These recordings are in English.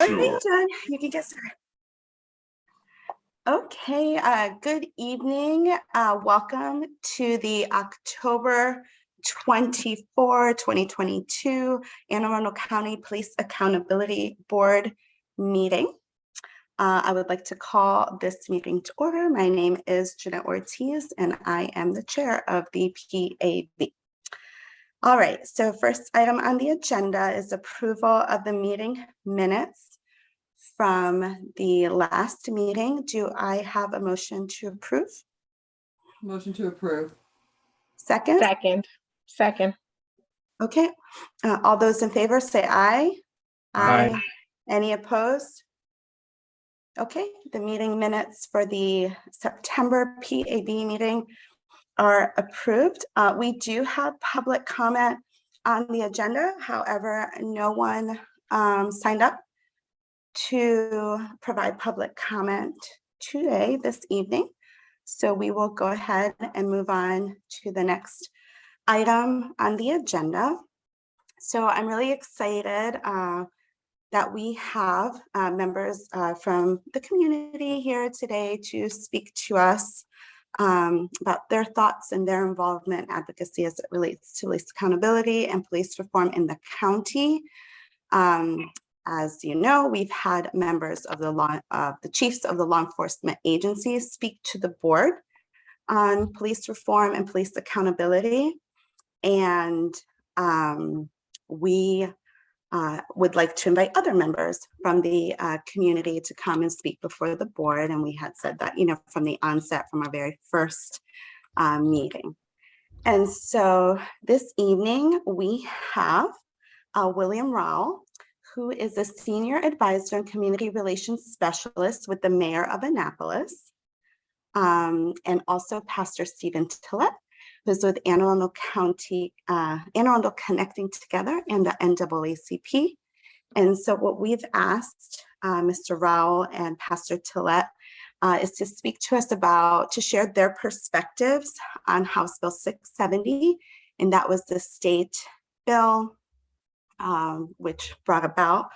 Okay, John, you can get started. Okay, good evening. Welcome to the October 24, 2022 Anne Arundel County Police Accountability Board meeting. I would like to call this meeting to order. My name is Jeanette Ortiz, and I am the chair of the PAB. All right, so first item on the agenda is approval of the meeting minutes from the last meeting. Do I have a motion to approve? Motion to approve. Second? Second. Okay, all those in favor say aye. Aye. Any opposed? Okay, the meeting minutes for the September PAB meeting are approved. We do have public comment on the agenda. However, no one signed up to provide public comment today, this evening. So we will go ahead and move on to the next item on the agenda. So I'm really excited that we have members from the community here today to speak to us about their thoughts and their involvement and advocacy as it relates to police accountability and police reform in the county. As you know, we've had members of the chiefs of the law enforcement agencies speak to the board on police reform and police accountability. And we would like to invite other members from the community to come and speak before the board. And we had said that, from the onset, from our very first meeting. And so this evening we have William Rowell, who is a senior advisor and community relations specialist with the mayor of Annapolis, and also Pastor Stephen Tillett, who's with Anne Arundel County, Anne Arundel Connecting Together and the NAACP. And so what we've asked Mr. Rowell and Pastor Tillett is to speak to us to share their perspectives on House Bill 670, and that was the state bill which brought about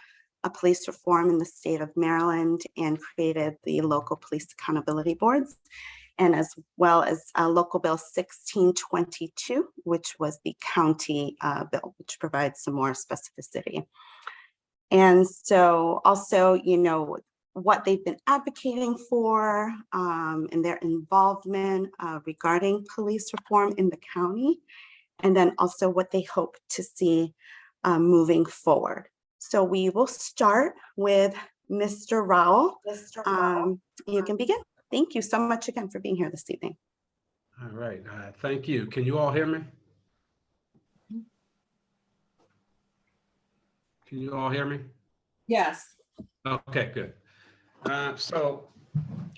a police reform in the state of Maryland and created the local police accountability boards, and as well as Local Bill 1622, which was the county bill, which provides some more specificity. And so also, what they've been advocating for and their involvement regarding police reform in the county, and then also what they hope to see moving forward. So we will start with Mr. Rowell. You can begin. Thank you so much again for being here this evening. All right, thank you. Can you all hear me? Can you all hear me? Yes. Okay, good. So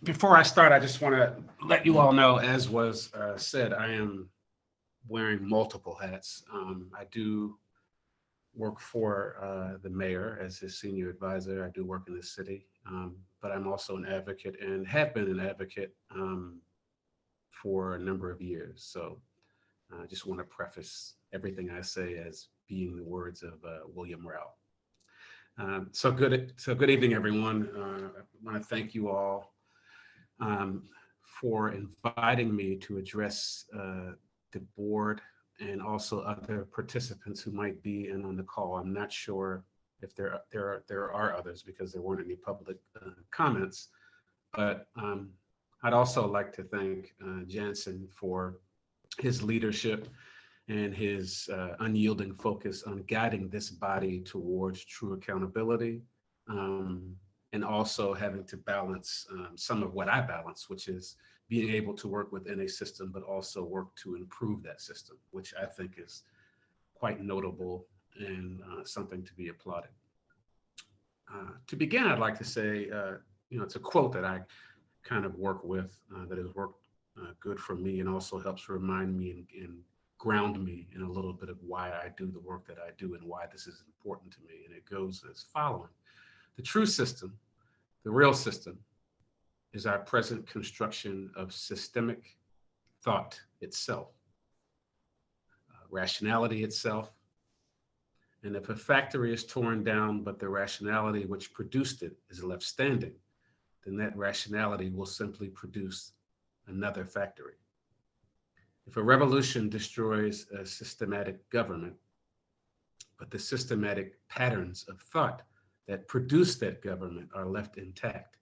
before I start, I just want to let you all know, as was said, I am wearing multiple hats. I do work for the mayor as his senior advisor. I do work in the city, but I'm also an advocate and have been an advocate for a number of years. So I just want to preface everything I say as being the words of William Rowell. So good evening, everyone. I want to thank you all for inviting me to address the board and also other participants who might be in on the call. I'm not sure if there are others because there weren't any public comments, but I'd also like to thank Jansen for his leadership and his unyielding focus on guiding this body towards true accountability, and also having to balance some of what I balance, which is being able to work within a system, but also work to improve that system, which I think is quite notable and something to be applauded. To begin, I'd like to say, it's a quote that I kind of work with that has worked good for me and also helps remind me and ground me in a little bit of why I do the work that I do and why this is important to me. And it goes as following: the true system, the real system, is our present construction of systemic thought itself, rationality itself, And if a factory is torn down, but the rationality which produced it is left standing, then that rationality will simply produce another factory. If a revolution destroys a systematic government, but the systematic patterns of thought that produce that government are left intact,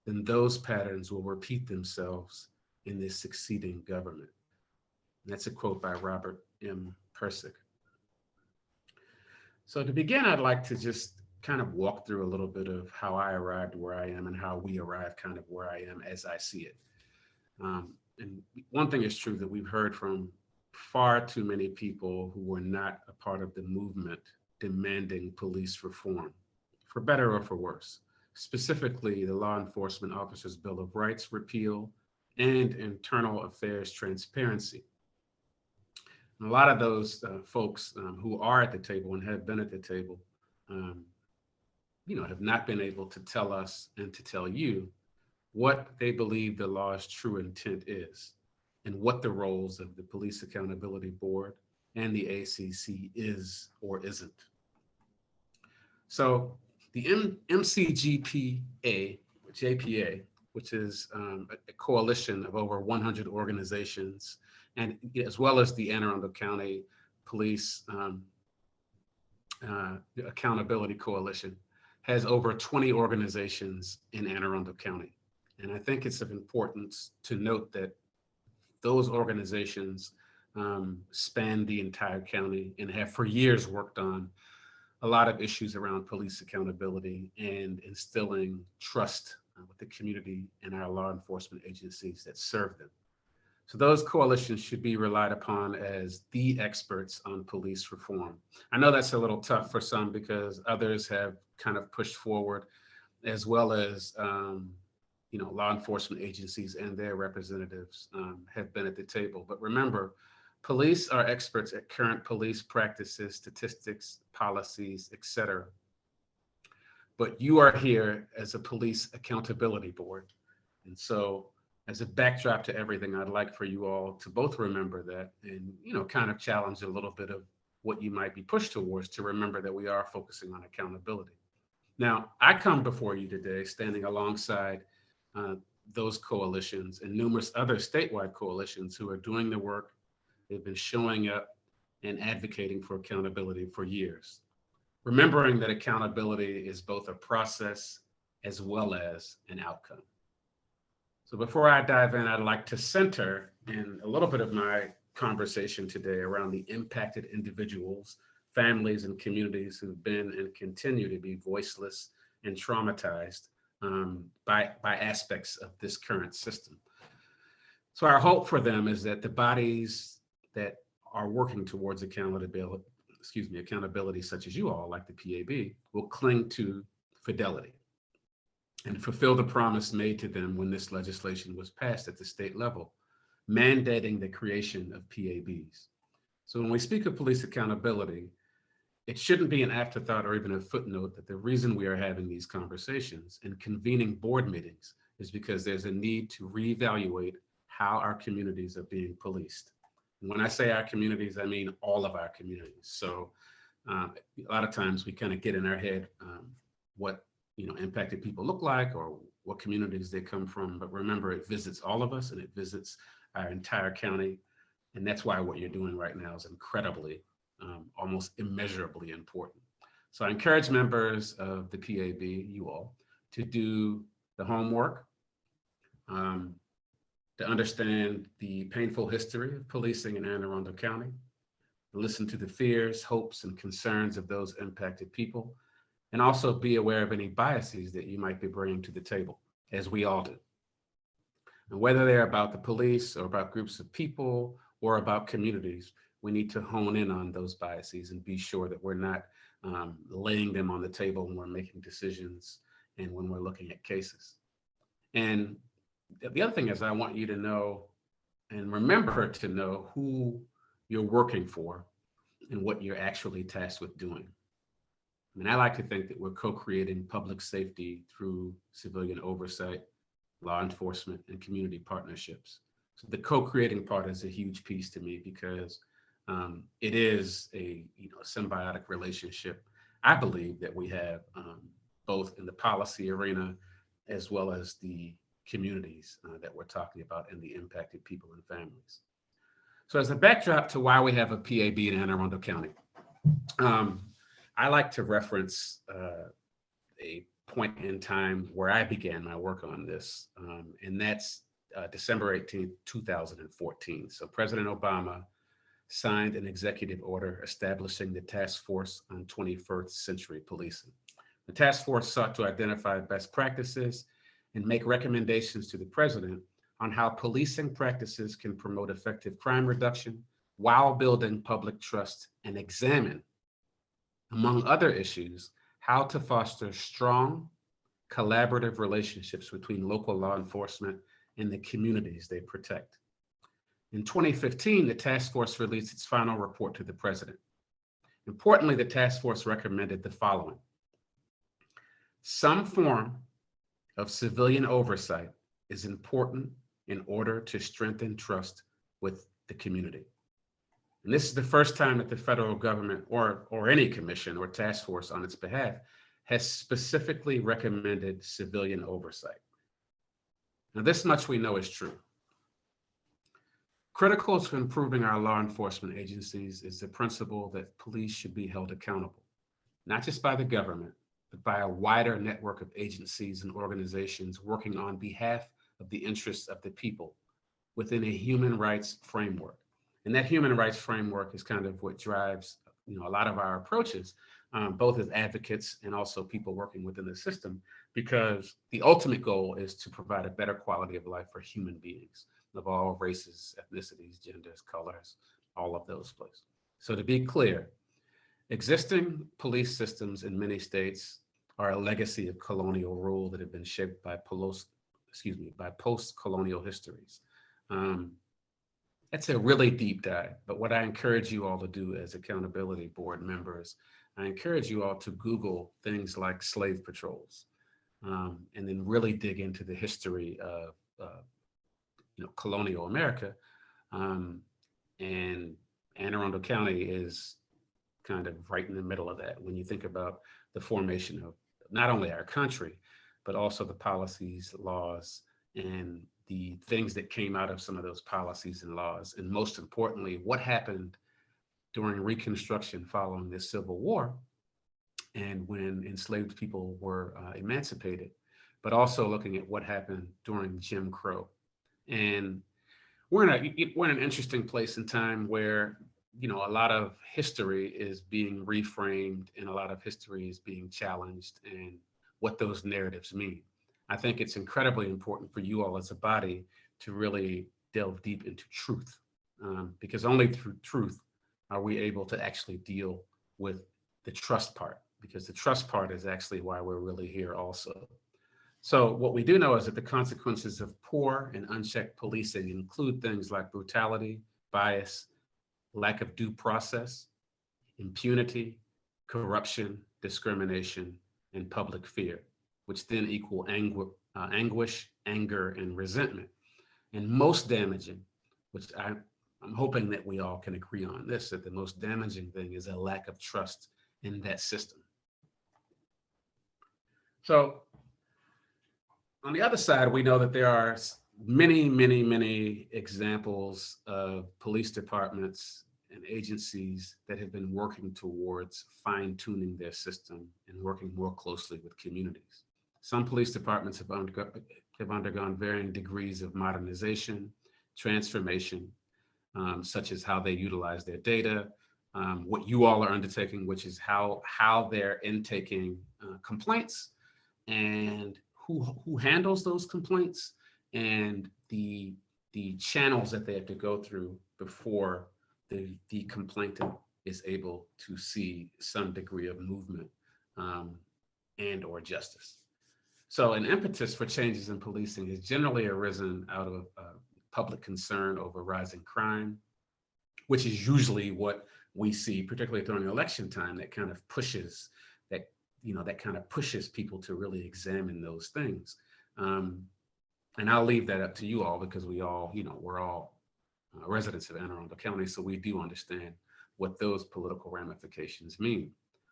then those patterns will repeat themselves in this succeeding government. And that's a quote by Robert M. Persick. So to begin, I'd like to just kind of walk through a little bit of how I arrived where I am and how we arrived kind of where I am as I see it. And one thing is true that we've heard from far too many people who were not a part of the movement demanding police reform, for better or for worse, specifically the Law Enforcement Officers' Bill of Rights repeal and internal affairs transparency. And a lot of those folks who are at the table and have been at the table, have not been able to tell us and to tell you what they believe the law's true intent is and what the roles of the Police Accountability Board and the ACC is or isn't. So the MCGPA, JPA, which is a coalition of over 100 organizations, and as well as the Anne Arundel County Police Accountability Coalition, has over 20 organizations in Anne Arundel County. And I think it's of importance to note that those organizations span the entire county and have for years worked on a lot of issues around police accountability and instilling trust with the community and our law enforcement agencies that serve them. So those coalitions should be relied upon as the experts on police reform. I know that's a little tough for some because others have kind of pushed forward, as well as law enforcement agencies and their representatives have been at the table. But remember, police are experts at current police practices, statistics, policies, etc. But you are here as a police accountability board. And so as a backdrop to everything, I'd like for you all to both remember that and, kind of challenge a little bit of what you might be pushed towards, to remember that we are focusing on accountability. Now, I come before you today standing alongside those coalitions and numerous other statewide coalitions who are doing the work. They've been showing up and advocating for accountability for years. Remembering that accountability is both a process as well as an outcome. So before I dive in, I'd like to center in a little bit of my conversation today around the impacted individuals, families, and communities who've been and continue to be voiceless and traumatized by aspects of this current system. So our hope for them is that the bodies that are working towards accountability, such as you all, like the PAB, will cling to fidelity and fulfill the promise made to them when this legislation was passed at the state level, mandating the creation of PABs. So when we speak of police accountability, it shouldn't be an afterthought or even a footnote that the reason we are having these conversations and convening board meetings is because there's a need to reevaluate how our communities are being policed. And when I say our communities, I mean all of our communities. So a lot of times we kind of get in our head what impacted people look like or what communities they come from. But remember, it visits all of us and it visits our entire county. And that's why what you're doing right now is incredibly, almost immeasurably important. So I encourage members of the PAB, you all, to do the homework, to understand the painful history of policing in Anne Arundel County, to listen to the fears, hopes, and concerns of those impacted people, and also be aware of any biases that you might be bringing to the table, as we all do. And whether they're about the police or about groups of people or about communities, we need to hone in on those biases and be sure that we're not laying them on the table when we're making decisions and when we're looking at cases. And the other thing is, I want you to know and remember to know who you're working for and what you're actually tasked with doing. I mean, I like to think that we're co-creating public safety through civilian oversight, law enforcement, and community partnerships. So the co-creating part is a huge piece to me because It is a symbiotic relationship, I believe, that we have both in the policy arena as well as the communities that we're talking about and the impacted people and families. So as a backdrop to why we have a PAB in Anne Arundel County, I like to reference a point in time where I began my work on this, and that's December 18th, 2014. So President Obama signed an executive order establishing the Task Force on 21st Century Policing. The task force sought to identify best practices and make recommendations to the president on how policing practices can promote effective crime reduction while building public trust, and examine, among other issues, how to foster strong, collaborative relationships between local law enforcement and the communities they protect. In 2015, the task force released its final report to the president. Importantly, the task force recommended the following: some form of civilian oversight is important in order to strengthen trust with the community. And this is the first time that the federal government or any commission or task force on its behalf has specifically recommended civilian oversight. Now, this much we know is true. Critical to improving our law enforcement agencies is the principle that police should be held accountable, not just by the government, but by a wider network of agencies and organizations working on behalf of the interests of the people within a human rights framework. And that human rights framework is kind of what drives a lot of our approaches, both as advocates and also people working within the system, because the ultimate goal is to provide a better quality of life for human beings of all races, ethnicities, genders, colors, all of those places. So to be clear, existing police systems in many states are a legacy of colonial rule that have been shaped by post-colonial histories. That's a really deep dive, but what I encourage you all to do as accountability board members, I encourage you all to Google things like slave patrols, and then really dig into the history of colonial America. And Anne Arundel County is kind of right in the middle of that when you think about the formation of not only our country, but also the policies, laws, and the things that came out of some of those policies and laws. And most importantly, what happened during Reconstruction following the Civil War and when enslaved people were emancipated, but also looking at what happened during Jim Crow. And we're in an interesting place in time where a lot of history is being reframed and a lot of history is being challenged and what those narratives mean. I think it's incredibly important for you all as a body to really delve deep into truth, because only through truth are we able to actually deal with the trust part, because the trust part is actually why we're really here also. So what we do know is that the consequences of poor and unchecked policing include things like brutality, bias, lack of due process, impunity, corruption, discrimination, and public fear, which then equal anguish, anger, and resentment. And most damaging, which I'm hoping that we all can agree on this, that the most damaging thing is a lack of trust in that system. So on the other side, we know that there are many, many, many examples of police departments and agencies that have been working towards fine-tuning their system and working more closely with communities. Some police departments have undergone varying degrees of modernization, transformation, such as how they utilize their data, what you all are undertaking, which is how they're intaking complaints and who handles those complaints and the channels that they have to go through before the complainant is able to see some degree of movement and or justice. So an impetus for changes in policing has generally arisen out of public concern over rising crime, which is usually what we see, particularly during election time, that kind of pushes people to really examine those things. And I'll leave that up to you all because we all, we're all residents of Anne Arundel County, so we do understand what those political ramifications mean.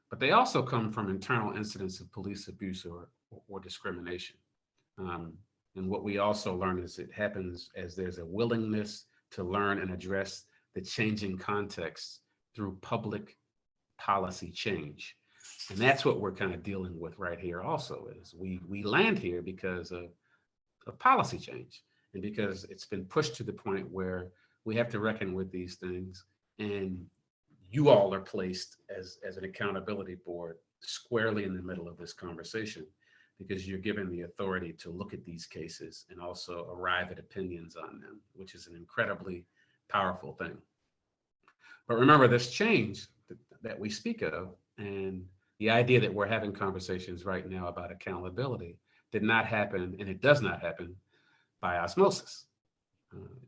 But they also come from internal incidents of police abuse or discrimination. Um, and what we also learn is it happens as there's a willingness to learn and address the changing context through public policy change. And that's what we're kind of dealing with right here also is we land here because of policy change and because it's been pushed to the point where we have to reckon with these things. And you all are placed as an accountability board squarely in the middle of this conversation because you're given the authority to look at these cases and also arrive at opinions on them, which is an incredibly powerful thing. But remember, this change that we speak of and the idea that we're having conversations right now about accountability did not happen, and it does not happen by osmosis.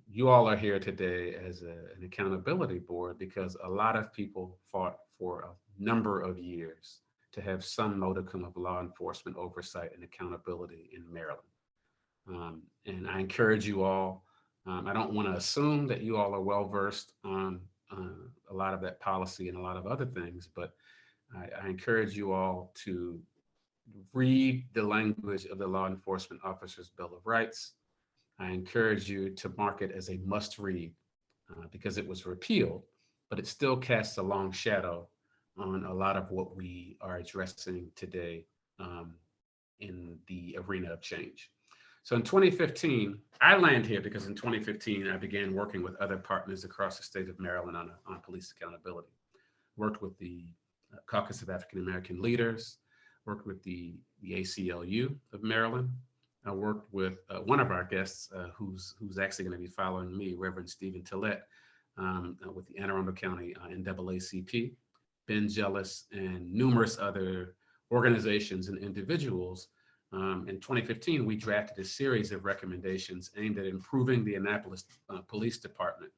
You all are here today as an accountability board because a lot of people fought for a number of years to have some modicum of law enforcement oversight and accountability in Maryland. And I encourage you all, I don't want to assume that you all are well versed on a lot of that policy and a lot of other things, but I encourage you all to read the language of the Law Enforcement Officers' Bill of Rights. I encourage you to mark it as a must read because it was repealed, but it still casts a long shadow on a lot of what we are addressing today in the arena of change. So in 2015, I land here because in 2015, I began working with other partners across the state of Maryland on police accountability. Worked with the Caucus of African American Leaders, worked with the ACLU of Maryland. I worked with one of our guests who's actually going to be following me, Reverend Stephen Tillett, with the Anne Arundel County NAACP, Ben Jealous, and numerous other organizations and individuals. In 2015, we drafted a series of recommendations aimed at improving the Annapolis Police Department.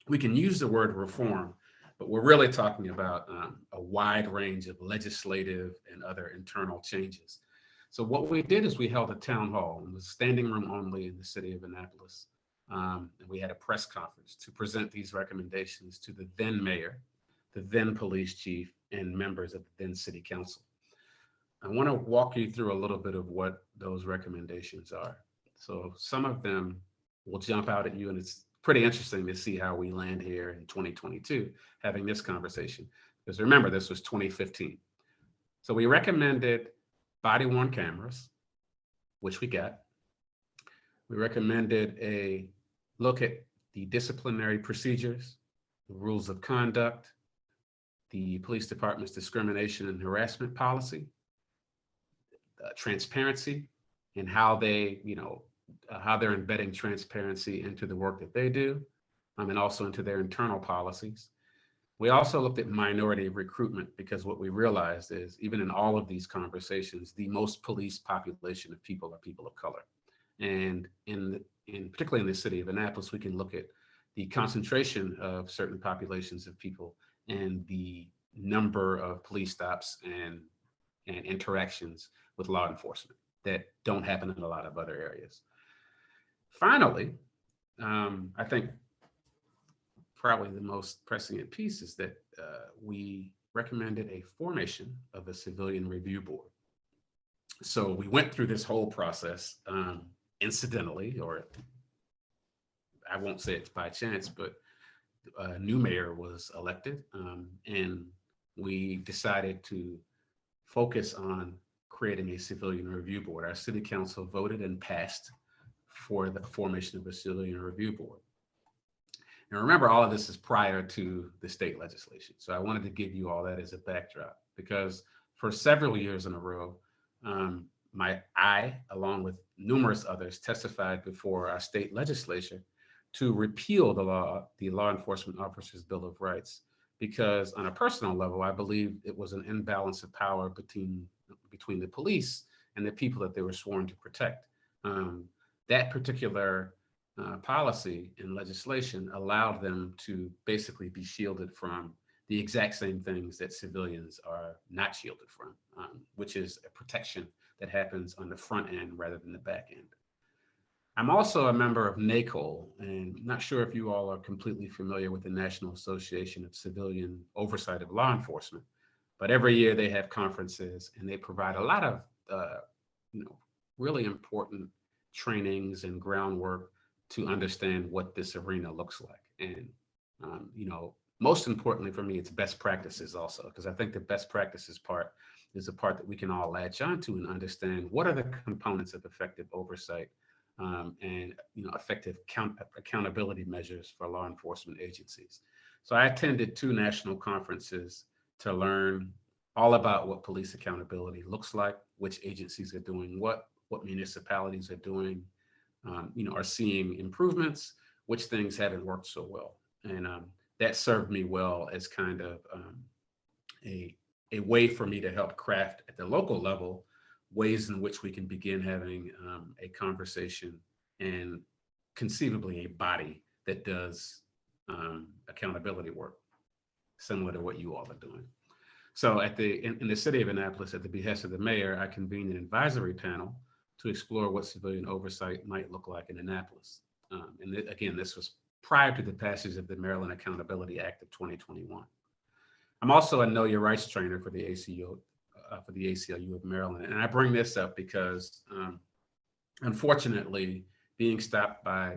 We can use the word reform, but we're really talking about a wide range of legislative and other internal changes. So what we did is we held a town hall. It was standing room only in the city of Annapolis. And we had a press conference to present these recommendations to the then mayor, the then police chief, and members of the then city council. I want to walk you through a little bit of what those recommendations are. So some of them will jump out at you, and it's pretty interesting to see how we land here in 2022 having this conversation. Because remember, this was 2015. So we recommended body-worn cameras, which we got. We recommended a look at the disciplinary procedures, the rules of conduct, the police department's discrimination and harassment policy, transparency, and how they, how they're embedding transparency into the work that they do, and also into their internal policies. We also looked at minority recruitment because what we realized is even in all of these conversations, the most police population of people are people of color. And particularly in the city of Annapolis, we can look at the concentration of certain populations of people and the number of police stops and interactions with law enforcement that don't happen in a lot of other areas. Finally, I think probably the most pressing piece is that we recommended a formation of a civilian review board. So we went through this whole process incidentally, or I won't say it's by chance, but a new mayor was elected, and we decided to focus on creating a civilian review board. Our city council voted and passed for the formation of a civilian review board. And remember, all of this is prior to the state legislation. So I wanted to give you all that as a backdrop because for several years in a row, I, along with numerous others, testified before our state legislature to repeal the Law Enforcement Officers' Bill of Rights, because on a personal level, I believe it was an imbalance of power between the police and the people that they were sworn to protect. That particular policy and legislation allowed them to basically be shielded from the exact same things that civilians are not shielded from, which is a protection that happens on the front end rather than the back end. I'm also a member of NACOL, and not sure if you all are completely familiar with the National Association of Civilian Oversight of Law Enforcement, but every year they have conferences and they provide a lot of, really important trainings and groundwork to understand what this arena looks like. And, most importantly for me, it's best practices also, because I think the best practices part is the part that we can all latch onto and understand what are the components of effective oversight and effective accountability measures for law enforcement agencies. So I attended 2 national conferences to learn all about what police accountability looks like, which agencies are doing what municipalities are doing, are seeing improvements, which things haven't worked so well. And that served me well as kind of a way for me to help craft at the local level ways in which we can begin having a conversation and conceivably a body that does accountability work, similar to what you all are doing. So in the city of Annapolis, at the behest of the mayor, I convened an advisory panel to explore what civilian oversight might look like in Annapolis. Again, this was prior to the passage of the Maryland Accountability Act of 2021. I'm also a Know Your Rights trainer for the ACLU of Maryland. And I bring this up because unfortunately, being stopped by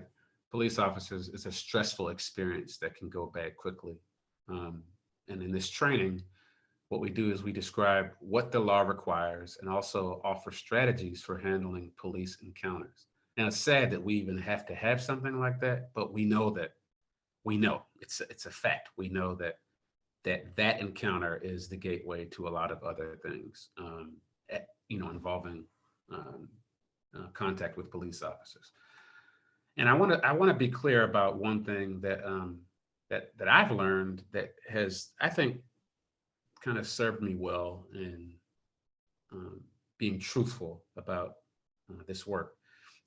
police officers is a stressful experience that can go bad quickly. And in this training, what we do is we describe what the law requires and also offer strategies for handling police encounters. Now, it's sad that we even have to have something like that, but we know it's a fact. We know that encounter is the gateway to a lot of other things, involving contact with police officers. And I want to be clear about one thing that I've learned that has, I think, kind of served me well in being truthful about this work.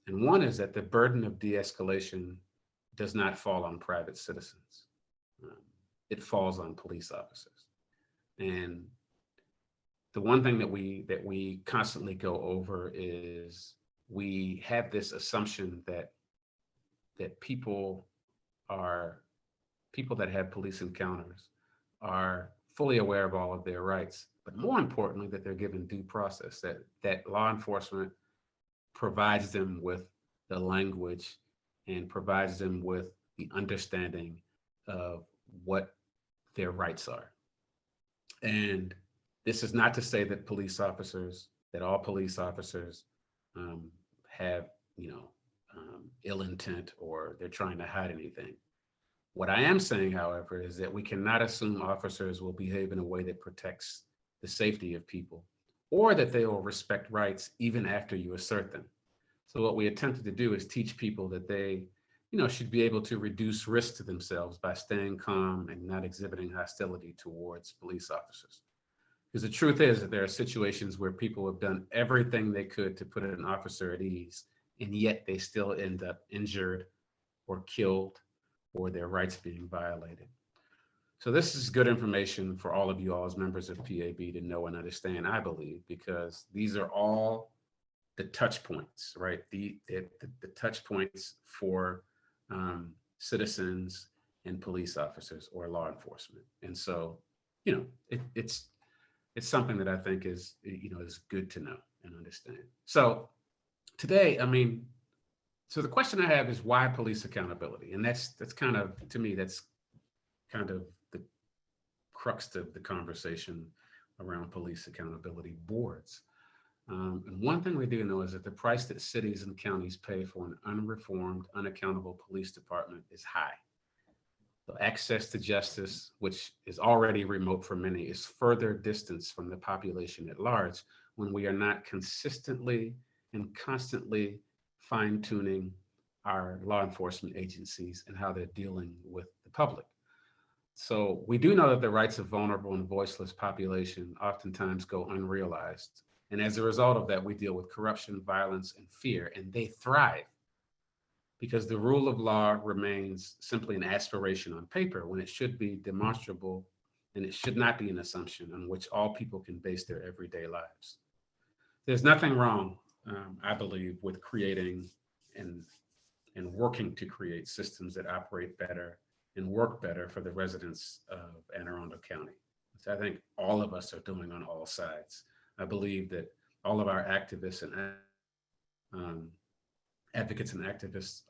And one is that the burden of de-escalation does not fall on private citizens. It falls on police officers. And the one thing that we constantly go over is we have this assumption that people that have police encounters are fully aware of all of their rights, but more importantly, that they're given due process, that law enforcement provides them with the language and provides them with the understanding of what their rights are. And this is not to say that all police officers have, ill intent or they're trying to hide anything. What I am saying, however, is that we cannot assume officers will behave in a way that protects the safety of people or that they will respect rights even after you assert them. So what we attempted to do is teach people that they, should be able to reduce risk to themselves by staying calm and not exhibiting hostility towards police officers. Because the truth is that there are situations where people have done everything they could to put an officer at ease, and yet they still end up injured or killed or their rights being violated. So this is good information for all of you all as members of PAB to know and understand, I believe, because these are all the touch points, right? The touch points for citizens and police officers or law enforcement. And so, it's something that I think is good to know and understand. So today, so the question I have is why police accountability? And that's kind of, to me, that's kind of the crux of the conversation around police accountability boards. And one thing we do know is that the price that cities and counties pay for an unreformed, unaccountable police department is high. The access to justice, which is already remote for many, is further distanced from the population at large when we are not consistently and constantly fine-tuning our law enforcement agencies and how they're dealing with the public. So we do know that the rights of vulnerable and voiceless population oftentimes go unrealized. And as a result of that, we deal with corruption, violence, and fear, and they thrive because the rule of law remains simply an aspiration on paper when it should be demonstrable, and it should not be an assumption on which all people can base their everyday lives. There's nothing wrong, I believe, with creating and working to create systems that operate better and work better for the residents of Anne Arundel County. So I think all of us are doing on all sides. I believe that all of our activists and advocates and activists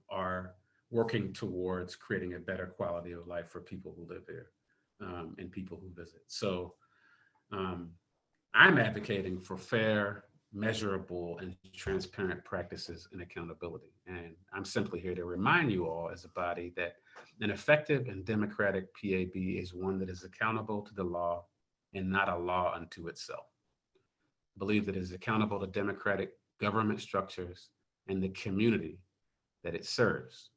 are working towards creating a better quality of life for people who live there and people who visit. So I'm advocating for fair, measurable, and transparent practices and accountability. And I'm simply here to remind you all as a body that an effective and democratic PAB is one that is accountable to the law and not a law unto itself. I believe that it is accountable to democratic government structures and the community that it serves.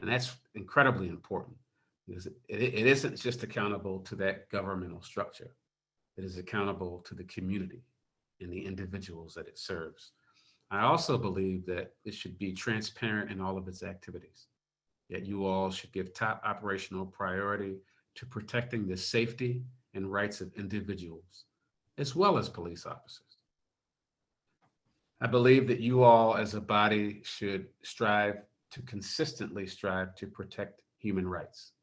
And that's incredibly important because it isn't just accountable to that governmental structure. It is accountable to the community and the individuals that it serves. I also believe that it should be transparent in all of its activities, that you all should give top operational priority to protecting the safety and rights of individuals, as well as police officers. I believe that you all as a body should consistently strive to protect human rights.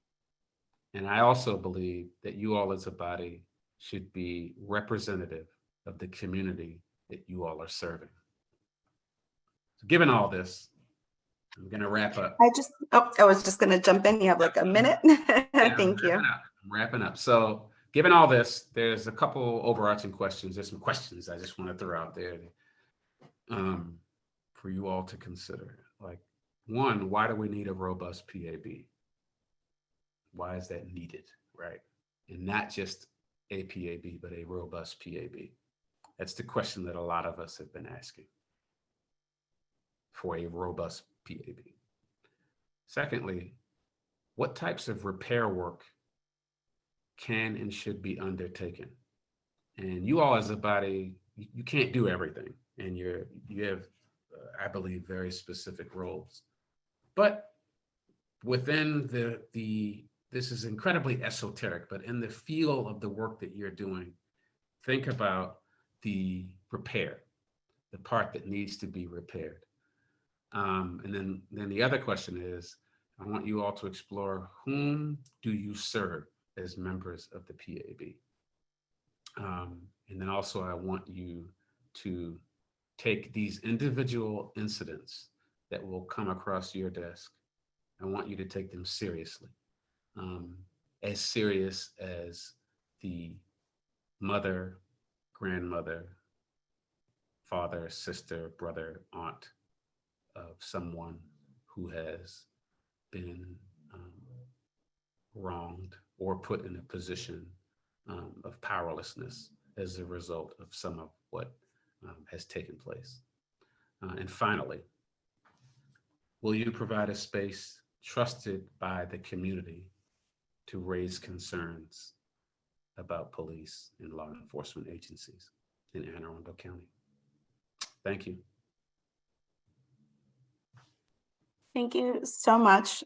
And I also believe that you all as a body should be representative of the community that you all are serving. So given all this, I'm going to wrap up. I was just going to jump in. You have like a minute. Thank you. I'm wrapping up. So given all this, there's a couple overarching questions. There's some questions I just want to throw out there for you all to consider. Like, one, why do we need a robust PAB? Why is that needed, right? And not just a PAB, but a robust PAB. That's the question that a lot of us have been asking for a robust PAB. Secondly, what types of repair work can and should be undertaken? And you all as a body, you can't do everything. And you have, I believe, very specific roles. But within this is incredibly esoteric, but in the feel of the work that you're doing, think about the repair, the part that needs to be repaired. And then the other question is, I want you all to explore, whom do you serve as members of the PAB? And then also I want you to take these individual incidents that will come across your desk. I want you to take them seriously, as serious as the mother, grandmother, father, sister, brother, aunt of someone who has been wronged or put in a position of powerlessness as a result of some of what has taken place. And finally, will you provide a space trusted by the community to raise concerns about police and law enforcement agencies in Anne Arundel County? Thank you. Thank you so much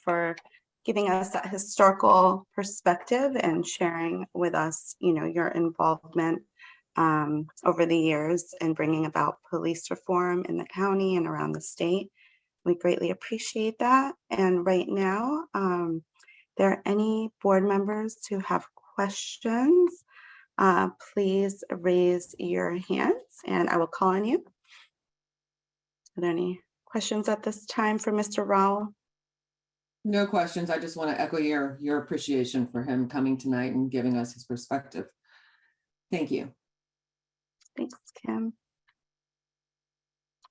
for giving us that historical perspective and sharing with us, your involvement over the years in bringing about police reform in the county and around the state. We greatly appreciate that. And right now, there are any board members who have questions, please raise your hands and I will call on you. Are there any questions at this time for Mr. Rowell? No questions. I just want to echo your appreciation for him coming tonight and giving us his perspective. Thank you. Thanks, Kim.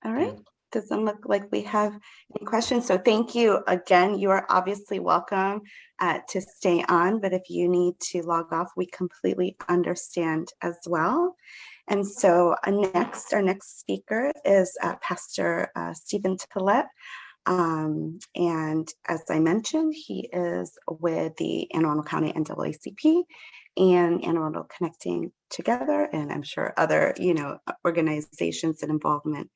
All right. Doesn't look like we have any questions. So thank you again. You are obviously welcome to stay on, but if you need to log off, we completely understand as well. And so our next speaker is Pastor Stephen Tillett. And as I mentioned, he is with the Anne Arundel County NAACP and Anne Arundel Connecting Together, and I'm sure other, organizations and involvement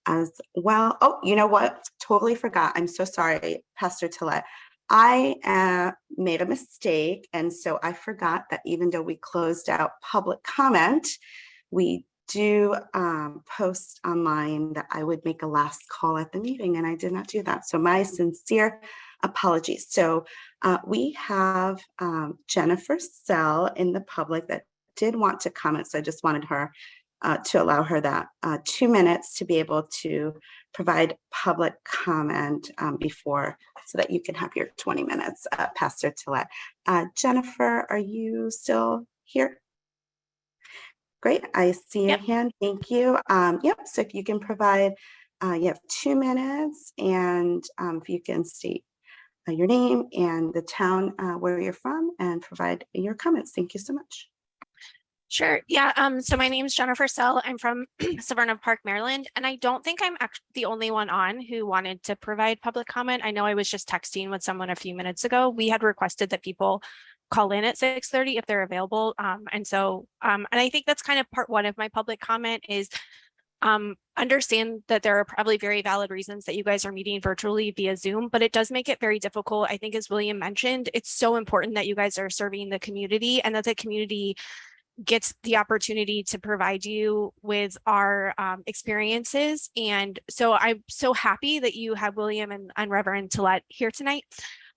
as well. Oh, you know what? Totally forgot. I'm so sorry, Pastor Tillett. I made a mistake. And so I forgot that even though we closed out public comment, we do post online that I would make a last call at the meeting, and I did not do that. So my sincere apologies. So we have Jennifer Sell in the public that did want to comment. So I just wanted her to allow her that 2 minutes to be able to provide public comment before, so that you can have your 20 minutes, Pastor Tillett. Jennifer, are you still here? Great, I see your hand. Thank you. Yep, so if you can provide, you have 2 minutes, and if you can state your name and the town where you're from and provide your comments. Thank you so much. Sure. Yeah. So my name is Jennifer Sell. I'm from Severna Park, Maryland, and I don't think I'm actually the only one on who wanted to provide public comment. I know I was just texting with someone a few minutes ago. We had requested that people call in at 6:30 if they're available. And I think that's kind of part one of my public comment is understand that there are probably very valid reasons that you guys are meeting virtually via Zoom, but it does make it very difficult. I think as William mentioned, it's so important that you guys are serving the community and that the community gets the opportunity to provide you with our experiences. And so I'm so happy that you have William and Reverend Tillett here tonight.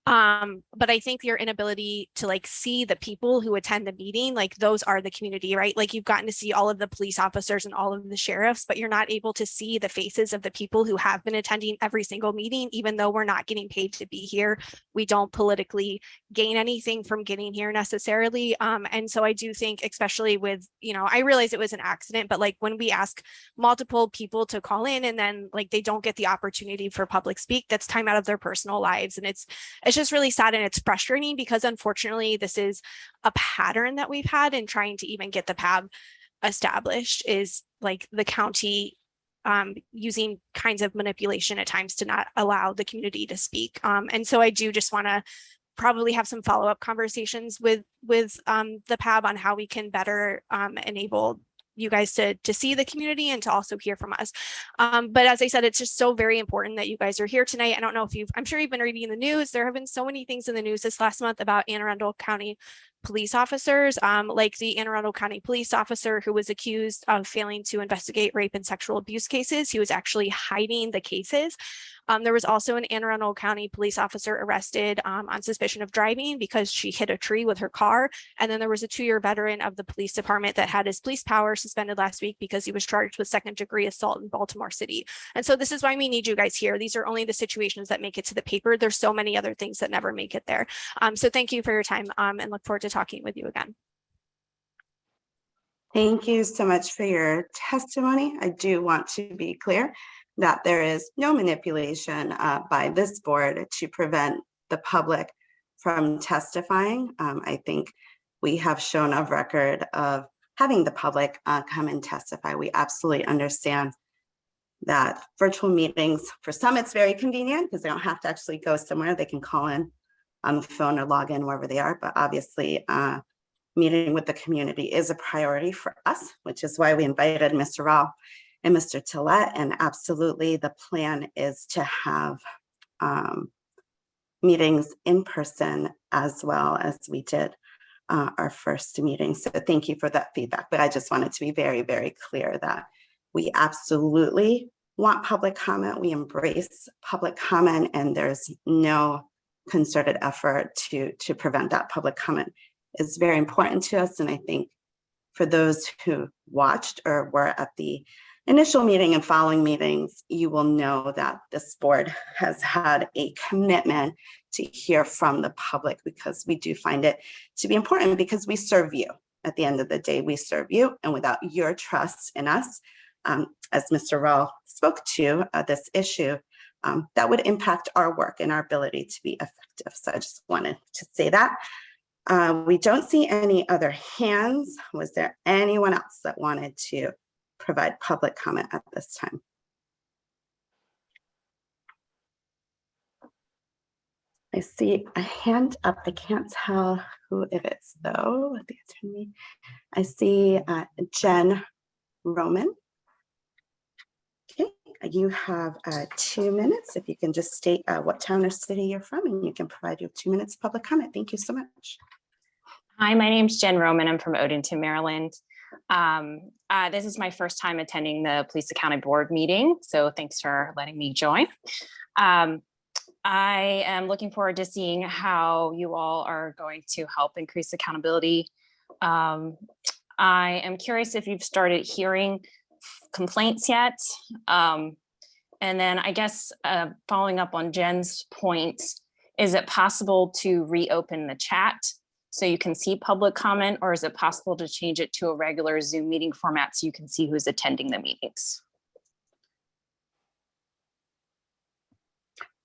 But I think your inability to like see the people who attend the meeting, like those are the community, right? Like you've gotten to see all of the police officers and all of the sheriffs, but you're not able to see the faces of the people who have been attending every single meeting, even though we're not getting paid to be here. We don't politically gain anything from getting here necessarily. And so I do think, especially with, I realize it was an accident, but like when we ask multiple people to call in and then like they don't get the opportunity for public speak, that's time out of their personal lives. And it's just really sad and it's frustrating because unfortunately this is a pattern that we've had in trying to even get the PAB established is like the county using kinds of manipulation at times to not allow the community to speak. And so I do just want to probably have some follow-up conversations with the PAB on how we can better enable you guys to see the community and to also hear from us. But as I said, it's just so very important that you guys are here tonight. I don't know if I'm sure you've been reading the news. There have been so many things in the news this last month about Anne Arundel County police officers, like the Anne Arundel County police officer who was accused of failing to investigate rape and sexual abuse cases. He was actually hiding the cases. There was also an Anne Arundel County police officer arrested on suspicion of driving because she hit a tree with her car. And then there was a 2-year veteran of the police department that had his police power suspended last week because he was charged with second-degree assault in Baltimore City. And so this is why we need you guys here. These are only the situations that make it to the paper. There's so many other things that never make it there. So thank you for your time and look forward to talking with you again. Thank you so much for your testimony. I do want to be clear that there is no manipulation by this board to prevent the public from testifying. I think we have shown a record of having the public come and testify. We absolutely understand that virtual meetings, for some, it's very convenient because they don't have to actually go somewhere. They can call in on the phone or log in wherever they are. But obviously, meeting with the community is a priority for us, which is why we invited Mr. Rao and Mr. Tillett. And absolutely, the plan is to have meetings in person as well as we did our first meeting. So thank you for that feedback. But I just wanted to be very, very clear that we absolutely want public comment. We embrace public comment, and there's no concerted effort to prevent that. Public comment is very important to us. And I think for those who watched or were at the initial meeting and following meetings, you will know that this board has had a commitment to hear from the public because we do find it to be important because we serve you. At the end of the day, we serve you. And without your trust in us, as Mr. Rao spoke to this issue, that would impact our work and our ability to be effective. So I just wanted to say that. We don't see any other hands. Was there anyone else that wanted to provide public comment at this time? I see a hand up. I can't tell who it is though. The attorney. I see Jen Roman. Okay, you have 2 minutes. If you can just state what town or city you're from, and you can provide your 2 minutes of public comment. Thank you so much. Hi, my name's Jen Roman. I'm from Odenton, Maryland. This is my first time attending the Police Accounting Board meeting, so thanks for letting me join. I am looking forward to seeing how you all are going to help increase accountability. I am curious if you've started hearing complaints yet. And then I guess following up on Jen's point, is it possible to reopen the chat so you can see public comment, or is it possible to change it to a regular Zoom meeting format so you can see who's attending the meetings?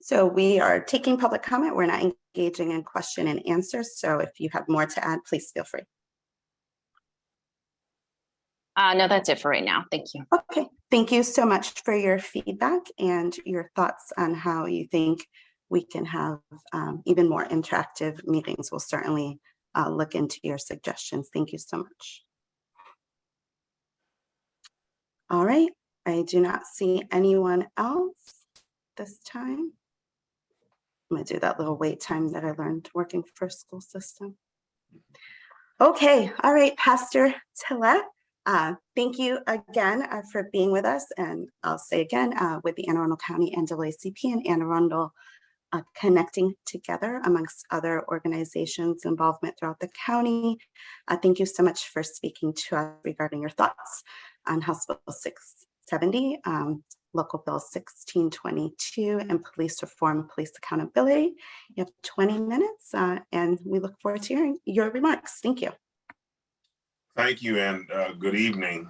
So we are taking public comment. We're not engaging in question and answers. So if you have more to add, please feel free. No, that's it for right now. Thank you. Okay, thank you so much for your feedback and your thoughts on how you think we can have even more interactive meetings. We'll certainly look into your suggestions. Thank you so much. All right, I do not see anyone else this time. I'm gonna do that little wait time that I learned working for a school system. Okay, all right, Pastor Tillett. Thank you again for being with us. And I'll say again, with the Anne Arundel County NAACP and Anne Arundel connecting together amongst other organizations' involvement throughout the county. Thank you so much for speaking to us regarding your thoughts on House Bill 670, Local Bill 1622, and police reform, police accountability. You have 20 minutes and we look forward to hearing your remarks. Thank you. Thank you and good evening.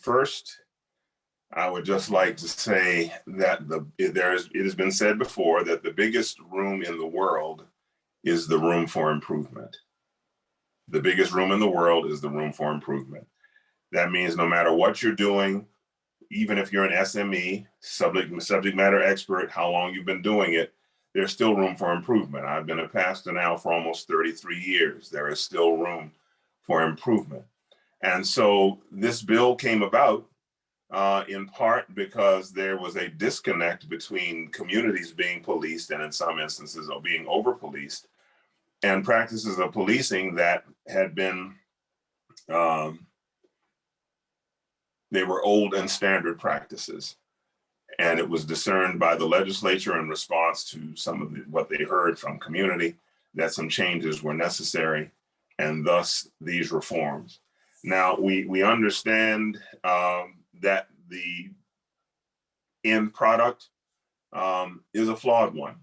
First, I would just like to say that it has been said before that the biggest room in the world is the room for improvement. The biggest room in the world is the room for improvement. That means no matter what you're doing, even if you're an SME, subject matter expert, how long you've been doing it, there's still room for improvement. I've been a pastor now for almost 33 years. There is still room for improvement. And so this bill came about in part because there was a disconnect between communities being policed and in some instances are being over-policed, and practices of policing that had been, they were old and standard practices. And it was discerned by the legislature in response to some of what they heard from community that some changes were necessary, and thus these reforms. Now, we understand that the end product is a flawed one.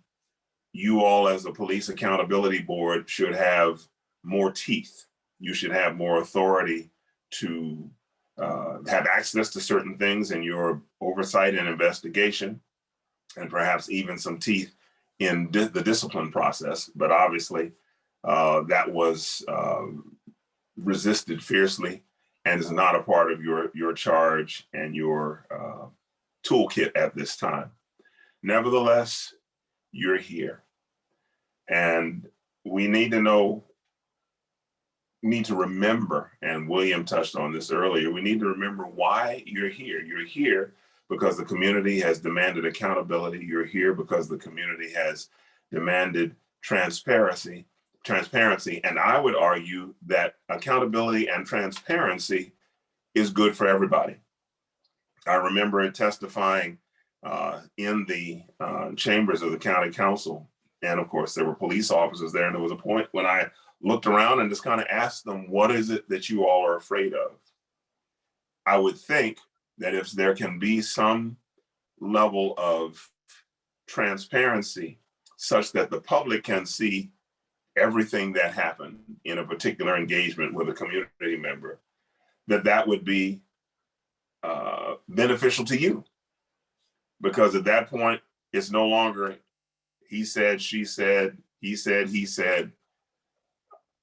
You all as a police accountability board should have more teeth. You should have more authority to have access to certain things in your oversight and investigation, and perhaps even some teeth in the discipline process. But obviously that was resisted fiercely and is not a part of your charge and your toolkit at this time. Nevertheless, you're here. And we need to remember, and William touched on this earlier, we need to remember why you're here. You're here because the community has demanded accountability. You're here because the community has demanded transparency. And I would argue that accountability and transparency is good for everybody. I remember testifying in the chambers of the county council. And of course, there were police officers there. And there was a point when I looked around and just kind of asked them, what is it that you all are afraid of? I would think that if there can be some level of transparency such that the public can see everything that happened in a particular engagement with a community member, that would be beneficial to you. Because at that point, it's no longer he said, she said, he said, he said.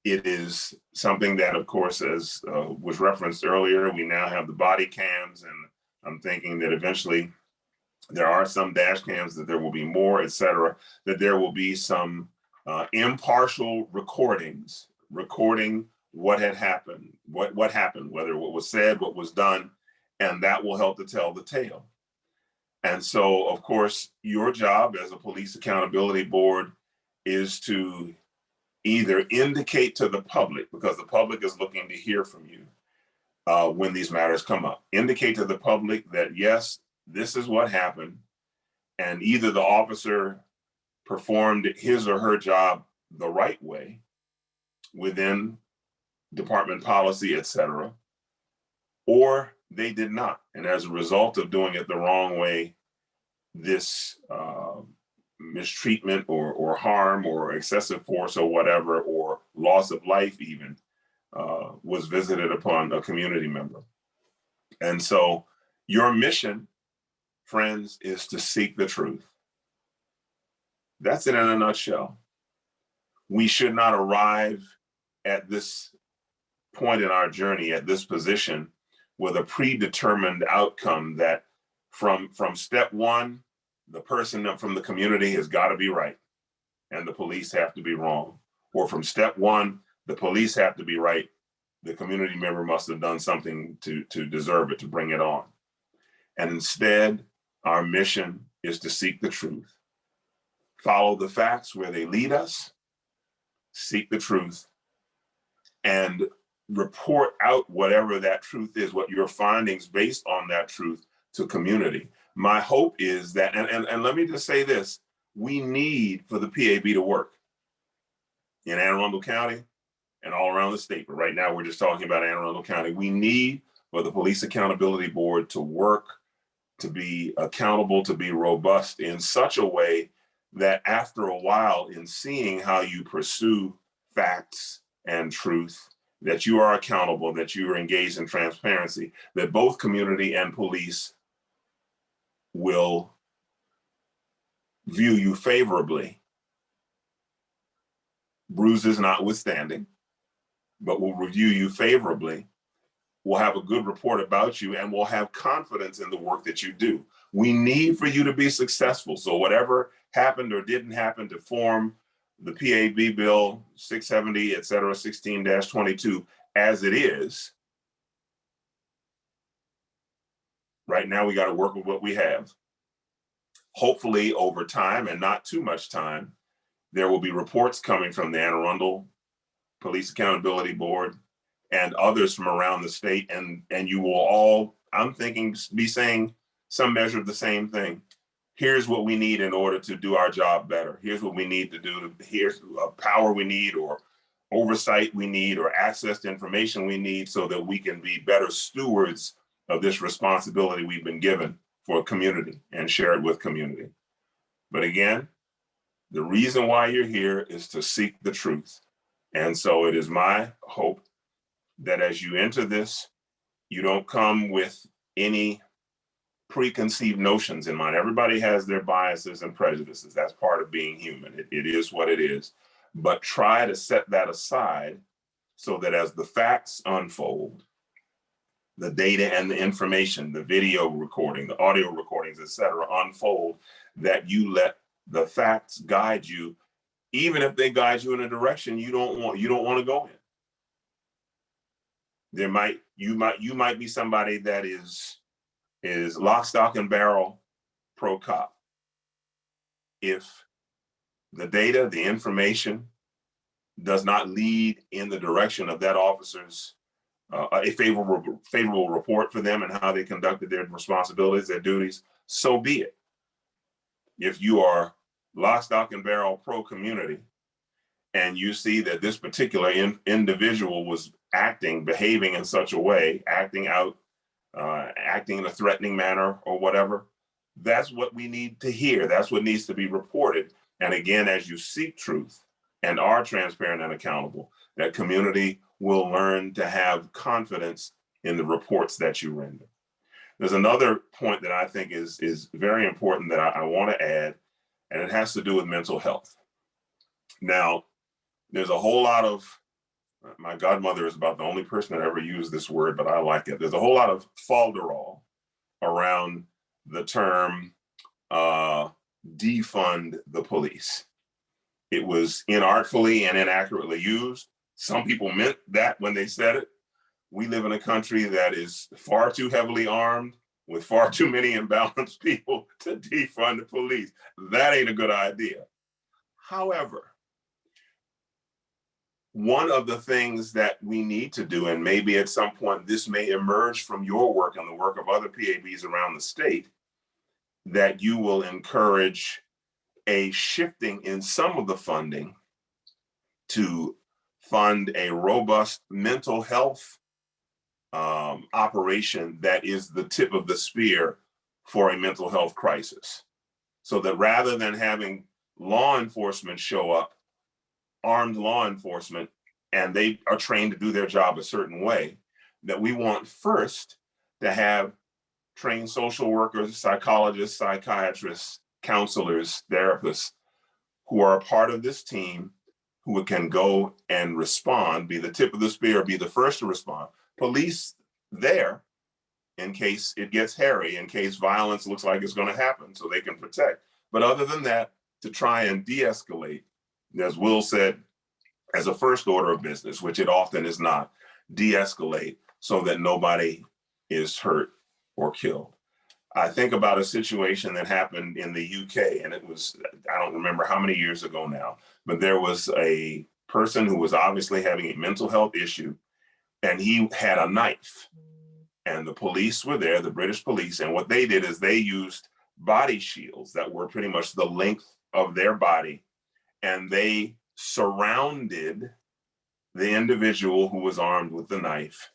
It is something that, of course, as was referenced earlier, we now have the body cams, and I'm thinking that eventually there are some dash cams, that there will be more, et cetera, that there will be some impartial recordings, recording what had happened, what happened, whether what was said, what was done, and that will help to tell the tale. And so, of course, your job as a police accountability board is to either indicate to the public, because the public is looking to hear from you, when these matters come up. Indicate to the public that, yes, this is what happened, and either the officer performed his or her job the right way within department policy, etc., or they did not. And as a result of doing it the wrong way, this mistreatment or harm or excessive force or whatever, or loss of life even, was visited upon a community member. And so your mission, friends, is to seek the truth. That's it in a nutshell. We should not arrive at this point in our journey, at this position, with a predetermined outcome that from step one, the person from the community has got to be right and the police have to be wrong. Or from step one, the police have to be right, the community member must have done something to deserve it, to bring it on. And instead, our mission is to seek the truth. Follow the facts where they lead us, seek the truth, and report out whatever that truth is, what your findings based on that truth, to community. My hope is that, and let me just say this, we need for the PAB to work in Anne Arundel County and all around the state. But right now we're just talking about Anne Arundel County. We need for the Police Accountability Board to work, to be accountable, to be robust in such a way that after a while, in seeing how you pursue facts and truth, that you are accountable, that you are engaged in transparency, that both community and police will view you favorably, bruises notwithstanding, but will review you favorably, will have a good report about you, and will have confidence in the work that you do. We need for you to be successful. So whatever happened or didn't happen to form the PAB bill 670, et cetera, 16-22, as it is, right now we got to work with what we have. Hopefully over time, and not too much time, there will be reports coming from the Anne Arundel Police Accountability Board and others from around the state, and you will all, I'm thinking, be saying some measure of the same thing. Here's what we need in order to do our job better. Here's what we need to do. Here's power we need, or oversight we need, or access to information we need, so that we can be better stewards of this responsibility we've been given for a community and share it with community. But again, the reason why you're here is to seek the truth. And so it is my hope that as you enter this, you don't come with any preconceived notions in mind. Everybody has their biases and prejudices. That's part of being human. It is what it is. But try to set that aside so that as the facts unfold, the data and the information, the video recording, the audio recordings, et cetera, unfold, that you let the facts guide you, even if they guide you in a direction you don't want to go in. You might be somebody that is lock, stock, and barrel pro cop. If the data, the information does not lead in the direction of that officer's a favorable report for them and how they conducted their responsibilities, their duties, so be it. If you are lock, stock, and barrel pro community, and you see that this particular individual was behaving in such a way, acting in a threatening manner or whatever, that's what we need to hear. That's what needs to be reported. And again, as you seek truth and are transparent and accountable, that community will learn to have confidence in the reports that you render. There's another point that I think is very important that I want to add, and it has to do with mental health. Now, there's a whole lot of, my godmother is about the only person that ever used this word, but I like it. There's a whole lot of falderall around the term defund the police. It was inartfully and inaccurately used. Some people meant that when they said it. We live in a country that is far too heavily armed with far too many imbalanced people to defund the police. That ain't a good idea. However, one of the things that we need to do, and maybe at some point this may emerge from your work and the work of other PABs around the state, that you will encourage a shifting in some of the funding to fund a robust mental health operation that is the tip of the spear for a mental health crisis. So that rather than having law enforcement show up, armed law enforcement, and they are trained to do their job a certain way, that we want first to have trained social workers, psychologists, psychiatrists, counselors, therapists who are a part of this team, who can go and respond, be the tip of the spear, be the first to respond. Police there in case it gets hairy, in case violence looks like it's going to happen, so they can protect. But other than that, to try and de-escalate, as Will said, as a first order of business, which it often is not, de-escalate so that nobody is hurt or killed. I think about a situation that happened in the UK, and it was, I don't remember how many years ago now, but there was a person who was obviously having a mental health issue, and he had a knife. And the police were there, the British police, and what they did is they used body shields that were pretty much the length of their body, and they surrounded the individual who was armed with the knife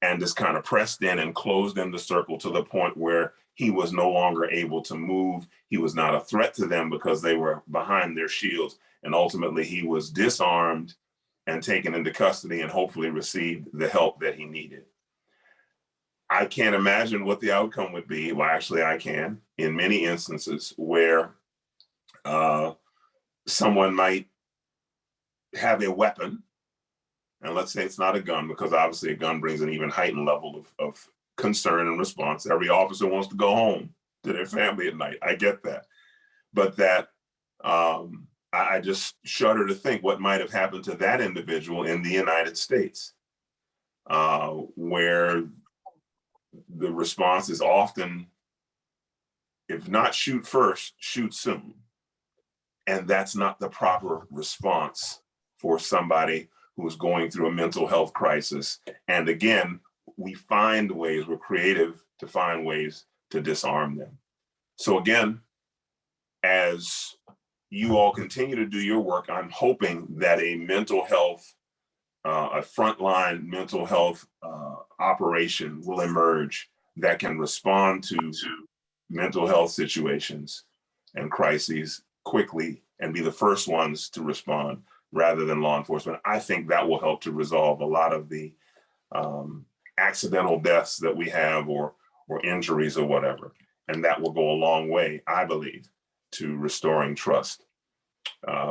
and just kind of pressed in and closed in the circle to the point where he was no longer able to move. He was not a threat to them because they were behind their shields. And ultimately he was disarmed and taken into custody and hopefully received the help that he needed. I can't imagine what the outcome would be. Well, actually I can, in many instances where someone might have a weapon, and let's say it's not a gun, because obviously a gun brings an even heightened level of concern and response. Every officer wants to go home to their family at night. I get that. But that I just shudder to think what might have happened to that individual in the United States, where the response is often, if not shoot first, shoot soon. And that's not the proper response for somebody who is going through a mental health crisis. And again, we find ways, we're creative to find ways to disarm them. So again, as you all continue to do your work, I'm hoping that a mental health, a frontline mental health operation will emerge that can respond to mental health situations and crises quickly and be the first ones to respond rather than law enforcement. I think that will help to resolve a lot of the accidental deaths that we have or injuries or whatever. And that will go a long way, I believe, to restoring trust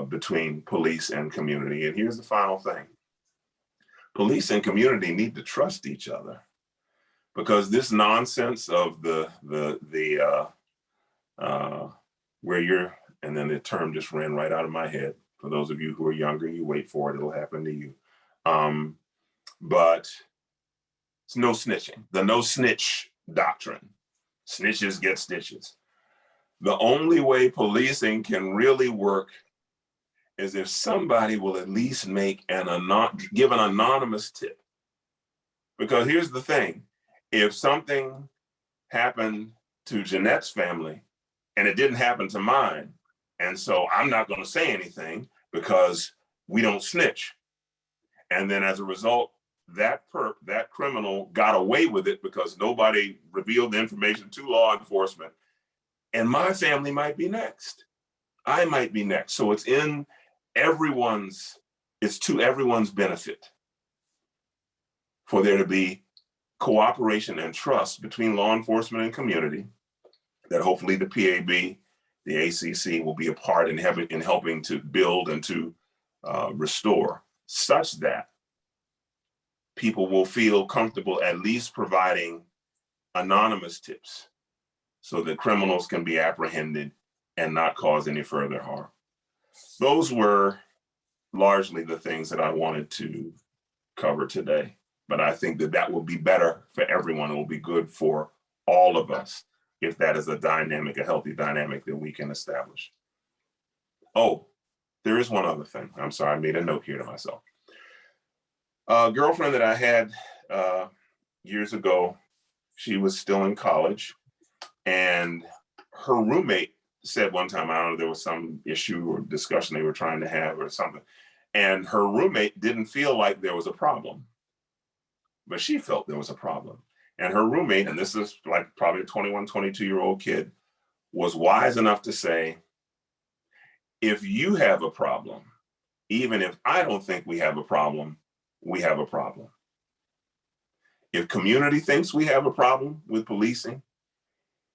between police and community. And here's the final thing. Police and community need to trust each other, because this nonsense of where you're, and then the term just ran right out of my head. For those of you who are younger, you wait for it, it'll happen to you. But it's no snitching, the no snitch doctrine. Snitches get stitches. The only way policing can really work is if somebody will at least make give an anonymous tip. Because here's the thing, if something happened to Jeanette's family and it didn't happen to mine, and so I'm not going to say anything because we don't snitch. And then as a result, that criminal got away with it because nobody revealed the information to law enforcement. And my family might be next. I might be next. So it's to everyone's benefit for there to be cooperation and trust between law enforcement and community, that hopefully the PAB, the ACC will be a part in helping to build and to restore, such that people will feel comfortable at least providing anonymous tips so that criminals can be apprehended and not cause any further harm. Those were largely the things that I wanted to cover today, but I think that will be better for everyone. It will be good for all of us if that is a healthy dynamic that we can establish. Oh, there is one other thing. I'm sorry, I made a note here to myself. A girlfriend that I had years ago, she was still in college, and her roommate said one time, I don't know, there was some issue or discussion they were trying to have or something, and her roommate didn't feel like there was a problem, but she felt there was a problem. And her roommate, and this is like probably a 21, 22-year-old kid, was wise enough to say, if you have a problem, even if I don't think we have a problem, we have a problem. If community thinks we have a problem with policing,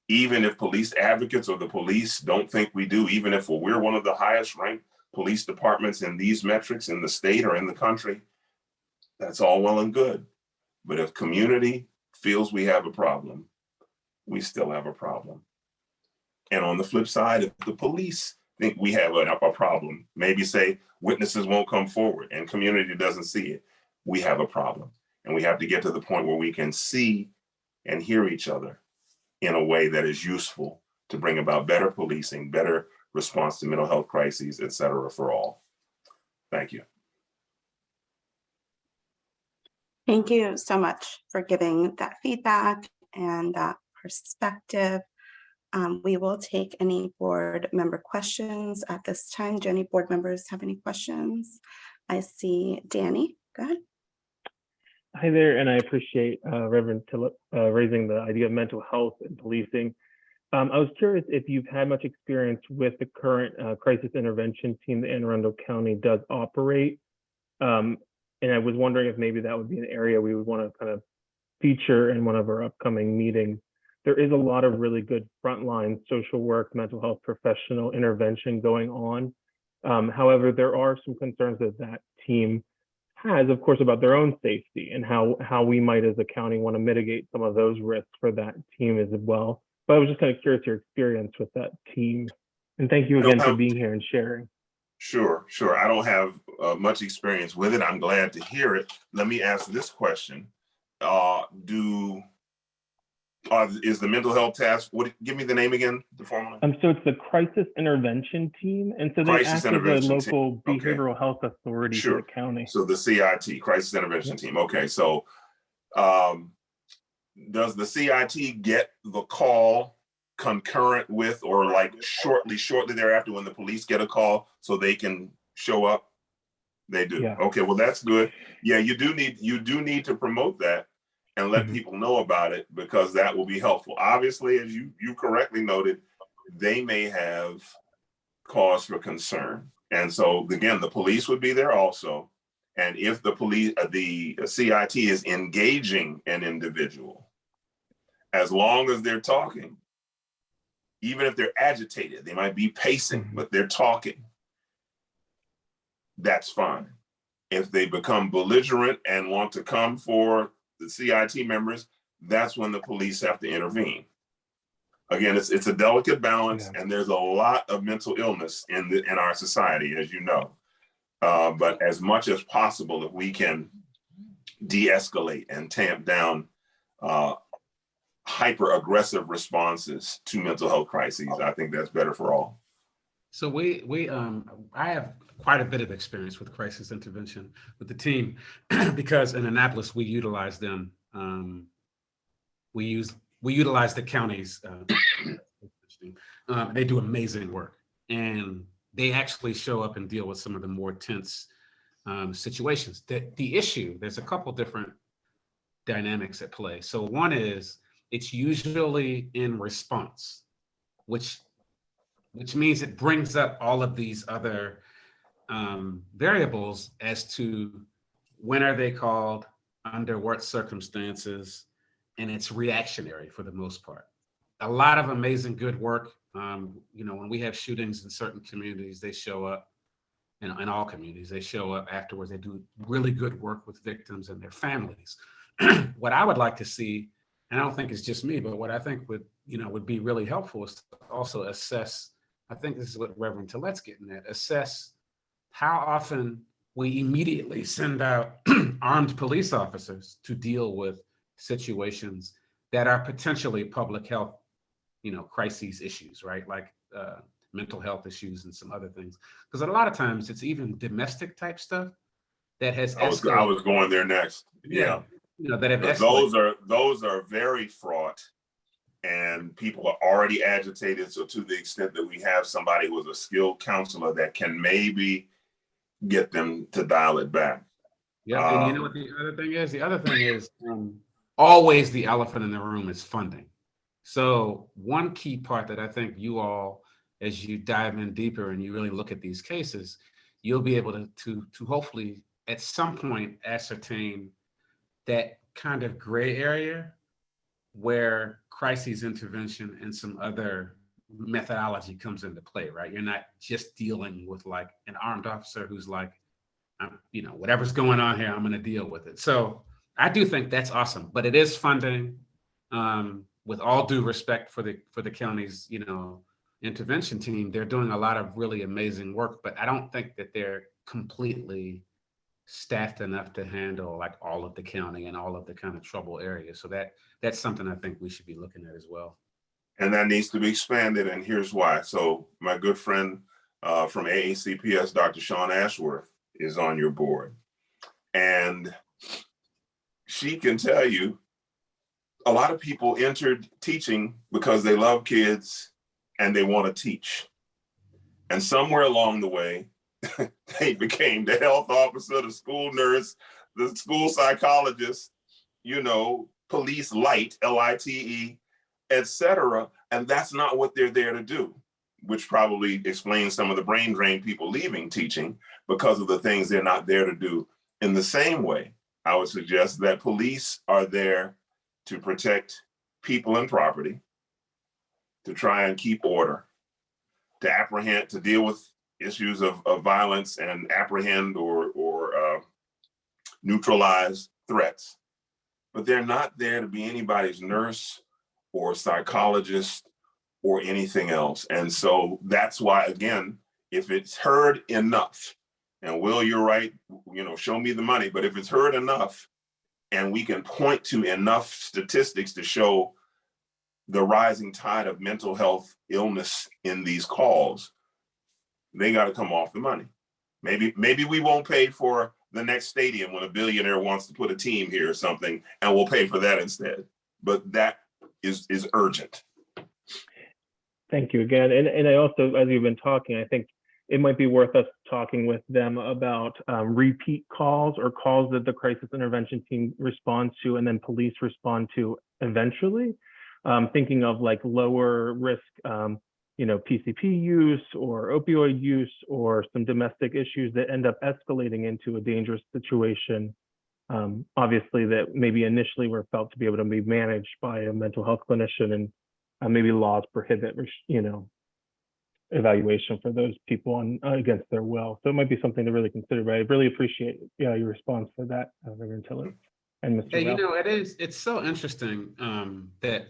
even if police advocates or the police don't think we do, even if we're one of the highest ranked police departments in these metrics in the state or in the country, that's all well and good. But if community feels we have a problem, we still have a problem. And on the flip side, if the police think we have a problem, maybe say witnesses won't come forward and community doesn't see it, we have a problem. And we have to get to the point where we can see and hear each other in a way that is useful to bring about better policing, better response to mental health crises, et cetera, for all. Thank you. Thank you so much for giving that feedback and that perspective. We will take any board member questions at this time. Do any board members have any questions? I see Danny. Go ahead. Hi there, and I appreciate Reverend Tillip raising the idea of mental health and policing. I was curious if you've had much experience with the current crisis intervention team that Anne Arundel County does operate. And I was wondering if maybe that would be an area we would want to kind of feature in one of our upcoming meetings. There is a lot of really good frontline social work, mental health professional intervention going on. However, there are some concerns that that team has, of course, about their own safety and how we might as a county want to mitigate some of those risks for that team as well. But I was just kind of curious your experience with that team. And thank you again for being here and sharing. Sure. I don't have much experience with it. I'm glad to hear it. Let me ask this question. Is the mental health task, give me the name again, the formula? So it's the crisis intervention team. And so they act as a local behavioral health authority for the county. So the CIT, crisis intervention team. Okay, so does the CIT get the call concurrent with or like shortly thereafter when the police get a call so they can show up? They do. Yeah. Okay, well, that's good. Yeah, you do need to promote that and let people know about it, because that will be helpful. Obviously, as you correctly noted, they may have cause for concern. And so again, the police would be there also. And if the CIT is engaging an individual, as long as they're talking, even if they're agitated, they might be pacing, but they're talking, that's fine. If they become belligerent and want to come for the CIT members, that's when the police have to intervene. Again, it's a delicate balance, and there's a lot of mental illness in our society, as you know. But as much as possible, if we can de-escalate and tamp down hyper-aggressive responses to mental health crises, I think that's better for all. So I have quite a bit of experience with crisis intervention with the team because in Annapolis we utilize them. We utilize the counties. They do amazing work, and they actually show up and deal with some of the more tense situations. The issue, there's a couple different dynamics at play. So one is it's usually in response, which means it brings up all of these other variables as to when are they called, under what circumstances, and it's reactionary for the most part. A lot of amazing good work. When we have shootings in certain communities, they show up, in all communities, they show up afterwards. They do really good work with victims and their families. What I would like to see, and I don't think it's just me, but what I think would be really helpful is to also assess, I think this is what Reverend Tillet's getting at, assess how often we immediately send out armed police officers to deal with situations that are potentially public health, crises issues, right? Like mental health issues and some other things. Because a lot of times it's even domestic type stuff that has I was escalated. going there next. Yeah. That have But escalated. those are very fraught, and people are already agitated. So to the extent that we have somebody who is a skilled counselor that can maybe get them to dial it back. Yeah, and you know what the other thing is? The other thing is always the elephant in the room is funding. So one key part that I think you all, as you dive in deeper and you really look at these cases, you'll be able to hopefully at some point ascertain that kind of gray area where crisis intervention and some other methodology comes into play, right? You're not just dealing with like an armed officer who's like, whatever's going on here, I'm going to deal with it. So I do think that's awesome, but it is funding. With all due respect for the county's, intervention team, they're doing a lot of really amazing work, but I don't think that they're completely staffed enough to handle like all of the county and all of the kind of trouble areas. So that's something I think we should be looking at as well. And that needs to be expanded, and here's why. So my good friend from AACPS, Dr. Shawn Ashworth, is on your board. And she can tell you a lot of people entered teaching because they love kids and they want to teach. And somewhere along the way, they became the health officer, the school nurse, the school psychologist, police light, LITE, etc. And that's not what they're there to do, which probably explains some of the brain drain people leaving teaching because of the things they're not there to do. In the same way, I would suggest that police are there to protect people and property, to try and keep order, to apprehend, to deal with issues of violence and apprehend or neutralize threats. But they're not there to be anybody's nurse or psychologist or anything else. And so that's why, again, if it's heard enough, and Will, you're right, show me the money, but if it's heard enough and we can point to enough statistics to show the rising tide of mental health illness in these calls, they got to come off the money. Maybe we won't pay for the next stadium when a billionaire wants to put a team here or something, and we'll pay for that instead. But that is urgent. Thank you again. And I also, as you've been talking, I think it might be worth us talking with them about repeat calls or calls that the crisis intervention team responds to and then police respond to eventually. Thinking of like lower risk, PCP use or opioid use or some domestic issues that end up escalating into a dangerous situation. Obviously that maybe initially were felt to be able to be managed by a mental health clinician, and maybe laws prohibit, evaluation for those people against their will. So it might be something to really consider, but I really appreciate your response for that, Reverend Tillett and Mr. Ralph. It's so interesting that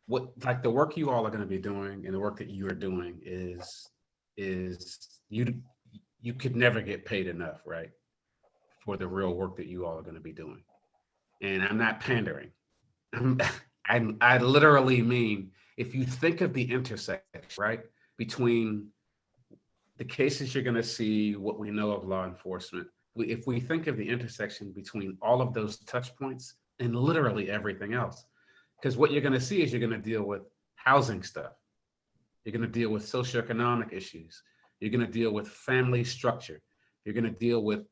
the work you all are going to be doing and the work that you are doing is you could never get paid enough, right? For the real work that you all are going to be doing. And I'm not pandering. I literally mean, if you think of the intersection, right, between the cases you're going to see, what we know of law enforcement, if we think of the intersection between all of those touch points and literally everything else, because what you're going to see is you're going to deal with housing stuff. You're going to deal with socioeconomic issues. You're going to deal with family structure. You're going to deal with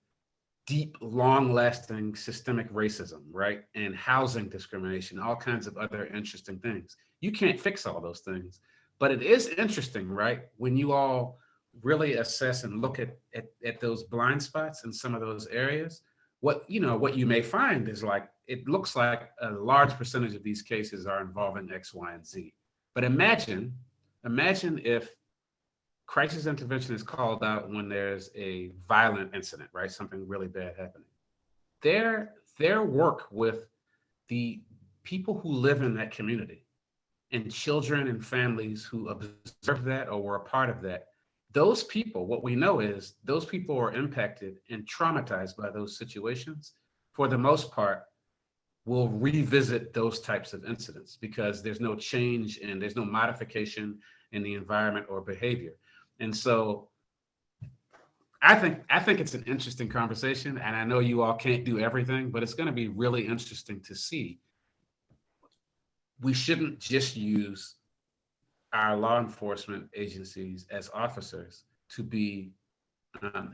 deep, long-lasting systemic racism, right? And housing discrimination, all kinds of other interesting things. You can't fix all those things, but it is interesting, right? When you all really assess and look at those blind spots in some of those areas, what you may find is like, it looks like a large percentage of these cases are involving X, Y, and Z. But imagine if crisis intervention is called out when there's a violent incident, right? Something really bad happening. Their work with the people who live in that community and children and families who observe that or were a part of that, those people, what we know is those people are impacted and traumatized by those situations. For the most part, will revisit those types of incidents because there's no change and there's no modification in the environment or behavior. And so I think it's an interesting conversation, and I know you all can't do everything, but it's going to be really interesting to see. We shouldn't just use our law enforcement agencies as officers to be,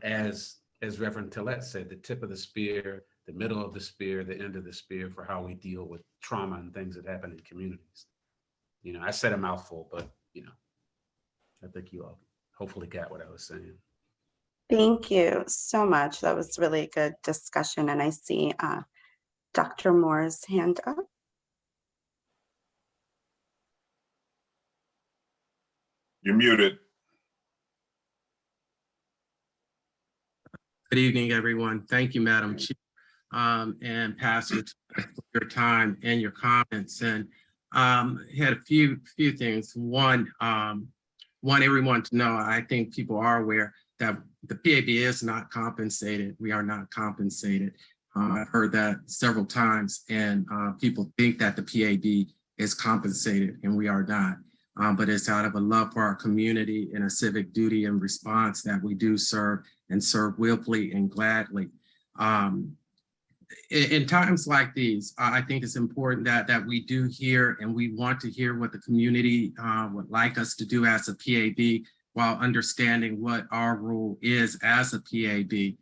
as Reverend Tillett said, the tip of the spear, the middle of the spear, the end of the spear for how we deal with trauma and things that happen in communities. You know, I said a mouthful, but you know, I think you all hopefully got what I was saying. Thank you so much. That was really good discussion. And I see Dr. Moore's hand up. You're muted. Good evening, everyone. Thank you, Madam Chief, and Pastor, for your time and your comments. And had a few things. One, want everyone to know, I think people are aware that the PAB is not compensated. We are not compensated. I've heard that several times, and people think that the PAB is compensated, and we are not. But it's out of a love for our community and a civic duty and response that we do serve and serve willfully and gladly. In times like these, I think it's important that we do hear, and we want to hear what the community would like us to do as a PAB, while understanding what our role is as a PAB.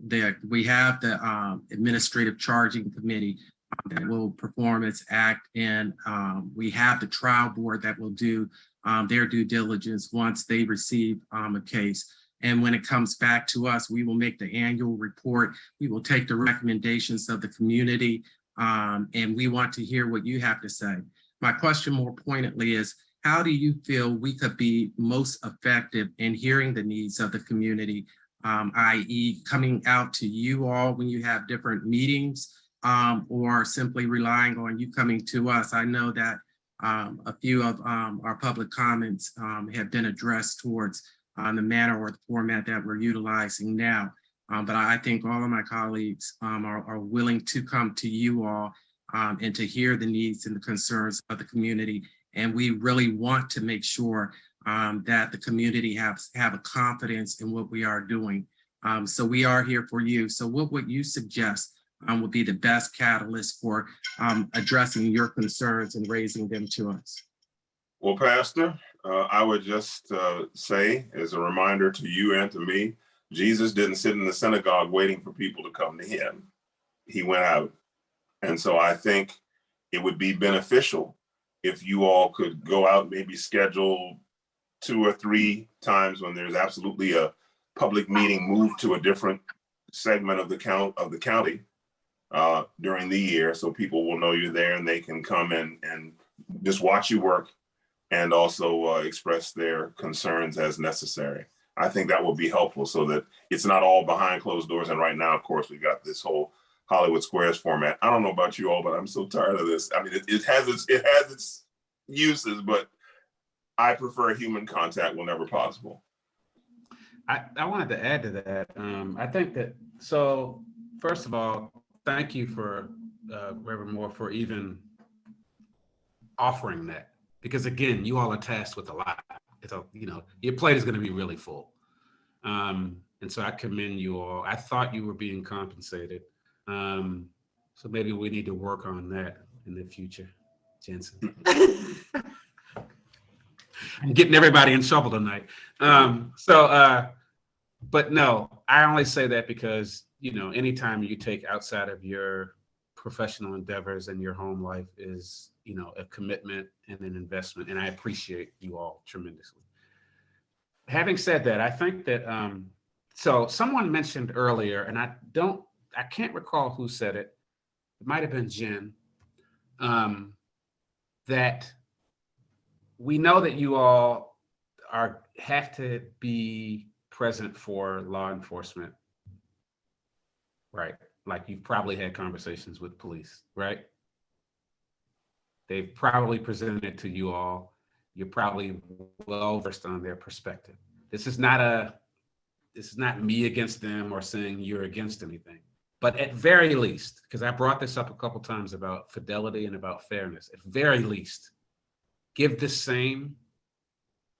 That we have the Administrative Charging Committee that will perform its act, and we have the trial board that will do their due diligence once they receive a case. And when it comes back to us, we will make the annual report. We will take the recommendations of the community, and we want to hear what you have to say. My question more pointedly is, how do you feel we could be most effective in hearing the needs of the community, i.e. coming out to you all when you have different meetings, or simply relying on you coming to us? I know that a few of our public comments have been addressed towards the manner or the format that we're utilizing now. But I think all of my colleagues are willing to come to you all and to hear the needs and the concerns of the community. And we really want to make sure that the community have a confidence in what we are doing. So we are here for you. So what would you suggest would be the best catalyst for addressing your concerns and raising them to us? Well, Pastor, I would just say, as a reminder to you and to me, Jesus didn't sit in the synagogue waiting for people to come to him. He went out. And so I think it would be beneficial if you all could go out, maybe schedule 2 or 3 times when there's absolutely a public meeting, move to a different segment of the county during the year, so people will know you're there and they can come and just watch you work, and also express their concerns as necessary. I think that will be helpful, so that it's not all behind closed doors. And right now, of course, we got this whole Hollywood Squares format. I don't know about you all, but I'm so tired of this. I mean, it has its uses, but I prefer human contact whenever possible. I wanted to add to that. I think that, so first of all, thank you for Reverend Moore for even offering that, because again, you all are tasked with a lot. It's a, you know, your plate is going to be really full. And so I commend you all. I thought you were being compensated. So maybe we need to work on that in the future, Jensen. I'm getting everybody in trouble tonight. But no, I only say that because, you know, anytime you take outside of your professional endeavors and your home life is, you know, a commitment and an investment. And I appreciate you all tremendously. Having said that, I think that, so someone mentioned earlier, and I can't recall who said it. It might've been Jen, that we know that you all have to be present for law enforcement, right? Like you've probably had conversations with police, right? They've probably presented to you all. You're probably well versed on their perspective. This is not me against them or saying you're against anything, but at very least, because I brought this up a couple times about fidelity and about fairness, at very least, give the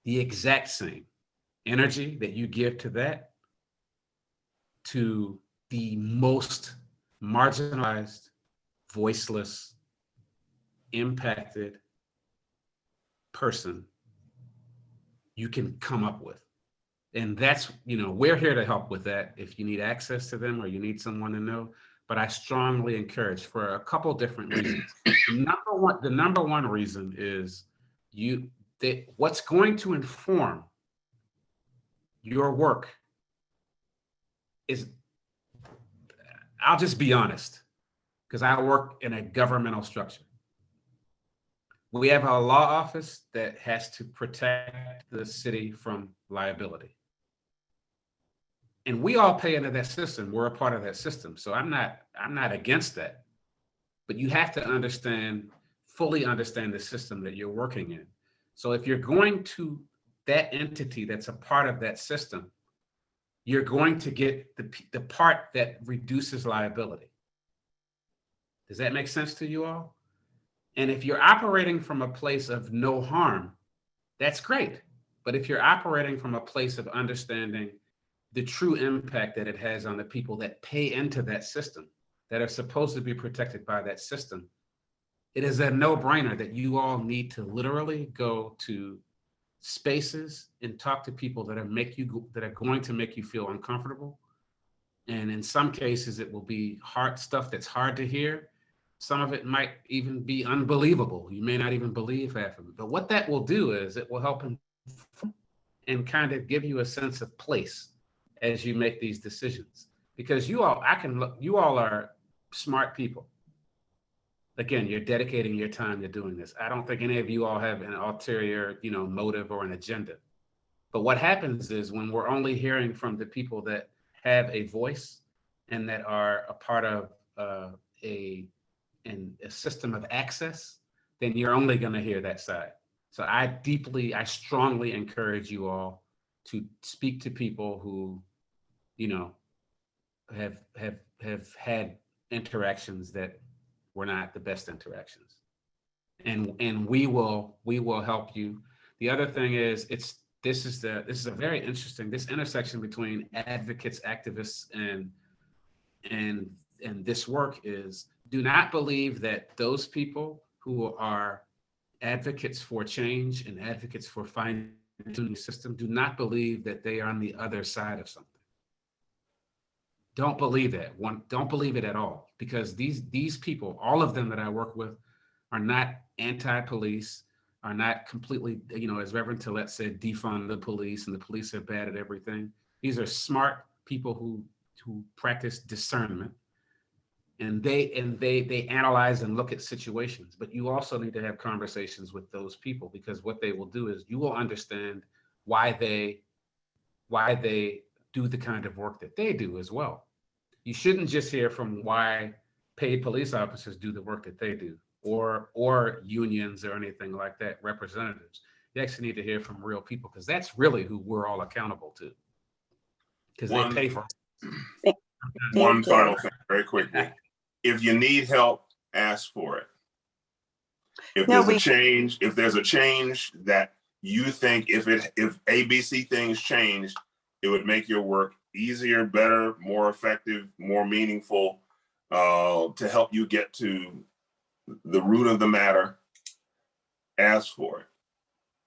exact same energy that you give to that to the most marginalized, voiceless, impacted person you can come up with. And that's, we're here to help with that if you need access to them or you need someone to know. But I strongly encourage for a couple different reasons. The number one reason is what's going to inform your work is, I'll just be honest, because I work in a governmental structure. We have a law office that has to protect the city from liability. And we all pay into that system. We're a part of that system. So I'm not against that. But you have to fully understand the system that you're working in. So if you're going to that entity that's a part of that system, you're going to get the part that reduces liability. Does that make sense to you all? And if you're operating from a place of no harm, that's great. But if you're operating from a place of understanding the true impact that it has on the people that pay into that system, that are supposed to be protected by that system, it is a no-brainer that you all need to literally go to spaces and talk to people that are going to make you feel uncomfortable. And in some cases, it will be hard stuff that's hard to hear. Some of it might even be unbelievable. You may not even believe half of it. But what that will do is it will help and kind of give you a sense of place as you make these decisions. Because you all are smart people. Again, you're dedicating your time to doing this. I don't think any of you all have an ulterior, motive or an agenda. But what happens is when we're only hearing from the people that have a voice and that are a part of a system of access, then you're only going to hear that side. So I strongly encourage you all to speak to people who, have had interactions that were not the best interactions, and we will help you. The other thing is this is a very interesting, this intersection between advocates, activists, and this work is, do not believe that those people who are advocates for change and advocates for finding a system, do not believe that they are on the other side of something. Don't believe that. Don't believe it at all, because these people, all of them that I work with, are not anti-police, are not completely, as Reverend Tillett said, defund the police and the police are bad at everything. These are smart people who practice discernment, and they analyze and look at situations. But you also need to have conversations with those people, because what they will do is you will understand why they do the kind of work that they do as well. You shouldn't just hear from why paid police officers do the work that they do, or unions or anything like that, representatives. You actually need to hear from real people, because that's really who we're all accountable to, because they pay for it. One final thing, very quickly. If you need help, ask for it. If there's a change that you think if ABC things changed, it would make your work easier, better, more effective, more meaningful, to help you get to the root of the matter, ask for it.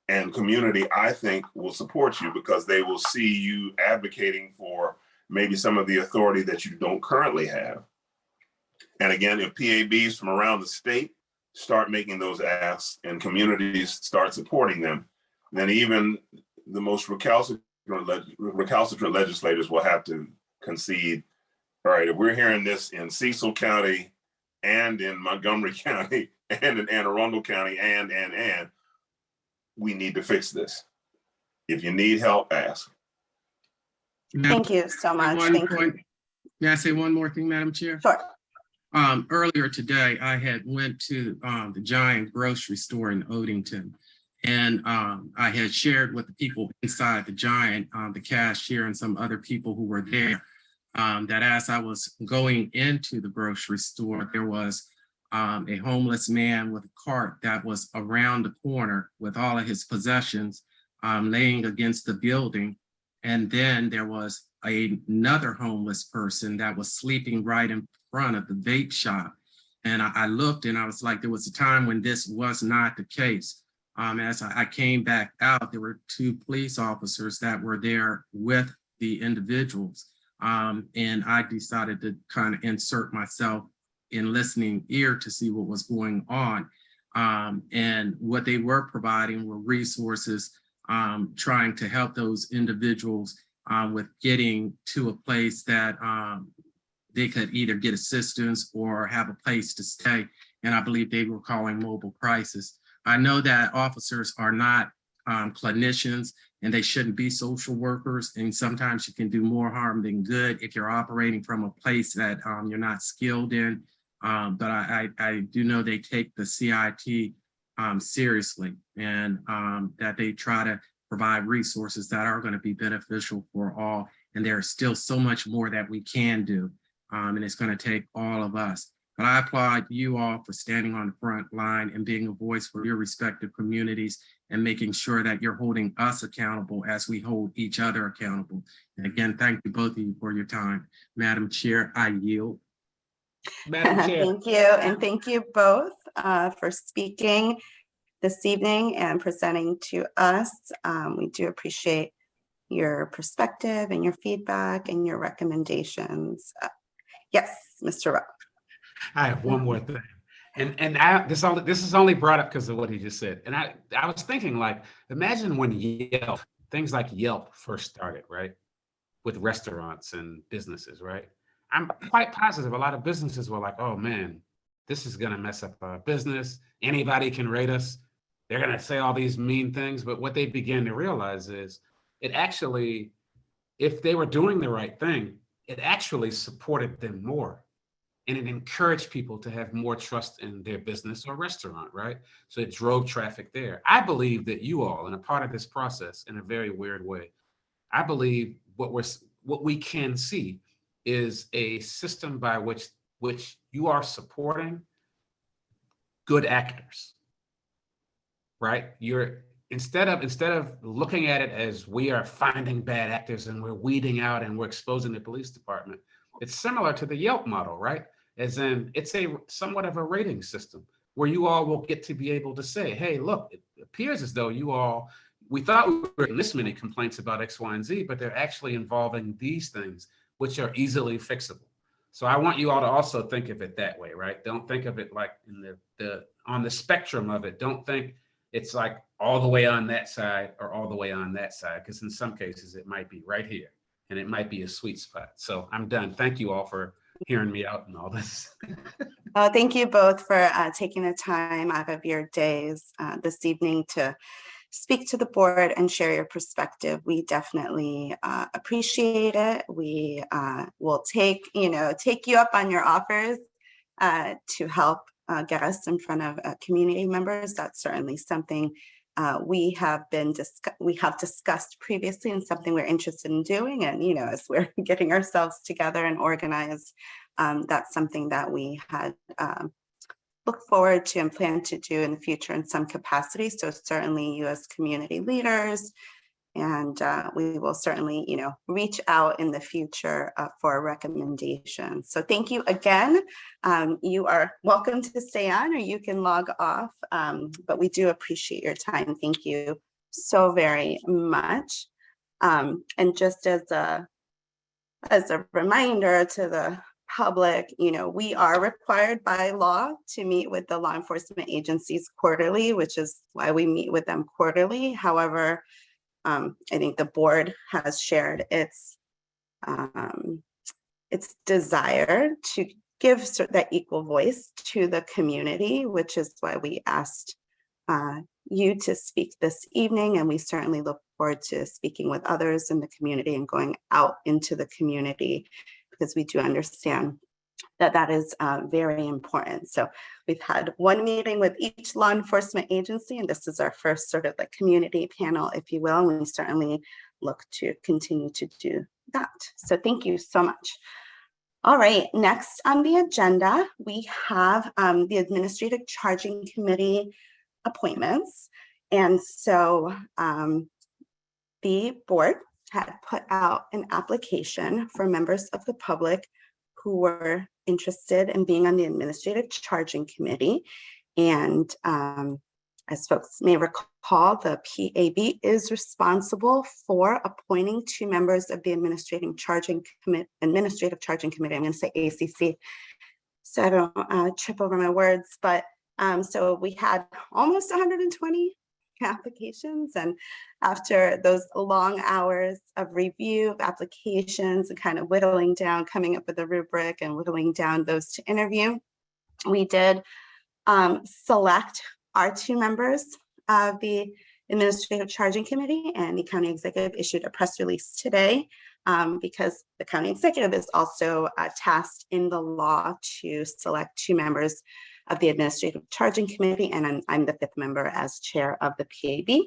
And community, I think, will support you, because they will see you advocating for maybe some of the authority that you don't currently have. And again, if PABs from around the state start making those asks and communities start supporting them, then even the most recalcitrant legislators will have to concede, all right, if we're hearing this in Cecil County and in Montgomery County and in Anne Arundel County and we need to fix this. If you need help, ask. Thank you so much. Thank you. May I say one more thing, Madam Chair? Sure. Earlier today, I had went to the Giant grocery store in Odenton, and I had shared with the people inside the Giant, the cashier and some other people who were there, that as I was going into the grocery store, there was a homeless man with a cart that was around the corner with all of his possessions laying against the building. And then there was another homeless person that was sleeping right in front of the vape shop. And I looked and I was like, there was a time when this was not the case. As I came back out, there were 2 police officers that were there with the individuals. And I decided to kind of insert myself in listening ear to see what was going on. And what they were providing were resources, trying to help those individuals with getting to a place that they could either get assistance or have a place to stay. And I believe they were calling mobile crisis. I know that officers are not clinicians and they shouldn't be social workers. And sometimes you can do more harm than good if you're operating from a place that you're not skilled in. But I do know they take the CIT seriously, and that they try to provide resources that are going to be beneficial for all. And there's still so much more that we can do. And it's going to take all of us. But I applaud you all for standing on the front line and being a voice for your respective communities and making sure that you're holding us accountable as we hold each other accountable. And again, thank you both of you for your time. Madam Chair, I yield. Madam Chair. Thank you. And thank you both for speaking this evening and presenting to us. We do appreciate your perspective and your feedback and your recommendations. Yes, Mr. Rowe. I have one more thing. And this is only brought up because of what he just said. And I was thinking, like, imagine when Yelp, things like Yelp first started, right? With restaurants and businesses, right? I'm quite positive a lot of businesses were like, oh man, this is gonna mess up our business. Anybody can rate us. They're gonna say all these mean things. But what they began to realize is it actually, if they were doing the right thing, it actually supported them more. And it encouraged people to have more trust in their business or restaurant, right? So it drove traffic there. I believe that you all, and a part of this process in a very weird way, I believe what we can see is a system by which you are supporting good actors, right? You're instead of looking at it as we are finding bad actors and we're weeding out and we're exposing the police department. It's similar to the Yelp model, right? As in, it's a somewhat of a rating system where you all will get to be able to say, hey, look, it appears as though we thought we were getting this many complaints about X, Y, and Z, but they're actually involving these things, which are easily fixable. So I want you all to also think of it that way, right? Don't think of it like in on the spectrum of it. Don't think it's like all the way on that side or all the way on that side, because in some cases it might be right here and it might be a sweet spot. So I'm done. Thank you all for hearing me out and all this. Thank you both for taking the time out of your days this evening to speak to the board and share your perspective. We definitely appreciate it. We will take you up on your offers to help get us in front of community members. That's certainly something we have discussed previously and something we're interested in doing. And as we're getting ourselves together and organized, that's something that we had look forward to and plan to do in the future in some capacity. So certainly you as community leaders, and we will certainly, reach out in the future for recommendations. So thank you again. You are welcome to stay on or you can log off, but we do appreciate your time. Thank you so very much. And just as a reminder to the public, we are required by law to meet with the law enforcement agencies quarterly, which is why we meet with them quarterly. However, I think the board has shared its desire to give that equal voice to the community, which is why we asked you to speak this evening. And we certainly look forward to speaking with others in the community and going out into the community, because we do understand that is very important. So we've had one meeting with each law enforcement agency, and this is our first sort of like community panel, if you will, and we certainly look to continue to do that. So thank you so much. All right, next on the agenda, we have the Administrative Charging Committee appointments. And so the board had put out an application for members of the public who were interested in being on the Administrative Charging Committee. And as folks may recall, the PAB is responsible for appointing 2 members of the Administrative Charging Committee. I'm going to say ACC, so I don't trip over my words. But so we had almost 120 applications, and after those long hours of review of applications and kind of whittling down, coming up with a rubric and whittling down those to interview, we did select our 2 members of the Administrative Charging Committee, and the county executive issued a press release today because the county executive is also tasked in the law to select 2 members of the Administrative Charging Committee, and I'm the 5th member as chair of the PAB.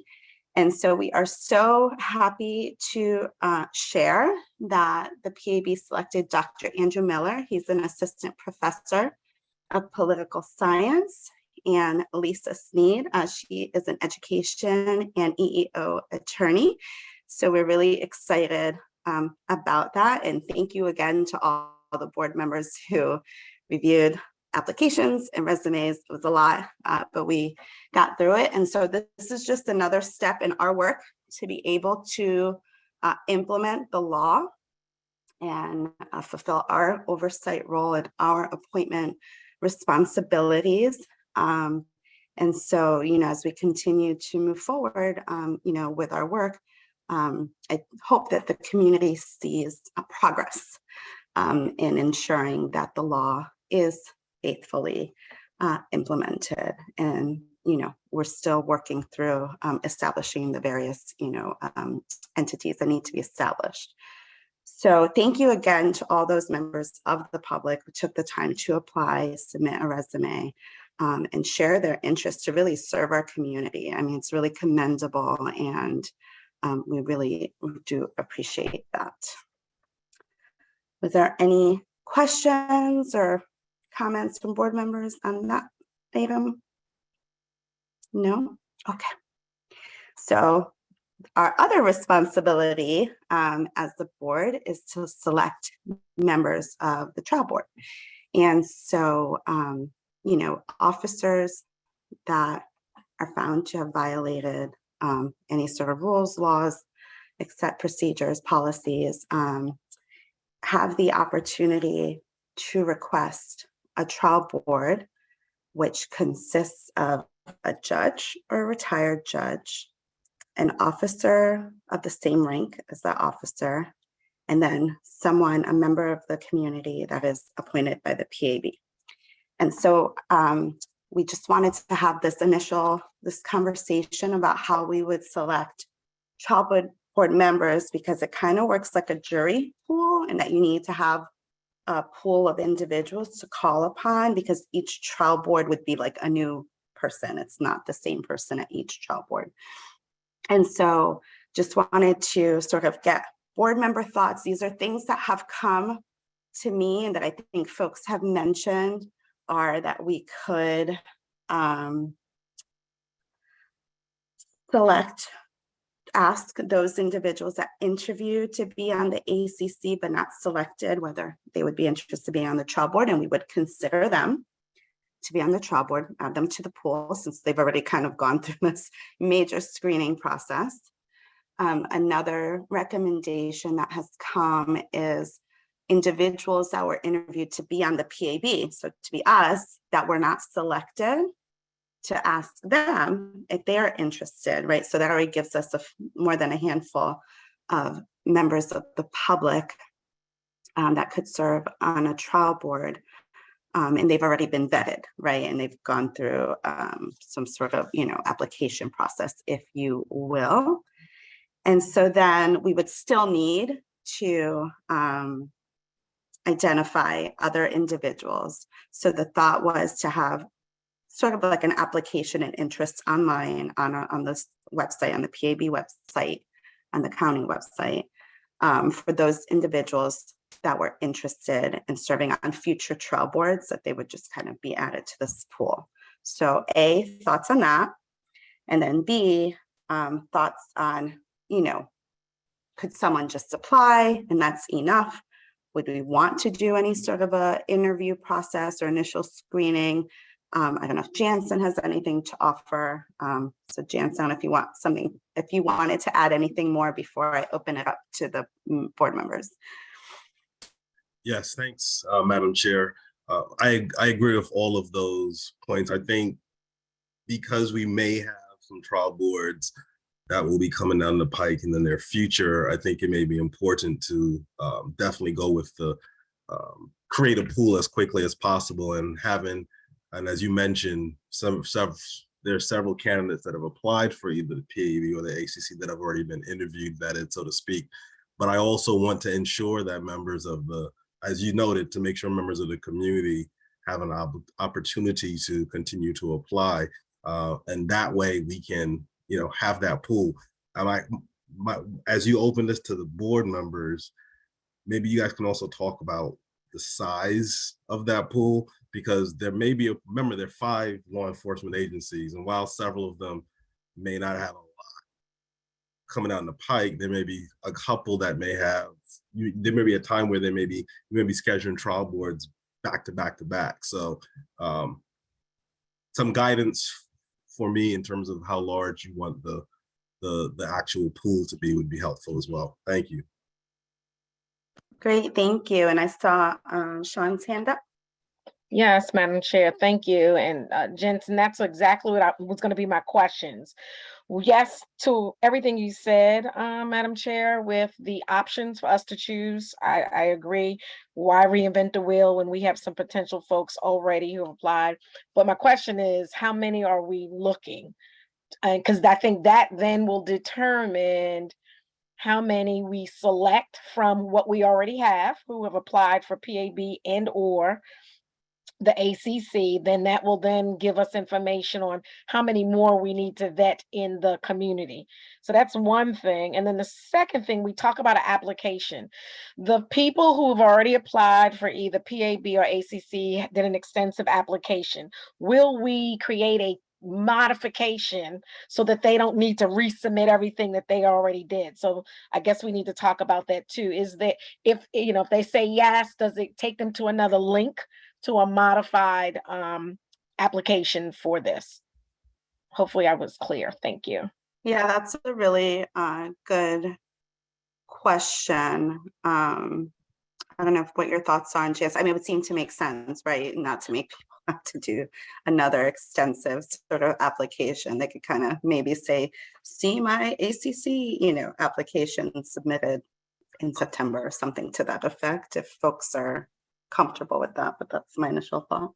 And so we are so happy to share that the PAB selected Dr. Andrew Miller. He's an assistant professor of political science, and Lisa Sneed. She is an education and EEO attorney. So we're really excited about that. And thank you again to all the board members who reviewed applications and resumes. It was a lot, but we got through it. And so this is just another step in our work to be able to implement the law and fulfill our oversight role and our appointment responsibilities. And so, as we continue to move forward, with our work, I hope that the community sees a progress in ensuring that the law is faithfully implemented. And, we're still working through establishing the various, entities that need to be established. So thank you again to all those members of the public who took the time to apply, submit a resume, and share their interest to really serve our community. I mean, it's really commendable, and we really do appreciate that. Was there any questions or comments from board members on that item? No? Okay. So our other responsibility as the board is to select members of the trial board. And so, officers that are found to have violated any sort of rules, laws, except procedures, policies, have the opportunity to request a trial board, which consists of a judge or a retired judge, an officer of the same rank as the officer, and then someone, a member of the community that is appointed by the PAB. And so we just wanted to have this conversation about how we would select trial board members, because it kind of works like a jury pool, and that you need to have a pool of individuals to call upon, because each trial board would be like a new person. It's not the same person at each trial board. And so just wanted to sort of get board member thoughts. These are things that have come to me and that I think folks have mentioned, are that we could ask those individuals that interview to be on the ACC but not selected, whether they would be interested in being on the trial board, and we would consider them to be on the trial board, add them to the pool since they've already kind of gone through this major screening process. Another recommendation that has come is individuals that were interviewed to be on the PAB, so to be us, that were not selected, to ask them if they are interested, right? So that already gives us more than a handful of members of the public that could serve on a trial board. And they've already been vetted, right? And they've gone through some sort of, application process, if you will. And so then we would still need to identify other individuals. So the thought was to have sort of like an application and interest online on this website, on the PAB website, on the county website, for those individuals that were interested in serving on future trial boards, that they would just kind of be added to this pool. So A, thoughts on that. And then B, thoughts on, could someone just apply and that's enough? Would we want to do any sort of a interview process or initial screening? I don't know if Jansen has anything to offer. So Jansen, if you want something, if you wanted to add anything more before I open it up to the board members. Yes, thanks, Madam Chair. I agree with all of those points. I think because we may have some trial boards that will be coming down the pike in the near future, I think it may be important to definitely go with the create a pool as quickly as possible, and as you mentioned, there are several candidates that have applied for either the PAB or the ACC that have already been interviewed, vetted, so to speak. But I also want to ensure that members of as you noted, to make sure members of the community have an opportunity to continue to apply. And that way we can, have that pool. As you open this to the board members, maybe you guys can also talk about the size of that pool, because there may be, remember, there are 5 law enforcement agencies, and while several of them may not have a lot coming down the pike, there may be a couple that may have, there may be a time where you may be scheduling trial boards back to back to back. So some guidance for me in terms of how large you want the actual pool to be would be helpful as well. Thank you. Great, thank you. And I saw Sean's hand up. Yes, Madam Chair, thank you. And Jensen, that's exactly what was going to be my questions. Yes, to everything you said, Madam Chair, with the options for us to choose, I agree. Why reinvent the wheel when we have some potential folks already who have applied? But my question is, how many are we looking? Because I think that then will determine how many we select from what we already have who have applied for PAB and or the ACC. Then that will then give us information on how many more we need to vet in the community. So that's one thing. And then the second thing, we talk about an application. The people who have already applied for either PAB or ACC did an extensive application. Will we create a modification so that they don't need to resubmit everything that they already did? So I guess we need to talk about that too. Is that if they say yes, does it take them to another link to a modified application for this? Hopefully I was clear. Thank you. Yeah, that's a really good question. I don't know what your thoughts are on JS. I mean, it would seem to make sense, right? Not to make people have to do another extensive sort of application. They could kind of maybe say, see my ACC, application submitted in September or something to that effect, if folks are comfortable with that. But that's my initial thought.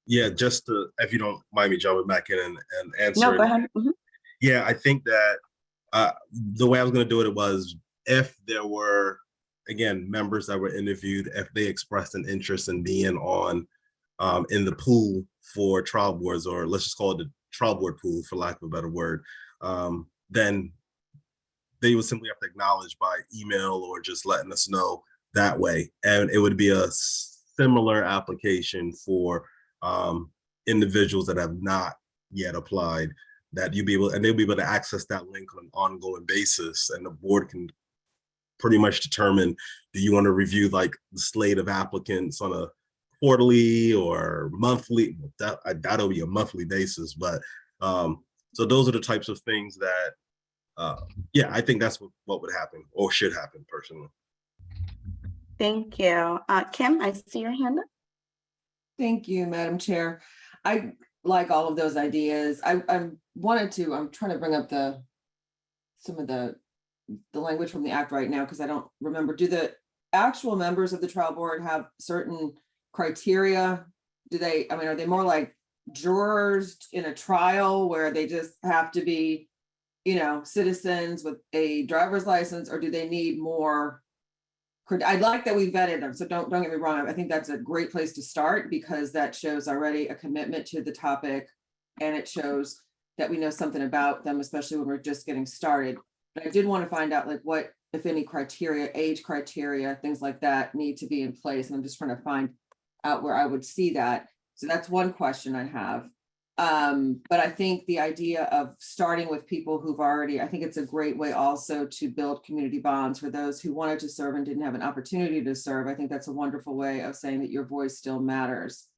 Yeah, just to, if you don't mind me jumping back in and answering. No, go ahead. Mm-hmm. Yeah, I think that the way I was going to do it was if there were, again, members that were interviewed, if they expressed an interest in being on in the pool for trial boards, or let's just call it the trial board pool for lack of a better word, then they would simply have to acknowledge by email or just letting us know that way. And it would be a similar application for individuals that have not yet applied, that you'll be able, and they'll be able to access that link on an ongoing basis, and the board can pretty much determine, do you want to review like the slate of applicants on a quarterly or monthly? That'll be a monthly basis, but so those are the types of things that yeah, I think that's what would happen or should happen personally. Thank you. Kim, I see your hand up. Thank you, Madam Chair. I like all of those ideas. I'm trying to bring up some of the language from the act right now, because I don't remember. Do the actual members of the trial board have certain criteria? Are they more like jurors in a trial where they just have to be, citizens with a driver's license, or do they need more? I'd like that we vetted them. So don't get me wrong. I think that's a great place to start, because that shows already a commitment to the topic, and it shows that we know something about them, especially when we're just getting started. But I did want to find out like what, if any, criteria, age criteria, things like that need to be in place. And I'm just trying to find out where I would see that. So that's one question I have. But I think the idea of starting with people who've already, I think it's a great way also to build community bonds for those who wanted to serve and didn't have an opportunity to serve. I think that's a wonderful way of saying that your voice still matters.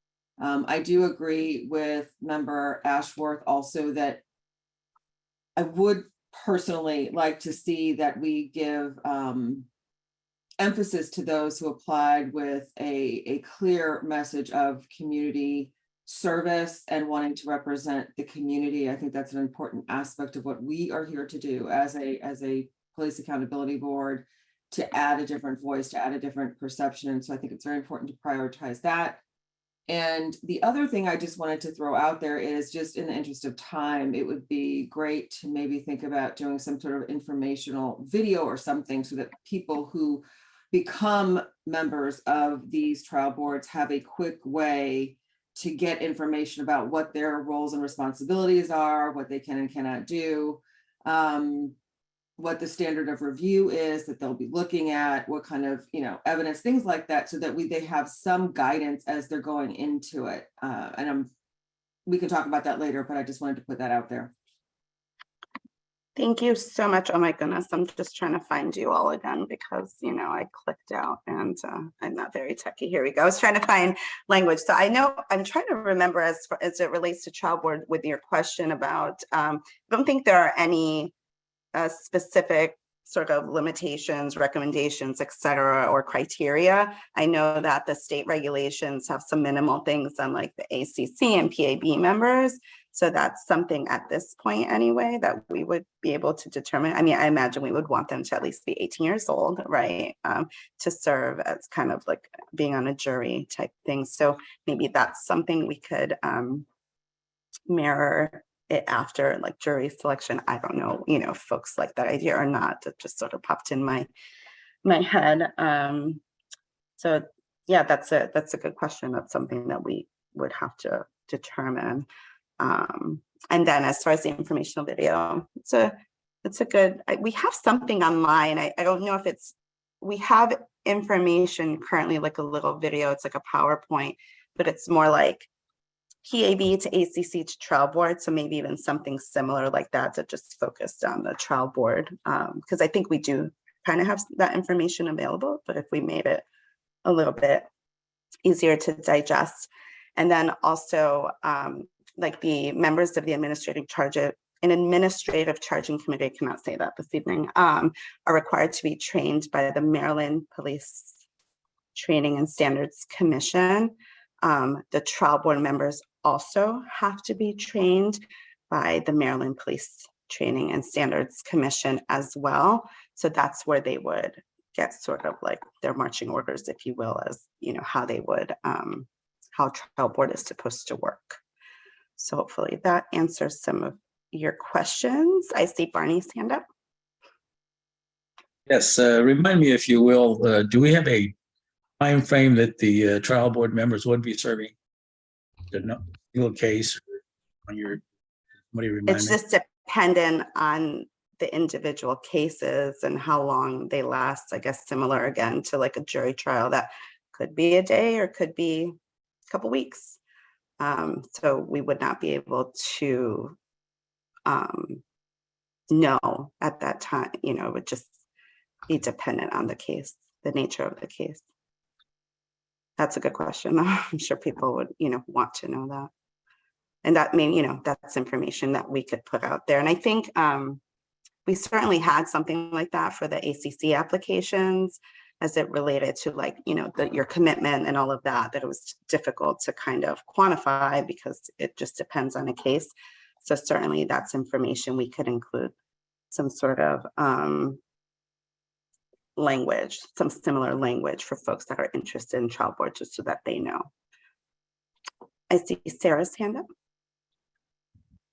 I do agree with Member Ashworth also that I would personally like to see that we give emphasis to those who applied with a clear message of community service and wanting to represent the community. I think that's an important aspect of what we are here to do as a police accountability board, to add a different voice, to add a different perception. And so I think it's very important to prioritize that. And the other thing I just wanted to throw out there is, just in the interest of time, it would be great to maybe think about doing some sort of informational video or something so that people who become members of these trial boards have a quick way to get information about what their roles and responsibilities are, what they can and cannot do, what the standard of review is that they'll be looking at, what kind of, evidence, things like that, so that they have some guidance as they're going into it. We can talk about that later, but I just wanted to put that out there. Thank you so much. Oh my goodness, I'm just trying to find you all again because, I clicked out and I'm not very techy. Here we go. I was trying to find language. So I know I'm trying to remember as it relates to trial board with your question about, I don't think there are any specific sort of limitations, recommendations, et cetera, or criteria. I know that the state regulations have some minimal things on like the ACC and PAB members. So that's something at this point anyway that we would be able to determine. I mean, I imagine we would want them to at least be 18 years old, right? To serve as kind of like being on a jury type thing. So maybe that's something we could mirror it after like jury selection. I don't know, if folks like that idea or not. It just sort of popped in my head. So yeah, that's a good question. That's something that we would have to determine. And then as far as the informational video, it's a good, we have something online. I don't know if we have information currently, like a little video, it's like a PowerPoint, but it's more like PAB to ACC to trial board. So maybe even something similar like that just focused on the trial board. Because I think we do kind of have that information available, but if we made it a little bit easier to digest. And then also like the members of the administrative charging committee, I cannot say that this evening, are required to be trained by the Maryland Police Training and Standards Commission. The trial board members also have to be trained by the Maryland Police Training and Standards Commission as well. So that's where they would get sort of like their marching orders, if you will, as how they would, how trial board is supposed to work. So hopefully that answers some of your questions. I see Barney's hand up. Yes, remind me, if you will, do we have a time frame that the trial board members would be serving? The single case on your, what do you remind me? It's just dependent on the individual cases and how long they last. I guess similar again to like a jury trial, that could be a day or could be a couple weeks. So we would not be able to know at that time, it would just be dependent on the case, the nature of the case. That's a good question, though. I'm sure people would, want to know that. And that that's information that we could put out there. And I think we certainly had something like that for the ACC applications as it related to like, your commitment and all of that, that it was difficult to kind of quantify because it just depends on a case. So certainly that's information we could include some sort of language, some similar language for folks that are interested in trial board, just so that they know. I see Sarah's hand up.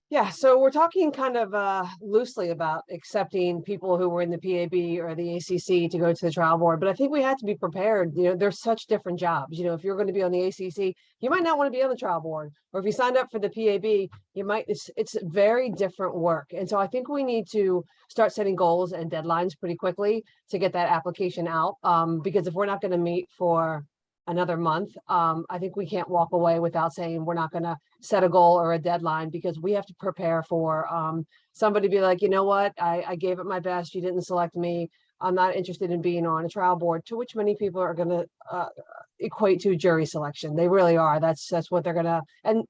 Yeah, so we're talking kind of loosely about accepting people who were in the PAB or the ACC to go to the trial board, but I think we have to be prepared. There's such different jobs. If you're going to be on the ACC, you might not want to be on the trial board, or if you signed up for the PAB, you might. It's very different work, and so I think we need to start setting goals and deadlines pretty quickly to get that application out. Because if we're not going to meet for another month. I think we can't walk away without saying we're not going to set a goal or a deadline, because we have to prepare for somebody to be like, you know what, I gave it my best. You didn't select me. I'm not interested in being on a trial board, to which many people are going to equate to jury selection. They really are. That's what they're going to, and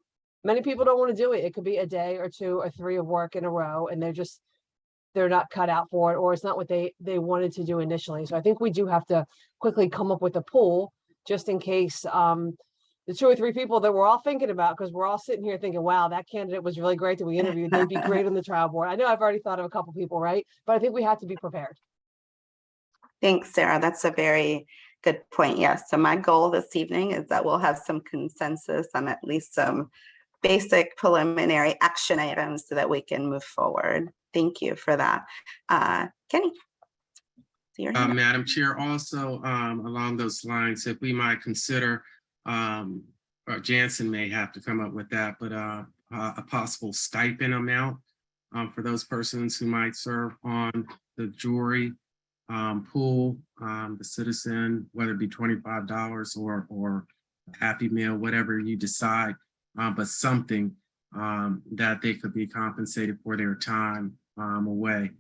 many people don't want to do it. It could be a day or 2 or 3 of work in a row, and they're not cut out for it, or it's not what they wanted to do initially. So I think we do have to quickly come up with a pool, just in case the 2 or 3 people that we're all thinking about, because we're all sitting here thinking, wow, that candidate was really great that we interviewed. They'd be great on the trial board. I know I've already thought of a couple people, right? But I think we have to be prepared. Thanks, Sarah. That's a very good point. Yes. So my goal this evening is that we'll have some consensus on at least some basic preliminary action items so that we can move forward. Thank you for that. Kenny. Madam Chair, also along those lines, if we might consider, Jansen may have to come up with that, but a possible stipend amount for those persons who might serve on the jury pool, the citizen, whether it be $25 or a Happy Meal, whatever you decide, but something that they could be compensated for their time away.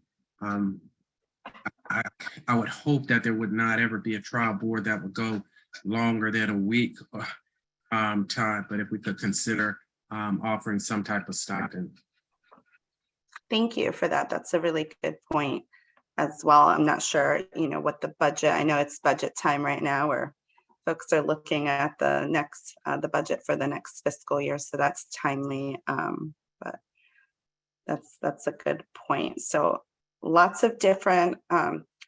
I would hope that there would not ever be a trial board that would go longer than a week time, but if we could consider offering some type of stipend. Thank you for that. That's a really good point as well. I'm not sure, what the budget, I know it's budget time right now where folks are looking at the budget for the next fiscal year. So that's timely, but that's a good point. So lots of different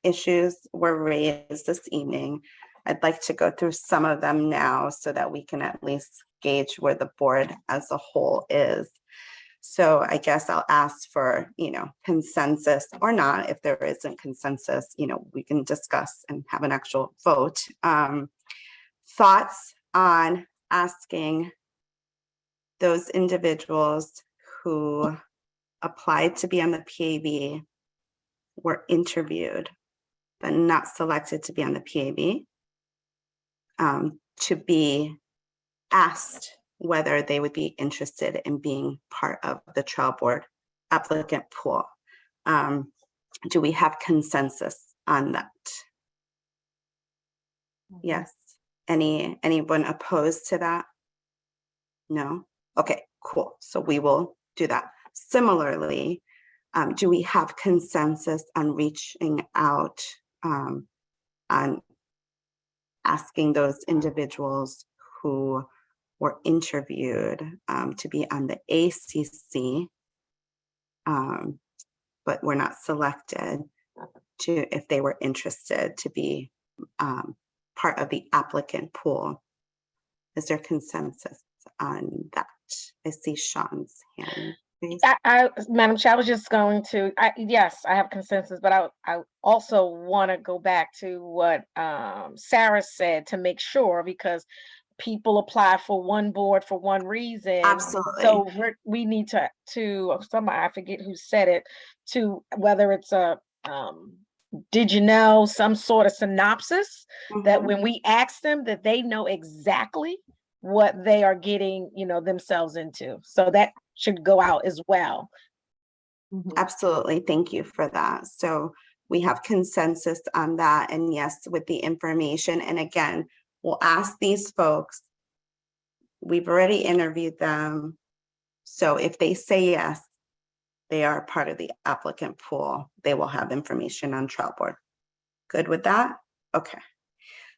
issues were raised this evening. I'd like to go through some of them now so that we can at least gauge where the board as a whole is. So I guess I'll ask for, consensus or not. If there isn't consensus, we can discuss and have an actual vote. Thoughts on asking those individuals who applied to be on the PAB, were interviewed, but not selected to be on the PAB, to be asked whether they would be interested in being part of the trial board applicant pool. Do we have consensus on that? Yes. Anyone opposed to that? No? Okay, cool. So we will do that. Similarly, do we have consensus on reaching out, on asking those individuals who were interviewed to be on the ACC, but were not selected, if they were interested to be part of the applicant pool? Is there consensus on that? I see Sean's hand. Madam Chair, I was just going to, yes, I have consensus, but I also want to go back to what Sarah said to make sure, because people apply for one board for one reason. Absolutely. So we need to somebody, I forget who said it, to whether it's a, did you know, some sort of synopsis that when we ask them that they know exactly what they are getting, themselves into. So that should go out as well. Absolutely. Thank you for that. So we have consensus on that. And yes, with the information. And again, we'll ask these folks, we've already interviewed them. So if they say yes, they are part of the applicant pool, they will have information on trial board. Good with that? Okay.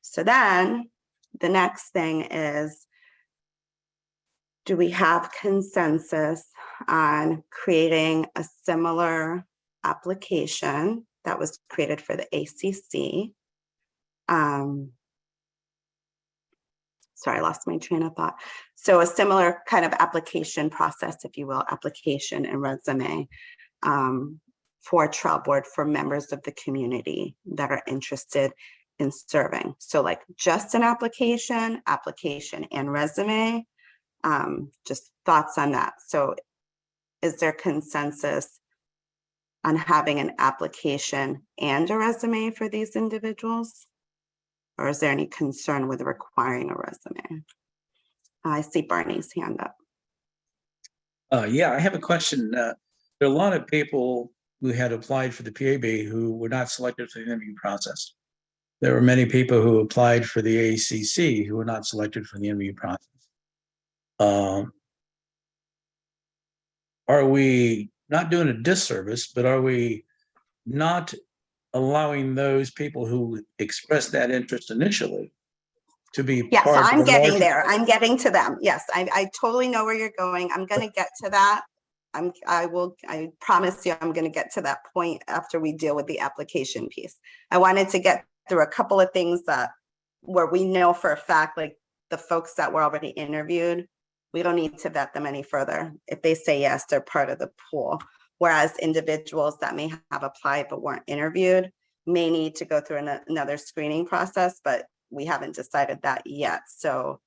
So then the next thing is, do we have consensus on creating a similar application that was created for the ACC? Sorry, I lost my train of thought. So a similar kind of application process, if you will, application and resume for a trial board for members of the community that are interested in serving. So like just an application and resume. Just thoughts on that. So is there consensus on having an application and a resume for these individuals? Or is there any concern with requiring a resume? I see Barney's hand up. Yeah, I have a question. There are a lot of people who had applied for the PAB who were not selected for the interview process. There were many people who applied for the ACC who were not selected for the interview process. Are we not doing a disservice, but are we not allowing those people who expressed that interest initially to be Yes, part of I'm the getting larger? there. I'm getting to them. Yes, I totally know where you're going. I'm going to get to that. I promise you, I'm going to get to that point after we deal with the application piece. I wanted to get through a couple of things where we know for a fact, like the folks that were already interviewed, we don't need to vet them any further. If they say yes, they're part of the pool. Whereas individuals that may have applied but weren't interviewed may need to go through another screening process, but we haven't decided that yet. So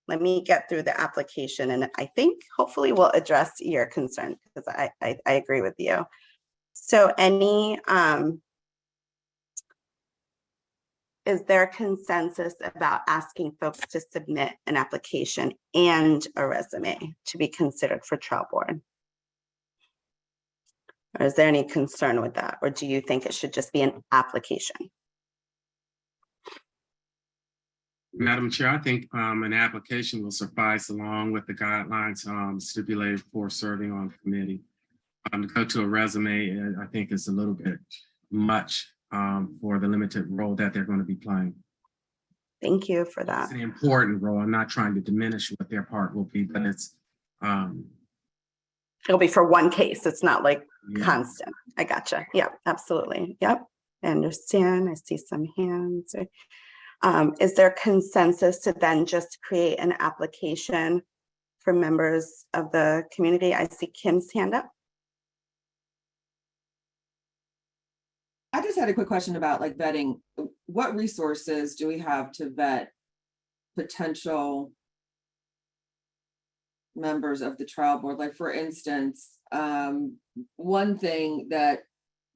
let me get through the application, and I think hopefully we'll address your concern, because I agree with you. So is there a consensus about asking folks to submit an application and a resume to be considered for trial board? Or is there any concern with that? Or do you think it should just be an application? Madam Chair, I think an application will suffice along with the guidelines stipulated for serving on the committee. To go to a resume, I think is a little bit much for the limited role that they're going to be playing. Thank you for that. It's an important role. I'm not trying to diminish what their part will be, but it's it'll be for one case. It's not like yeah. constant. I gotcha. Yeah, absolutely. Yep. I understand. I see some hands. Is there consensus to then just create an application for members of the community? I see Kim's hand up. I just had a quick question about like vetting. What resources do we have to vet potential members of the trial board? Like, for instance, one thing that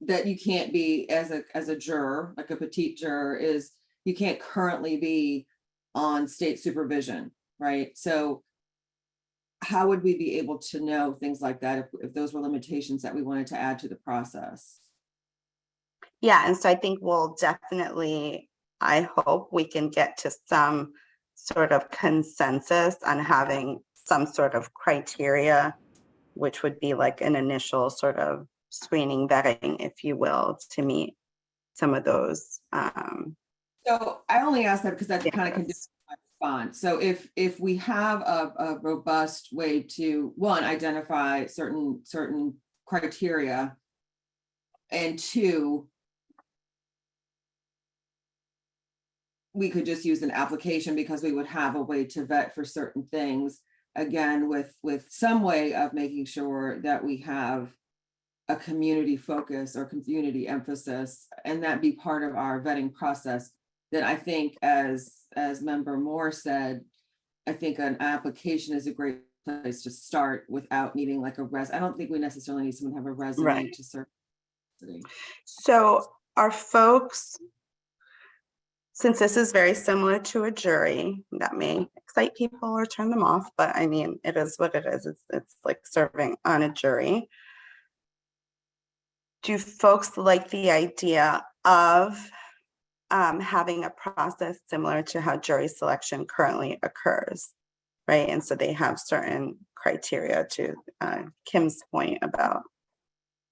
you can't be as a juror, like a petite juror, is you can't currently be on state supervision, right? So how would we be able to know things like that if those were limitations that we wanted to add to the process? Yeah, and so I think we'll definitely, I hope we can get to some sort of consensus on having some sort of criteria, which would be like an initial sort of screening, vetting, if you will, to meet some of those. So I only ask that because that kind of conditions my response. So if we have a robust way to, one, identify certain criteria, and two, we could just use an application because we would have a way to vet for certain things, again, with some way of making sure that we have a community focus or community emphasis, and that be part of our vetting process. Then I think, as Member Moore said, I think an application is a great place to start without needing like a I don't think we necessarily need someone to have a resume Right. to serve. So are folks, since this is very similar to a jury, that may excite people or turn them off, but I mean, it is what it is. It's like serving on a jury. Do folks like the idea of having a process similar to how jury selection currently occurs, right? And so they have certain criteria, to Kim's point about,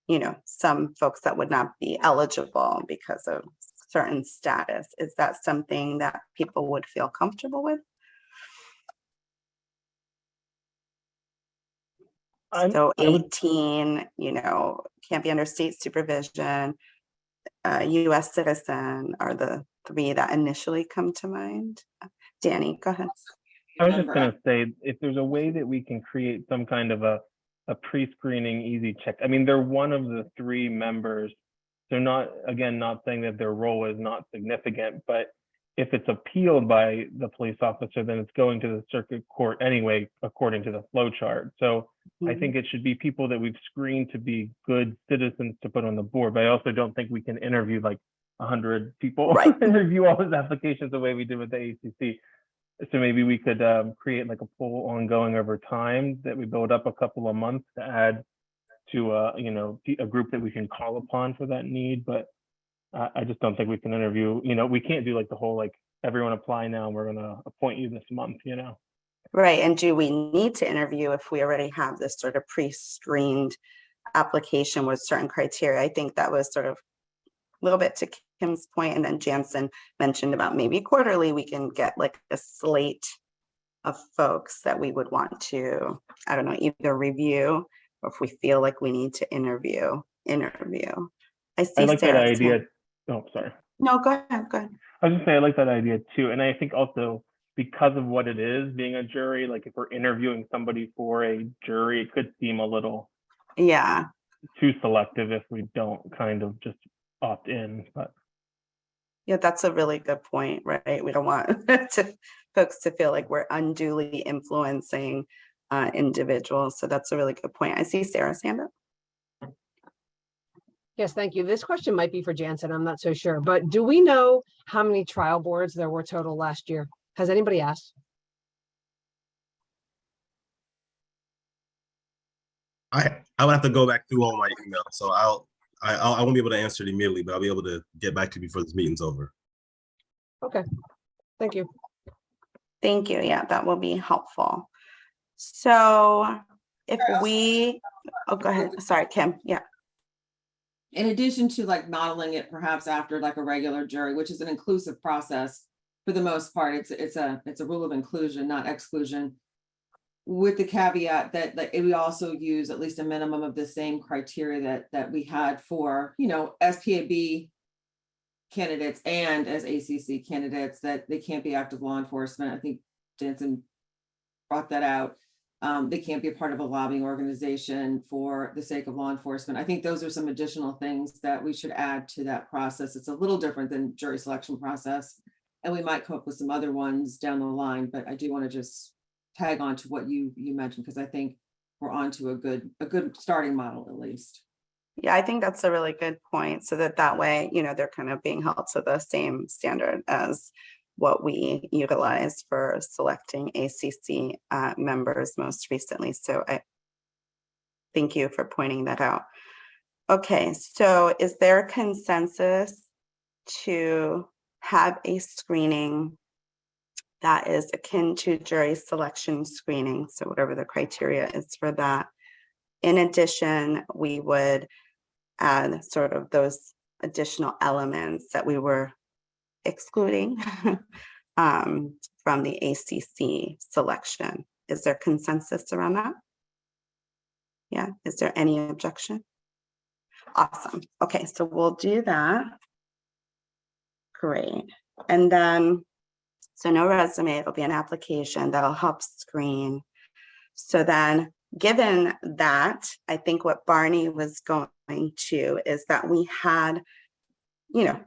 you know, some folks that would not be eligible because of certain status. Is that something that people would feel comfortable with? So 18, you know, can't be under state supervision, US citizen are the three that initially come to mind. Danny, go ahead. I was just going to say, if there's a way that we can create some kind of a pre-screening easy check. I mean, they're one of the three members. They're not, again, not saying that their role is not significant, but if it's appealed by the police officer, then it's going to the circuit court anyway, according to the flow chart. So I think it should be people that we've screened to be good citizens to put on the board, but I also don't think we can interview like 100 people Right. and review all his applications the way we did with the ACC. So maybe we could create like a poll ongoing over time that we build up a couple of months to add to a group that we can call upon for that need. But I just don't think we can interview, we can't do like the whole like everyone apply now and we're going to appoint you this month, Right. And do we need to interview if we already have this sort of pre-screened application with certain criteria? I think that was sort of a little bit to Kim's point, and then Jansen mentioned about maybe quarterly we can get like a slate of folks that we would want to, I don't know, either review or if we feel like we need to interview. I see I like that Sarah's idea. hand. Oh, sorry. No, go ahead. I was just saying I like that idea too. And I think also because of what it is being a jury, like if we're interviewing somebody for a jury, it could seem a little too selective if we don't kind of just opt in. But yeah, that's a really good point, right? We don't want folks to feel like we're unduly influencing individuals. So that's a really good point. I see Sarah's hand up. Yes, thank you. This question might be for Jansen. I'm not so sure, but do we know how many trial boards there were total last year? Has anybody asked? I would have to go back through all my emails, so I won't be able to answer it immediately, but I'll be able to get back to you before this meeting's over. Okay, thank you. Thank you. Yeah, that will be helpful. So if we, oh, go ahead. Sorry, Kim. Yeah. In addition to like modeling it perhaps after like a regular jury, which is an inclusive process for the most part, it's a rule of inclusion, not exclusion, with the caveat that like we also use at least a minimum of the same criteria that we had for, as PAB candidates and as ACC candidates, that they can't be active law enforcement. I think Jansen brought that out. They can't be a part of a lobbying organization for the sake of law enforcement. I think those are some additional things that we should add to that process. It's a little different than jury selection process, and we might come up with some other ones down the line, but I do want to just tag on to what you mentioned, because I think we're on to a good starting model at least. Yeah, I think that's a really good point. So that way, they're kind of being held to the same standard as what we utilized for selecting ACC members most recently. So I thank you for pointing that out. Okay, so is there a consensus to have a screening that is akin to jury selection screening? So whatever the criteria is for that. In addition, we would add sort of those additional elements that we were excluding from the ACC selection. Is there consensus around that? Yeah, is there any objection? Awesome. Okay, so we'll do that. Great. And then, so no resume, it'll be an application that'll help screen. So then, given that, I think what Barney was going to is that we had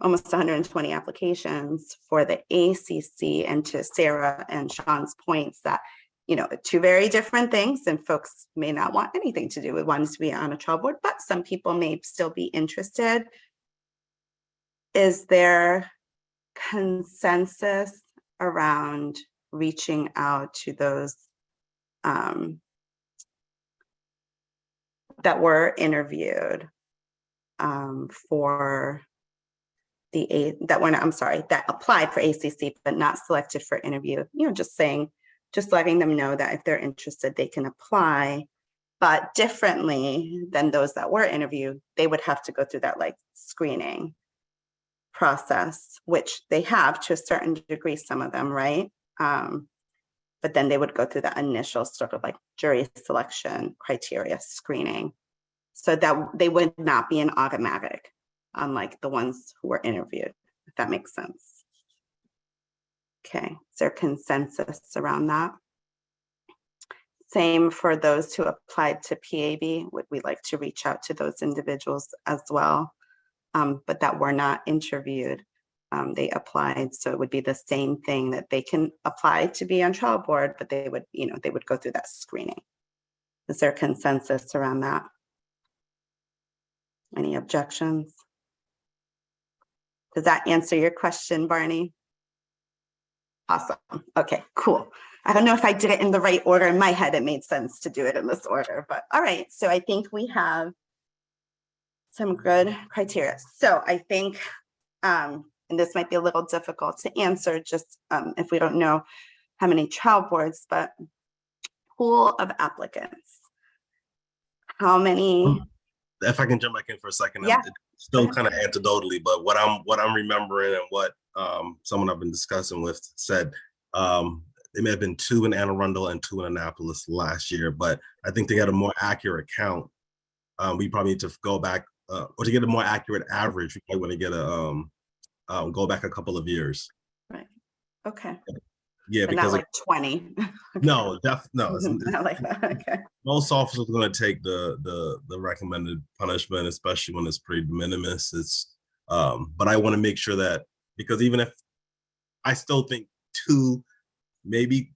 almost 120 applications for the ACC, and to Sarah and Sean's points that, two very different things, and folks may not want anything to do with wanting to be on a trial board, but some people may still be interested. Is there consensus around reaching out to those that were interviewed for that applied for ACC but not selected for interview? Just letting them know that if they're interested, they can apply, but differently than those that were interviewed, they would have to go through that like screening process, which they have to a certain degree, some of them, right? But then they would go through the initial sort of like jury selection criteria screening, so that they would not be an automatic, unlike the ones who were interviewed, if that makes sense. Okay, is there consensus around that? Same for those who applied to PAB. Would we like to reach out to those individuals as well, but that were not interviewed? They applied, so it would be the same thing, that they can apply to be on trial board, but they would, they would go through that screening. Is there consensus around that? Any objections? Does that answer your question, Barney? Awesome. Okay, cool. I don't know if I did it in the right order. In my head, it made sense to do it in this order, but all right. So I think we have some good criteria. So I think, and this might be a little difficult to answer just if we don't know how many trial boards, but pool of applicants. How many? If I can jump back in for a second, Yeah. it's still kind of anecdotally, but what I'm remembering and what someone I've been discussing with said, there may have been 2 in Anne Arundel and 2 in Annapolis last year, but I think to get a more accurate count, we probably need to go back, or to get a more accurate average, we probably want to get a go back a couple of years. Right. Okay. Yeah, But not because like 20. no, no, Not like that. Okay. most officers are going to take the recommended punishment, especially when it's pretty de minimis. It's but I want to make sure that, because even if I still think 2,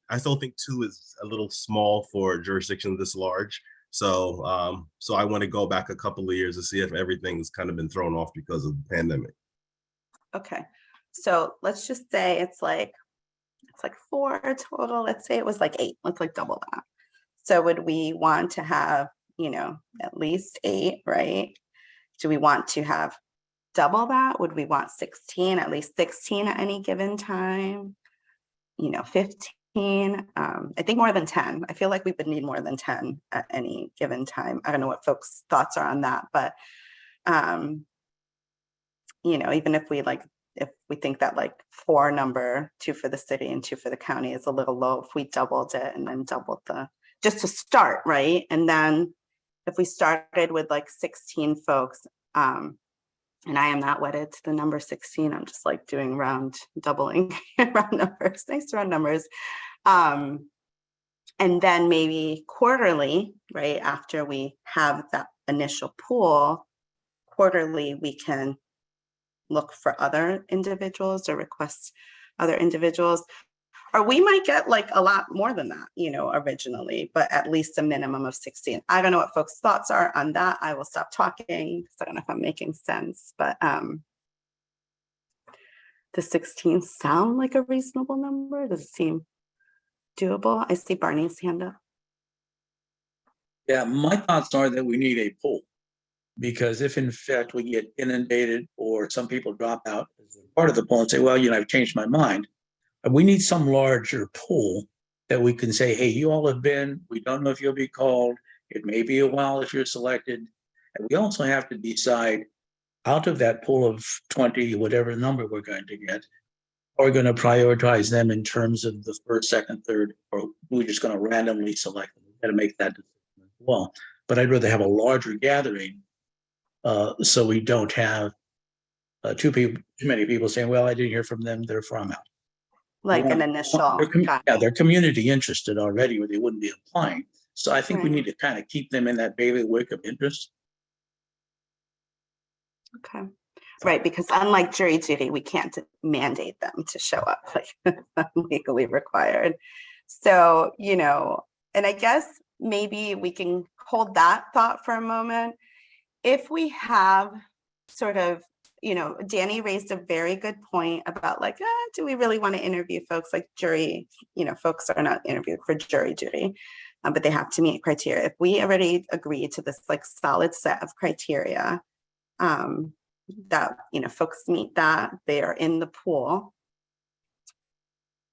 I still think 2 is a little small for a jurisdiction this large. So so I want to go back a couple of years to see if everything's kind of been thrown off because of the pandemic. Okay. So let's just say it's like 4 total. Let's say it was like 8. Let's like double that. So would we want to have, at least 8, right? Do we want to have double that? Would we want 16, at least 16 at any given time? 15? I think more than 10. I feel like we would need more than 10 at any given time. I don't know what folks' thoughts are on that, but even if we think that like 4 number, 2 for the city and 2 for the county is a little low, if we doubled it and then doubled just to start, right? And then if we started with like 16 folks, and I am not wedded to the number 16, I'm just like doing doubling round numbers, nice round numbers. And then maybe quarterly, right? After we have that initial pool, quarterly, we can look for other individuals or request other individuals, or we might get like a lot more than that, originally, but at least a minimum of 16. I don't know what folks' thoughts are on that. I will stop talking because I don't know if I'm making sense, but does 16 sound like a reasonable number? Does it seem doable? I see Barney's hand up. Yeah, my thoughts are that we need a pool. Because if in fact we get inundated or some people drop out as part of the pool and say, well, I've changed my mind, we need some larger pool that we can say, hey, you all have been, we don't know if you'll be called. It may be a while if you're selected. And we also have to decide out of that pool of 20, whatever number we're going to get, are we going to prioritize them in terms of the first, second, third, or we're just going to randomly select them? We've got to make that decision as well. But I'd rather have a larger gathering so we don't have too many people saying, well, I didn't hear from them, therefore I'm out. Like an initial. They're community interested already, or they wouldn't be applying. So I think we need to kind of keep them in that bailiwick of interest. Okay. Right, because unlike jury duty, we can't mandate them to show up, like it's not legally required. So, and I guess maybe we can hold that thought for a moment. If we have sort of, Danny raised a very good point about like, do we really want to interview folks like jury, folks are not interviewed for jury duty, but they have to meet criteria. If we already agree to this like solid set of criteria, that, folks meet that, they are in the pool,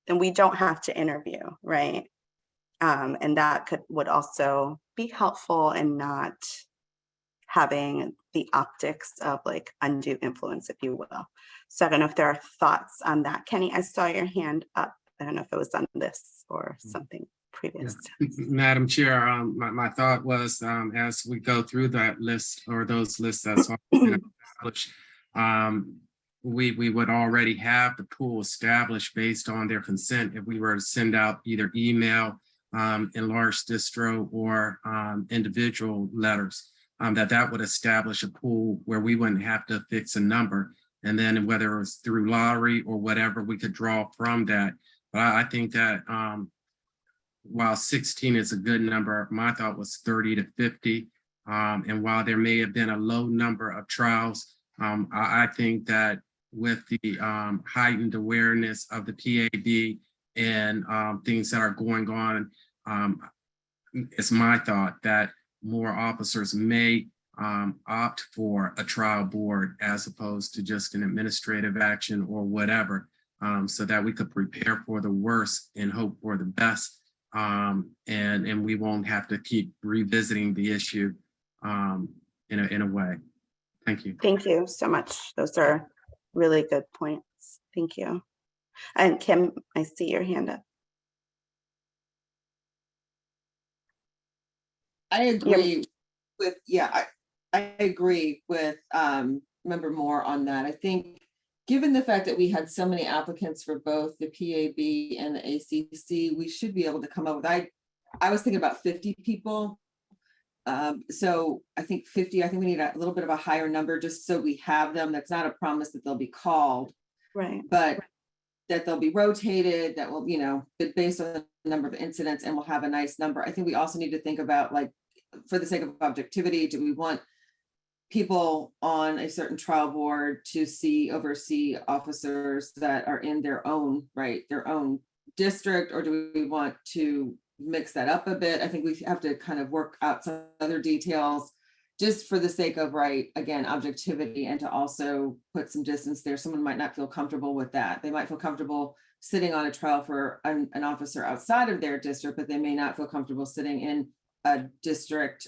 then we don't have to interview, right? And that would also be helpful in not having the optics of like undue influence, if you will. So I don't know if there are thoughts on that. Kenny, I saw your hand up. I don't know if it was on this or something previous. Yeah. Madam Chair, my thought was as we go through that list or those lists that's already been established, we would already have the pool established based on their consent if we were to send out either email, enlarged distro, or individual letters. That would establish a pool where we wouldn't have to fix a number. And then whether it was through lottery or whatever, we could draw from that. But I think that while 16 is a good number, my thought was 30 to 50. And while there may have been a low number of trials, I think that with the heightened awareness of the PAB and things that are going on. It's my thought that more officers may opt for a trial board as opposed to just an administrative action or whatever, so that we could prepare for the worst and hope for the best. And we won't have to keep revisiting the issue in a way. Thank you. Thank you so much. Those are really good points. Thank you. And Kim, I see your hand up. I agree with, I agree with Member Moore on that. I think given the fact that we had so many applicants for both the PAB and the ACC, we should be able to come up with, I was thinking about 50 people. So I think 50, I think we need a little bit of a higher number just so we have them. That's not a promise that they'll be called, Right. but that they'll be rotated, that will, based on the number of incidents, and we'll have a nice number. I think we also need to think about, like, for the sake of objectivity, do we want people on a certain trial board to oversee officers that are in their own district, or do we want to mix that up a bit? I think we have to kind of work out some other details just for the sake of, again, objectivity, and to also put some distance there. Someone might not feel comfortable with that. They might feel comfortable sitting on a trial for an officer outside of their district, but they may not feel comfortable sitting in a district,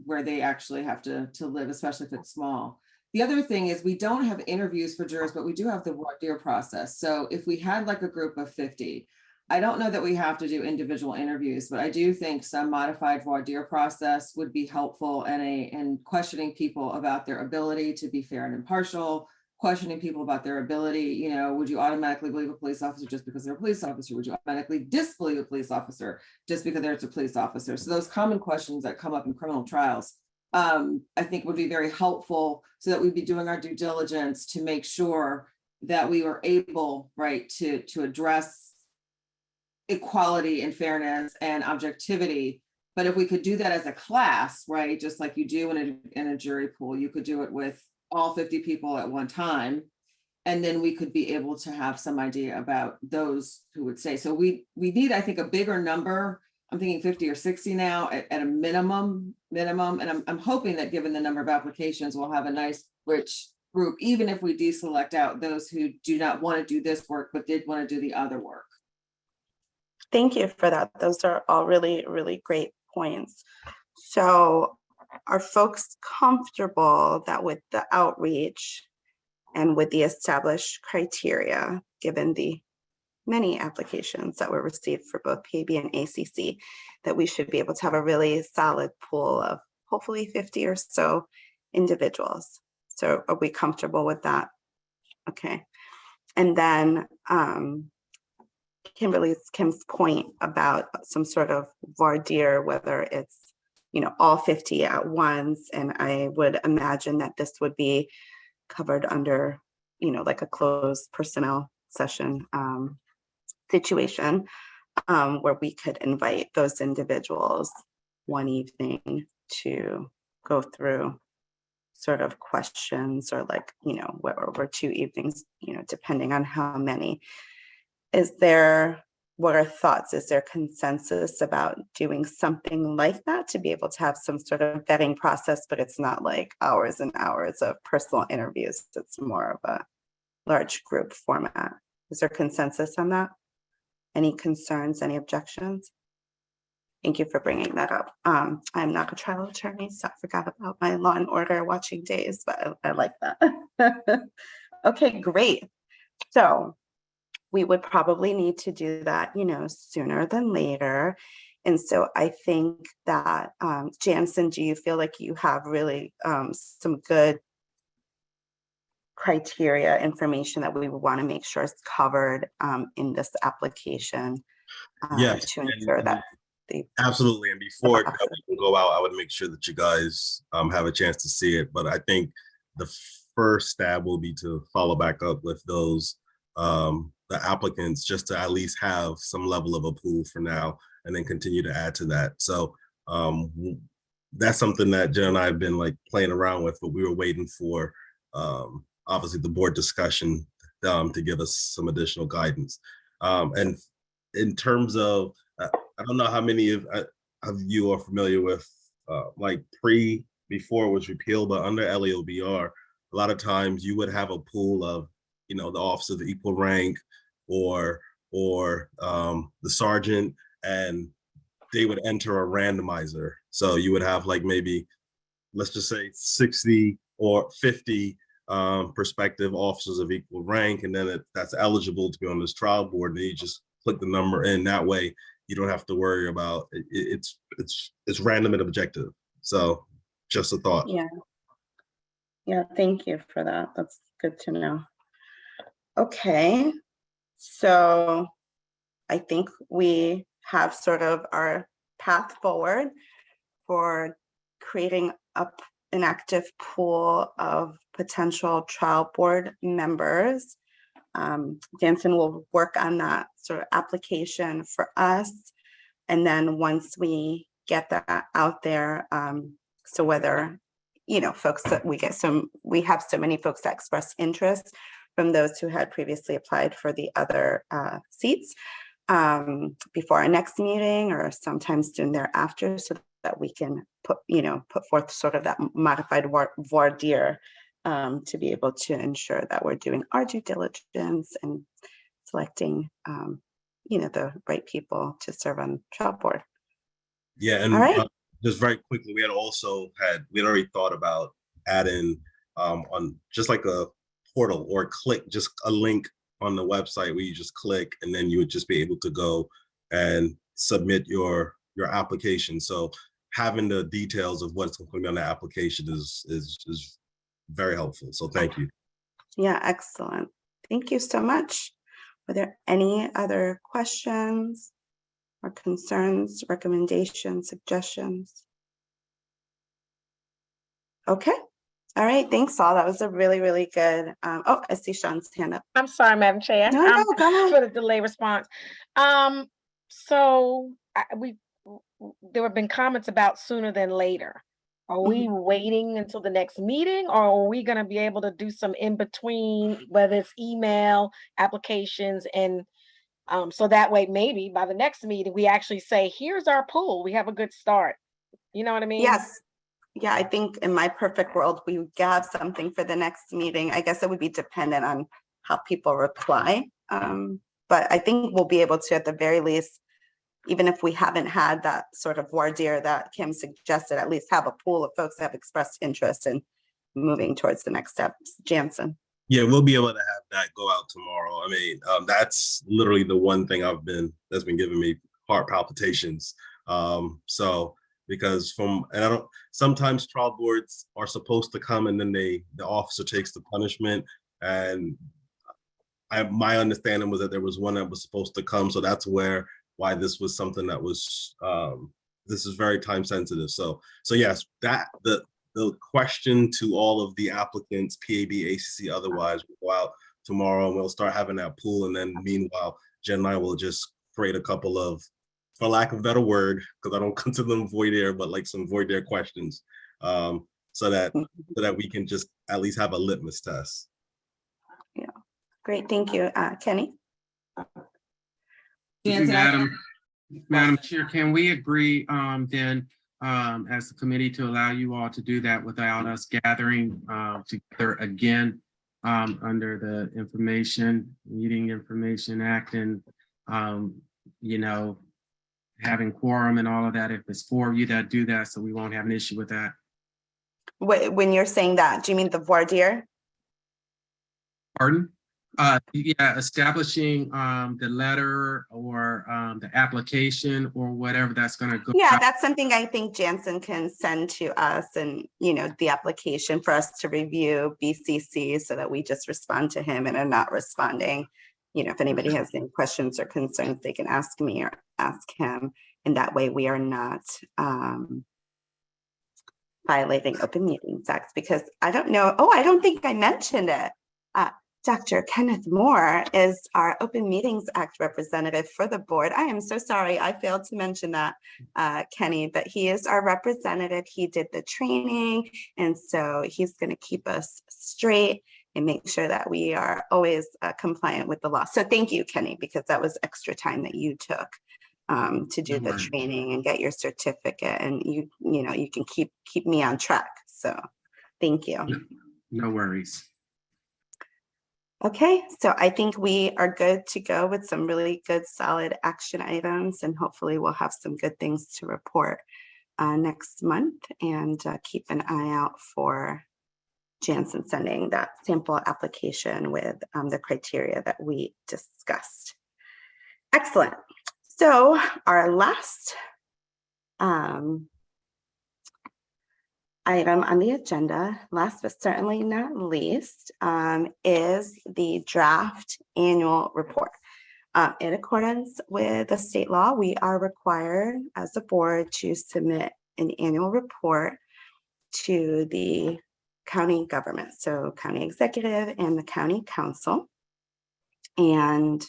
where they actually have to live, especially if it's small. The other thing is we don't have interviews for jurors, but we do have the voir dire process. So if we had like a group of 50, I don't know that we have to do individual interviews, but I do think some modified voir dire process would be helpful in questioning people about their ability to be fair and impartial, questioning people about their ability, would you automatically believe a police officer just because they're a police officer? Would you automatically disbelieve a police officer just because they're a police officer? So those common questions that come up in criminal trials, I think would be very helpful, so that we'd be doing our due diligence to make sure that we were able, to address equality and fairness and objectivity. But if we could do that as a class, just like you do in a jury pool, you could do it with all 50 people at one time, and then we could be able to have some idea about those who would stay. So we need, I think, a bigger number. I'm thinking 50 or 60 now at a minimum, and I'm hoping that given the number of applications, we'll have a nice rich group, even if we deselect out those who do not want to do this work but did want to do the other work. Thank you for that. Those are all really, really great points. So are folks comfortable that with the outreach and with the established criteria, given the many applications that were received for both PAB and ACC, that we should be able to have a really solid pool of hopefully 50 or so individuals? So are we comfortable with that? Okay. And then Kim's point about some sort of voir dire, whether it's all 50 at once. And I would imagine that this would be covered under, like a closed personnel session situation, where we could invite those individuals one evening to go through sort of questions, or over 2 evenings, depending on how many. What are thoughts? Is there consensus about doing something like that to be able to have some sort of vetting process, but it's not like hours and hours of personal interviews? It's more of a large group format. Is there consensus on that? Any concerns, any objections? Thank you for bringing that up. I'm not a trial attorney, so I forgot about my Law and Order watching days, but I like that. Okay, great. So we would probably need to do that, sooner than later. And so I think that, Jansen, do you feel like you have really some good criteria information that we would want to make sure is covered in this application Yes, to ensure that absolutely. And before we go out, I would make sure that you guys have a chance to see it. But I think the first stab will be to follow back up with those the applicants, just to at least have some level of a pool for now, and then continue to add to that. So that's something that Jen and I have been playing around with, but we were waiting for obviously the board discussion to give us some additional guidance. And in terms of, I don't know how many of you are familiar with like before it was repealed, but under LAOBR, a lot of times you would have a pool of, you know, the officer of equal rank or the sergeant, and they would enter a randomizer. So you would have like maybe, let's just say 60 or 50 prospective officers of equal rank, and then that's eligible to be on this trial board, and you just click the number in. That way you don't have to worry about it. It's random and objective. So just a thought. Yeah, thank you for that. That's good to know. Okay, so I think we have sort of our path forward for creating up an active pool of potential trial board members. Jansen will work on that sort of application for us. And then once we get that out there, so whether, you know, folks that we have so many folks that express interest from those who had previously applied for the other seats before our next meeting or sometime soon thereafter, so that we can put forth sort of that modified voir dire to be able to ensure that we're doing our due diligence and selecting, the right people to serve on trial board. Yeah, and All right. Just very quickly, we had already thought about adding on just like a portal or just a link on the website where you just click and then you would just be able to go and submit your application. So having the details of what's going to be on the application is very helpful. So thank you. Yeah, excellent. Thank you so much. Were there any other questions or concerns, recommendations, suggestions? Okay. All right. Thanks, all. That was a really, really good. I see Sean's hand up. I'm sorry, Madam Chair. No, go ahead. For the delay response. So there have been comments about sooner than later. Are we waiting until the next meeting, or are we going to be able to do some in between, whether it's email applications, and so that way maybe by the next meeting we actually say, here's our pool, we have a good start. You know what I mean? Yes. Yeah, I think in my perfect world, we would have something for the next meeting. I guess it would be dependent on how people reply. But I think we'll be able to, at the very least, even if we haven't had that sort of voir dire that Kim suggested, at least have a pool of folks that have expressed interest in moving towards the next steps. Jansen. Yeah, we'll be able to have that go out tomorrow. I mean, that's literally the one thing that's been giving me heart palpitations. Because sometimes trial boards are supposed to come and then the officer takes the punishment. And my understanding was that there was one that was supposed to come. So that's why this was something that was, this is very time sensitive. So yes, the question to all of the applicants, PAB, ACC, otherwise, will go out tomorrow and we'll start having that pool. And then meanwhile, Jen and I will just create a couple of, for lack of a better word, because I don't consider them voir dire, but like some voir dire questions, so that we can just at least have a litmus test. Yeah, great. Thank you, Kenny. Madam Chair, can we agree then as the committee to allow you all to do that without us gathering together again under the Meeting Information Act and having quorum and all of that, if it's 4 of you that do that, so we won't have an issue with that? When you're saying that, do you mean the voir dire? Pardon? Yeah, establishing the letter or the application or whatever that's going to go. Yeah, out. that's something I think Jansen can send to us, and the application for us to review BCC, so that we just respond to him and are not responding. If anybody has any questions or concerns, they can ask me or ask him. And that way we are not violating Open Meetings Act, because I don't know. Oh, I don't think I mentioned it. Dr. Kenneth Moore is our Open Meetings Act representative for the board. I am so sorry I failed to mention that, Kenny, but he is our representative. He did the training, and so he's going to keep us straight and make sure that we are always compliant with the law. So thank you, Kenny, because that was extra time that you took to do No the worries. training and get your certificate, and you know, you can keep me on track. So thank you. No worries. Okay, so I think we are good to go with some really good solid action items, and hopefully we'll have some good things to report next month, and keep an eye out for Jansen sending that sample application with the criteria that we discussed. Excellent. So our last item on the agenda, last but certainly not least, is the draft annual report. In accordance with the state law, we are required as a board to submit an annual report to the county government, so county executive and the county council. And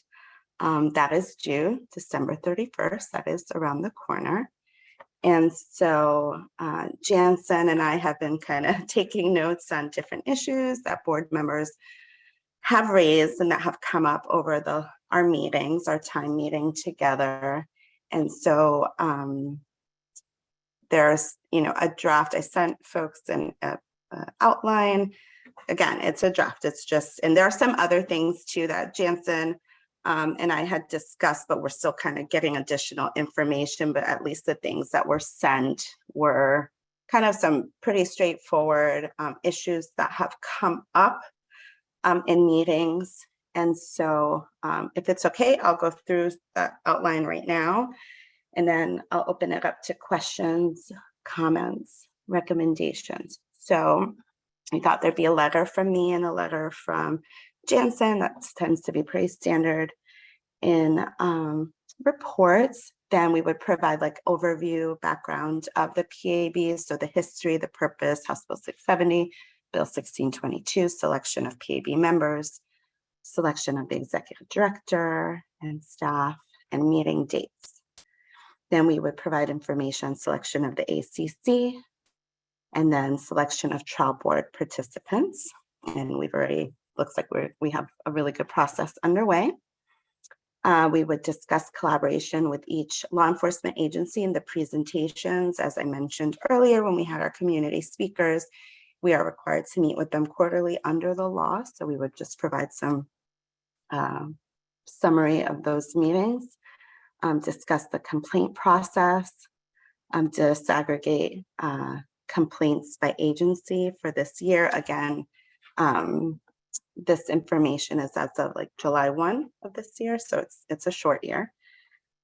that is due December 31st. That is around the corner. And so Jansen and I have been kind of taking notes on different issues that board members have raised and that have come up over our meetings, our time meeting together. And so there's, you know, a draft. I sent folks an outline. Again, it's a draft. It's just, and there are some other things too that Jansen and I had discussed, but we're still kind of getting additional information. But at least the things that were sent were kind of some pretty straightforward issues that have come up in meetings. And so if it's okay, I'll go through that outline right now, and then I'll open it up to questions, comments, recommendations. So I thought there'd be a letter from me and a letter from Jansen. That tends to be pretty standard in reports. Then we would provide like overview, background of the PAB. So the history, the purpose, House Bill 670, Bill 1622, selection of PAB members, selection of the executive director and staff, and meeting dates. Then we would provide information on selection of the ACC, and then selection of trial board participants. And we've already, looks like we have a really good process underway. We would discuss collaboration with each law enforcement agency in the presentations. As I mentioned earlier, when we had our community speakers, we are required to meet with them quarterly under the law. So we would just provide some summary of those meetings, discuss the complaint process, disaggregate complaints by agency for this year. Again, this information is as of like July 1 of this year, so it's a short year.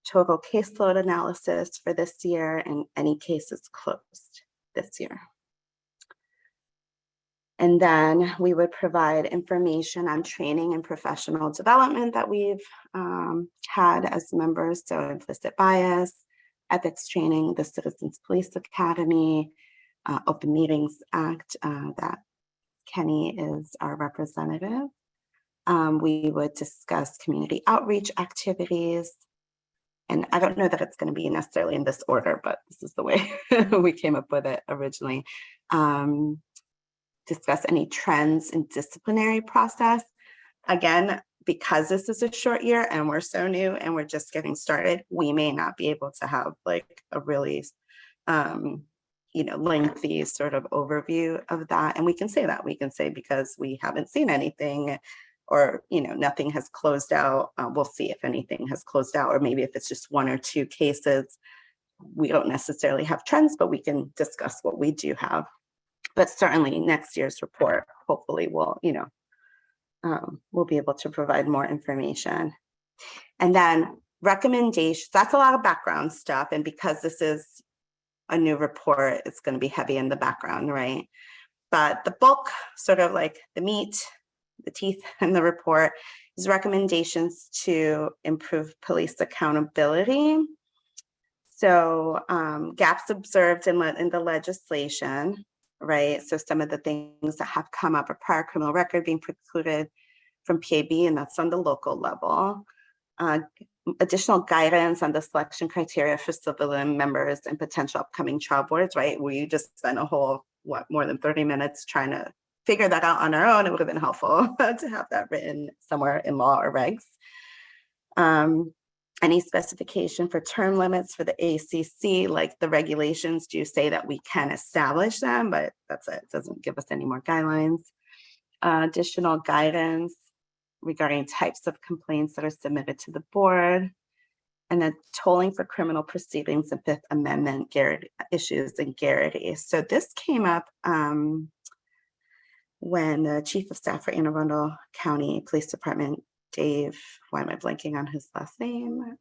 Total caseload analysis for this year and any cases closed this year. And then we would provide information on training and professional development that we've had as members. So implicit bias, ethics training, the Citizens Police Academy, Open Meetings Act, that Kenny is our representative. We would discuss community outreach activities. And I don't know that it's going to be necessarily in this order, but this is the way we came up with it originally. Discuss any trends in disciplinary process. Again, because this is a short year and we're so new and we're just getting started, we may not be able to have like a really lengthy sort of overview of that. And we can say that. We can say because we haven't seen anything, or nothing has closed out. We'll see if anything has closed out, or maybe if it's just one or two cases, we don't necessarily have trends, but we can discuss what we do have. But certainly next year's report, hopefully we'll be able to provide more information. And then recommendations, that's a lot of background stuff. And because this is a new report, it's going to be heavy in the background, right? But the bulk, sort of like the meat, the teeth in the report, is recommendations to improve police accountability. So gaps observed in the legislation, right? So some of the things that have come up, a prior criminal record being precluded from PAB, and that's on the local level. Additional guidance on the selection criteria for civilian members and potential upcoming trial boards, right? Where you just spent a whole, more than 30 minutes trying to figured that out on our own, it would have been helpful to have that written somewhere in law or regs. Any specification for term limits for the ACC, like the regulations do say that we can establish them, but that's it. It doesn't give us any more guidelines. Additional guidance regarding types of complaints that are submitted to the board, and then tolling for criminal proceedings and Fifth Amendment issues and Garrity. So this came up when the Chief of Staff for Anne Arundel County Police Department, Dave, why am I blanking on his last name?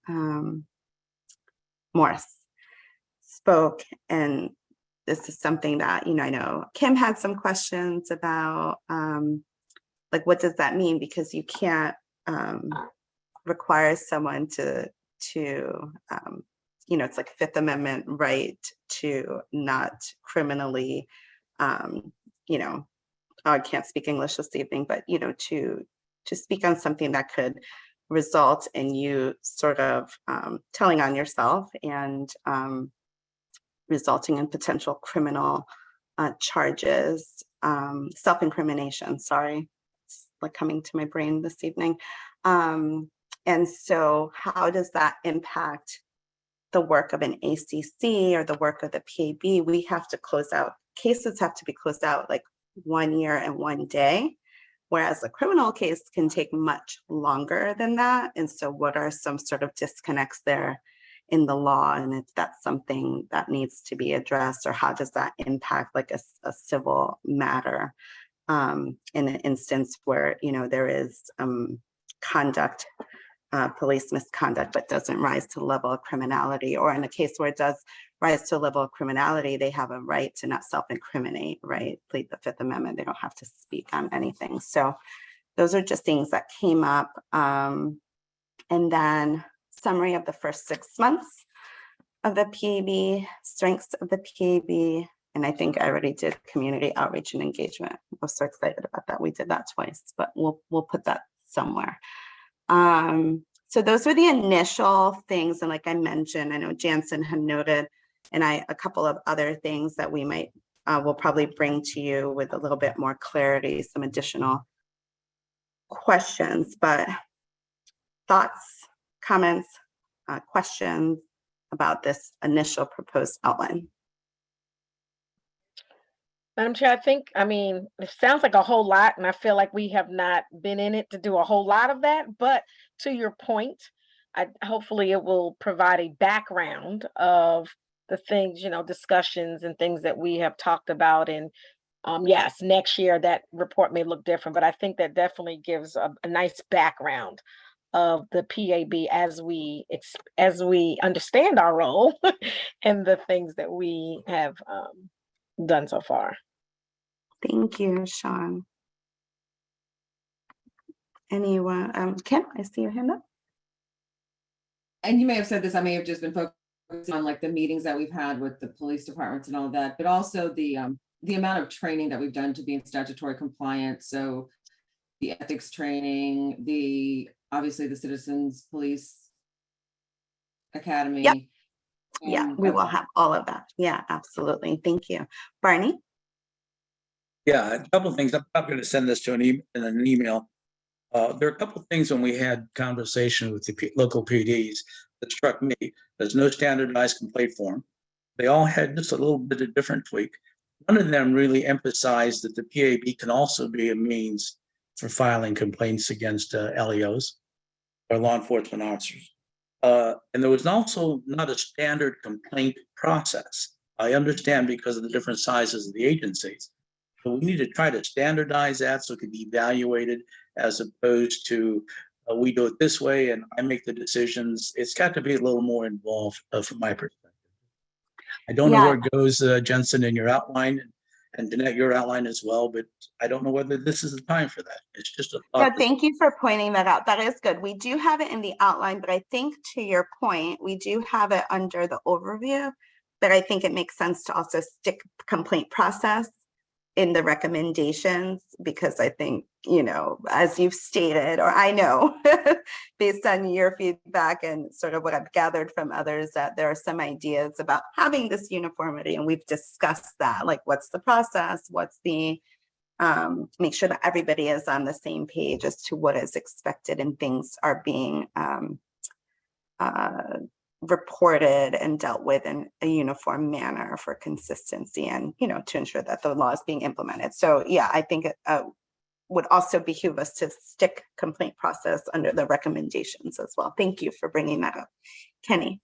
Morris spoke, and this is something that, I know Kim had some questions about, like, what does that mean? Because you can't require someone to it's like Fifth Amendment right to not criminally, I can't speak English this evening, but, to speak on something that could result in you sort of telling on yourself and resulting in potential criminal charges, self-incrimination, sorry, it's like coming to my brain this evening. And so how does that impact the work of an ACC or the work of the PAB? We have to close out, cases have to be closed out like 1 year and 1 day, whereas a criminal case can take much longer than that. And so what are some sort of disconnects there in the law? And if that's something that needs to be addressed, or how does that impact like a civil matter in an instance where, there is conduct, police misconduct, but doesn't rise to the level of criminality, or in a case where it does rise to a level of criminality, they have a right to not self-incriminate, right? Plead the Fifth Amendment, they don't have to speak on anything. So those are just things that came up. And then summary of the first 6 months of the PAB, strengths of the PAB, and I think I already did community outreach and engagement. I was so excited about that. We did that twice, but we'll put that somewhere. So those were the initial things. And like I mentioned, I know Jansen had noted, and a couple of other things that we might, will probably bring to you with a little bit more clarity, some additional questions, but thoughts, comments, questions about this initial proposed outline. Madam Chair, it sounds like a whole lot, and I feel like we have not been in it to do a whole lot of that. But to your point, hopefully it will provide a background of the things, discussions and things that we have talked about. And yes, next year that report may look different, but I think that definitely gives a nice background of the PAB as we understand our role and the things that we have done so far. Thank you, Sean. Anyone? Kim, I see your hand up. And you may have said this, I may have just been focusing on like the meetings that we've had with the police departments and all that, but also the amount of training that we've done to be in statutory compliance. So the ethics training, obviously the Citizens Police Academy. Yep. Yeah, we will have all of that. Yeah, absolutely. Thank you. Barney? Yeah, a couple of things. I'm going to send this to in an email. There are a couple of things when we had conversation with the local PDs that struck me. There's no standardized complaint form. They all had just a little bit of different tweak. One of them really emphasized that the PAB can also be a means for filing complaints against LEOs or law enforcement officers. And there was also not a standard complaint process. I understand because of the different sizes of the agencies. But we need to try to standardize that so it can be evaluated as opposed to we do it this way and I make the decisions. It's got to be a little more involved from my perspective. I don't know where it goes, Jensen, in your outline, and Danette, your outline as well, but I don't know whether this is the time for that. It's just a thought. No, thank you for pointing that out. That is good. We do have it in the outline, but I think to your point, we do have it under the overview, but I think it makes sense to also stick complaint process in the recommendations, because I think, as you've stated, or I know based on your feedback and sort of what I've gathered from others, that there are some ideas about having this uniformity, and we've discussed that, like what's the process, what's the make sure that everybody is on the same page as to what is expected and things are being reported and dealt with in a uniform manner for consistency and, to ensure that the law is being implemented. So yeah, I think it would also behoove us to stick complaint process under the recommendations as well. Thank you for bringing that up. Kenny.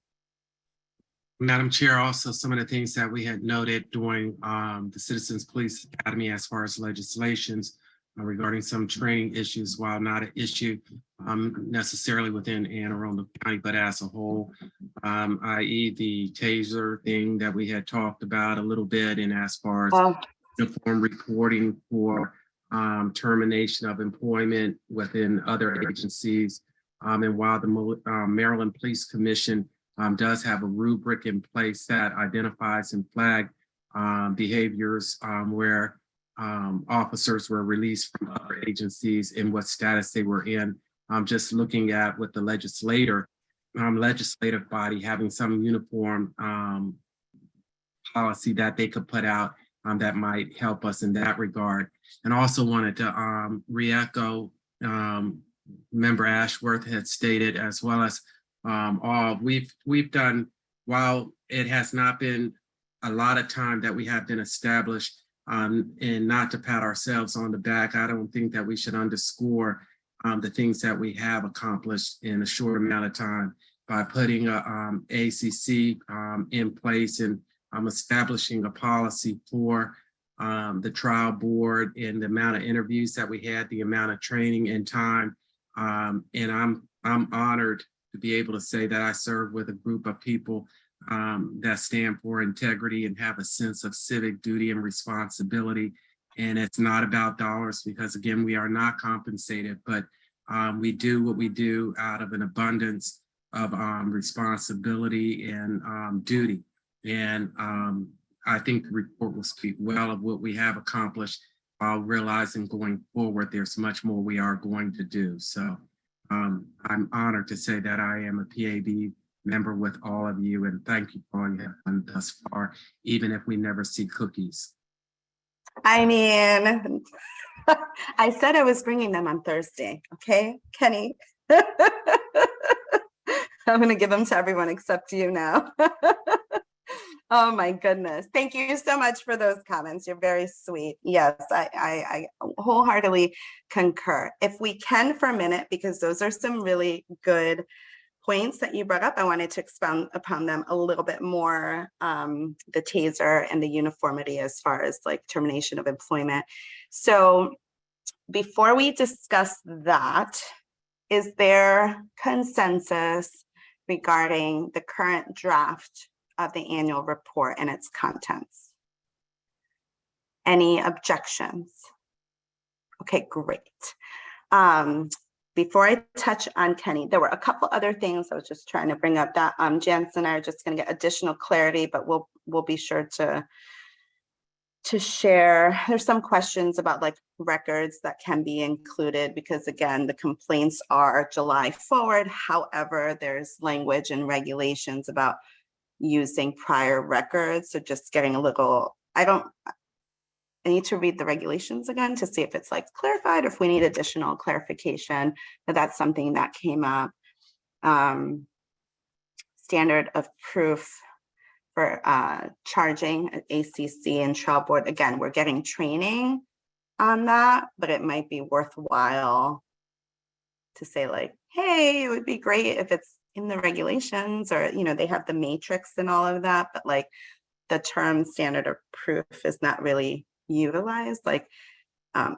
Madam Chair, also some of the things that we had noted during the Citizens Police Academy as far as legislations regarding some training issues, while not an issue necessarily within Anne Arundel County, but as a whole, i.e. the taser thing that we had talked about a little bit, and as far as uniform reporting for termination of employment within other agencies. And while the Maryland Police Commission does have a rubric in place that identifies and flag behaviors where officers were released from other agencies and what status they were in. Just looking at what the legislative body having some uniform policy that they could put out that might help us in that regard. And also wanted to re-echo Member Ashworth had stated, as well as all we've done, while it has not been a lot of time that we have been established, and not to pat ourselves on the back, I don't think that we should underscore the things that we have accomplished in a short amount of time by putting a ACC in place and establishing a policy for the trial board and the amount of interviews that we had, the amount of training and time. And I'm honored to be able to say that I serve with a group of people that stand for integrity and have a sense of civic duty and responsibility. And it's not about dollars, because again, we are not compensated, but we do what we do out of an abundance of responsibility and duty. And I think the report will speak well of what we have accomplished, while realizing going forward, there's much more we are going to do. So I'm honored to say that I am a PAB member with all of you, and thank you for all you have done thus far, even if we never see cookies. I mean, I said I was bringing them on Thursday. Okay, Kenny. I'm going to give them to everyone except you now. Oh my goodness. Thank you so much for those comments. You're very sweet. Yes, I wholeheartedly concur. If we can for a minute, because those are some really good points that you brought up, I wanted to expound upon them a little bit more. The taser and the uniformity as far as like termination of employment. So before we discuss that, is there consensus regarding the current draft of the annual report and its contents? Any objections? Okay, great. Before I touch on Kenny, there were a couple other things I was just trying to bring up that Janice and I are just going to get additional clarity, but we'll be sure to share. There's some questions about like records that can be included, because again, the complaints are July forward. However, there's language and regulations about using prior records. So just getting a little, I need to read the regulations again to see if it's like clarified or if we need additional clarification, but that's something that came up. Standard of proof for charging an ACC and trial board. Again, we're getting training on that, but it might be worthwhile to say like, hey, it would be great if it's in the regulations, or, they have the matrix and all of that, but like the term standard of proof is not really utilized like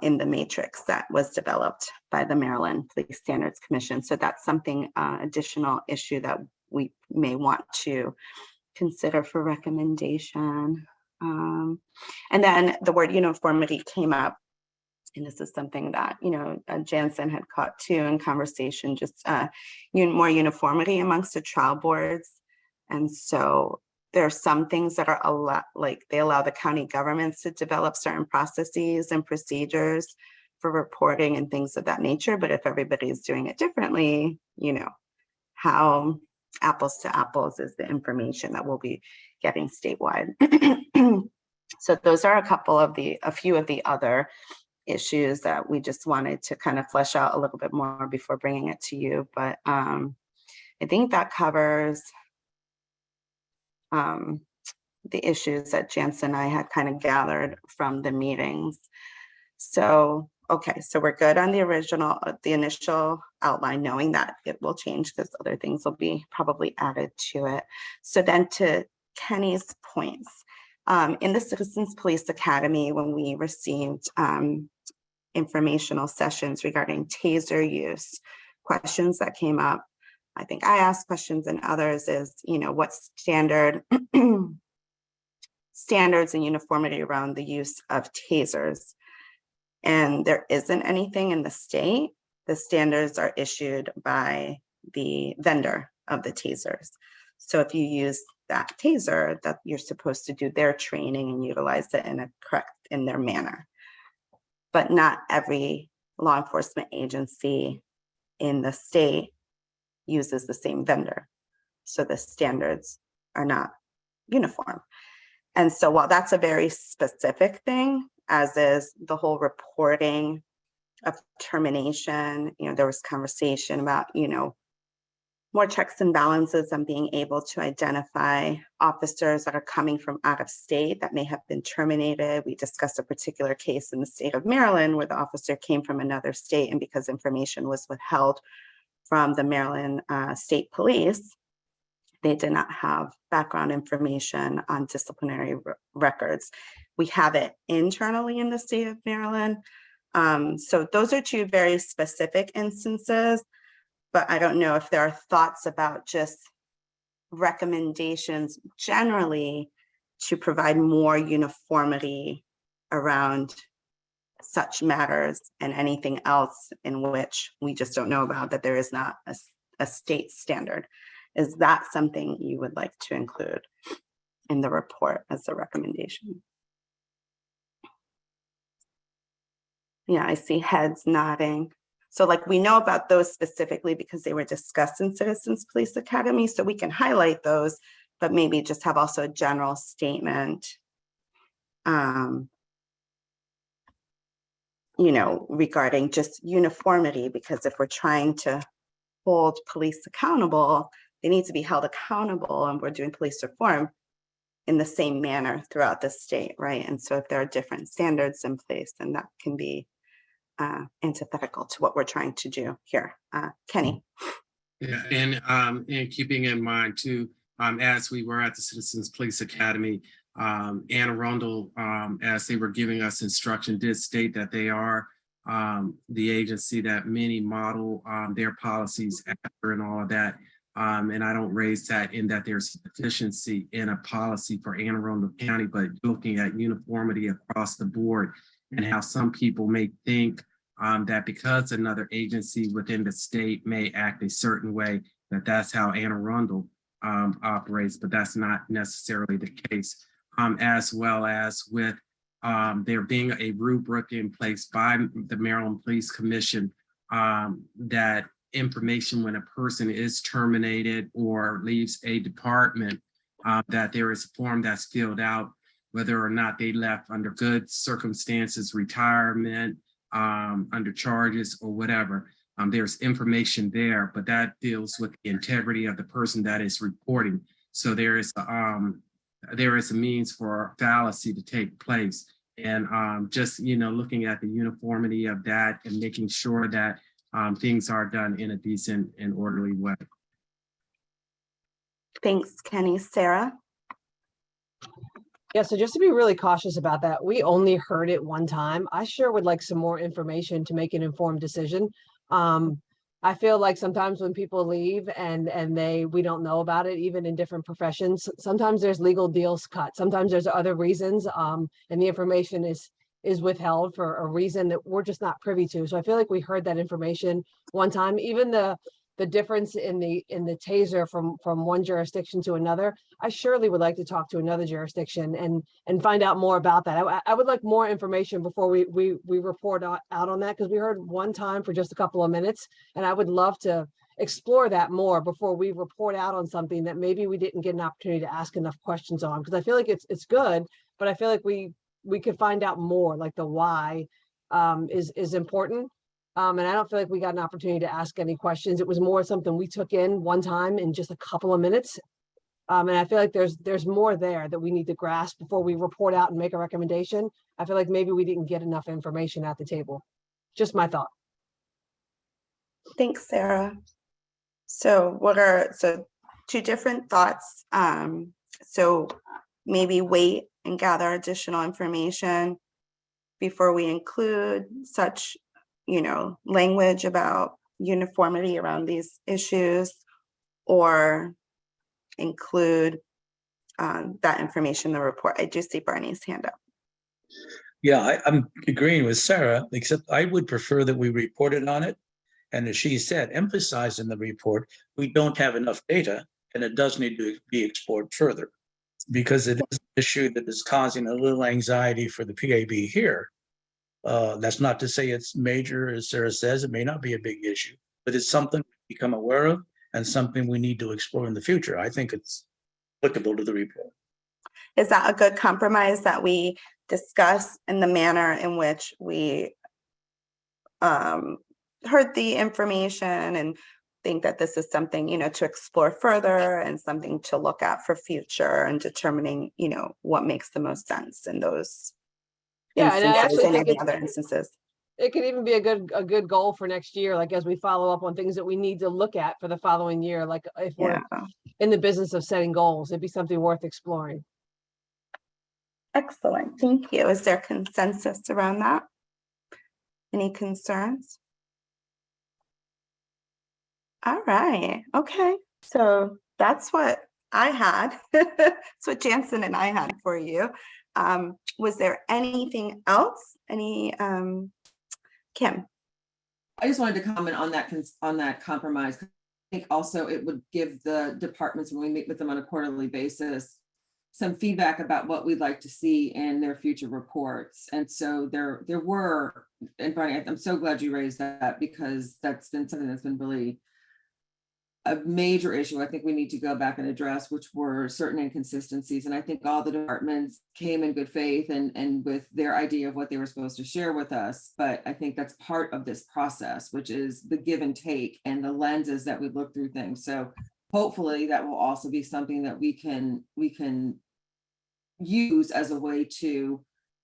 in the matrix that was developed by the Maryland Police Standards Commission. So that's something additional issue that we may want to consider for recommendation. And then the word uniformity came up, and this is something that Jansen had caught too in conversation, just more uniformity amongst the trial boards. And so there are some things that are a lot, like they allow the county governments to develop certain processes and procedures for reporting and things of that nature. But if everybody is doing it differently, how apples to apples is the information that we'll be getting statewide. So those are a few of the other issues that we just wanted to kind of flesh out a little bit more before bringing it to you. But I think that covers the issues that Jance and I had kind of gathered from the meetings. So, okay, so we're good on the initial outline, knowing that it will change because other things will be probably added to it. So then to Kenny's points, in the Citizens Police Academy, when we received informational sessions regarding taser use, questions that came up, I think I asked questions and others is, what standards and uniformity around the use of tasers. And there isn't anything in the state. The standards are issued by the vendor of the tasers. So if you use that taser, that you're supposed to do their training and utilize it in their manner. But not every law enforcement agency in the state uses the same vendor. So the standards are not uniform. And so while that's a very specific thing, as is the whole reporting of termination, there was conversation about, more checks and balances on being able to identify officers that are coming from out of state that may have been terminated. We discussed a particular case in the state of Maryland where the officer came from another state, and because information was withheld from the Maryland State Police, they did not have background information on disciplinary records. We have it internally in the state of Maryland. So those are two very specific instances, but I don't know if there are thoughts about just recommendations generally to provide more uniformity around such matters and anything else in which we just don't know about, that there is not a state standard. Is that something you would like to include in the report as a recommendation? Yeah, I see heads nodding. So we know about those specifically because they were discussed in Citizens Police Academy, so we can highlight those, but maybe just have also a general statement, regarding just uniformity, because if we're trying to hold police accountable, they need to be held accountable, and we're doing police reform in the same manner throughout the state, right? And so if there are different standards in place, then that can be antithetical to what we're trying to do here. Kenny. Yeah, and keeping in mind too, as we were at the Citizens Police Academy, Arundel, as they were giving us instruction, did state that they are the agency that many model their policies after and all of that. And I don't raise that in that there's deficiency in a policy for Anne Arundel County, but looking at uniformity across the board and how some people may think that because another agency within the state may act a certain way, that's how Anne Arundel operates, but that's not necessarily the case. As well as with there being a rubric in place by the Maryland Police Commission that information when a person is terminated or leaves a department, that there is a form that's filled out, whether or not they left under good circumstances, retirement, under charges or whatever. There's information there, but that deals with the integrity of the person that is reporting. So there is a means for fallacy to take place. And just, looking at the uniformity of that and making sure that things are done in a decent and orderly way. Thanks, Kenny. Sarah? Yeah, so just to be really cautious about that, we only heard it one time. I sure would like some more information to make an informed decision. I feel like sometimes when people leave and we don't know about it, even in different professions, sometimes there's legal deals cut. Sometimes there's other reasons, and the information is withheld for a reason that we're just not privy to. So I feel like we heard that information one time. Even the difference in the taser from one jurisdiction to another, I surely would like to talk to another jurisdiction and find out more about that. I would like more information before we report out on that, because we heard one time for just a couple of minutes, and I would love to explore that more before we report out on something that maybe we didn't get an opportunity to ask enough questions on, because I feel like it's good, but I feel like we could find out more, like the why is important. And I don't feel like we got an opportunity to ask any questions. It was more something we took in one time in just a couple of minutes. And I feel like there's more there that we need to grasp before we report out and make a recommendation. I feel like maybe we didn't get enough information at the table. Just my thought. Thanks, Sarah. So so two different thoughts. So maybe wait and gather additional information before we include such, language about uniformity around these issues, or include that information in the report. I do see Barney's hand up. Yeah, I'm agreeing with Sarah, except I would prefer that we reported on it. And as she said, emphasize in the report, we don't have enough data and it does need to be explored further, because it is an issue that is causing a little anxiety for the PAB here. That's not to say it's major, as Sarah says, it may not be a big issue, but it's something to become aware of and something we need to explore in the future. I think it's applicable to the report. Is that a good compromise, that we discuss in the manner in which we heard the information, and think that this is something, to explore further and something to look at for future and determining, what makes the most sense in those Yeah, and I instances actually and think any other instances? it could even be a good goal for next year, like as we follow up on things that we need to look at for the following year, like if we're Yeah, in the business of setting goals, it'd be something worth exploring. excellent. Thank you. Is there consensus around that? Any concerns? All right. Okay. So that's what I had. That's what Jansen and I had for you. Was there anything else? Kim? I just wanted to comment on that compromise. I think also it would give the departments, when we meet with them on a quarterly basis, some feedback about what we'd like to see in their future reports. And so there were, and Barney, I'm so glad you raised that, because that's been something that's been really a major issue I think we need to go back and address, which were certain inconsistencies. And I think all the departments came in good faith and with their idea of what they were supposed to share with us. But I think that's part of this process, which is the give and take and the lenses that we look through things. So hopefully that will also be something that we can use as a way to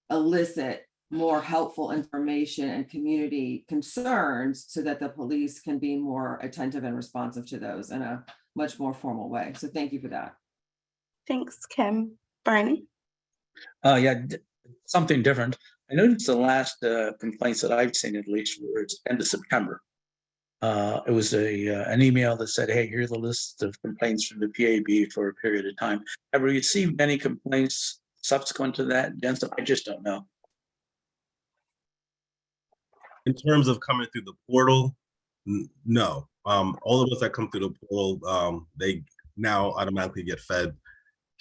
elicit more helpful information and community concerns, so that the police can be more attentive and responsive to those in a much more formal way. So thank you for that. Thanks, Kim. Barney? Something different. I noticed the last complaints that I've seen, at least, were it's end of September. It was an email that said, hey, here's the list of complaints from the PAB for a period of time. Have we received any complaints subsequent to that, Jensen? I just don't know. In terms of coming through the portal, no. All of us that come through the portal, they now automatically get fed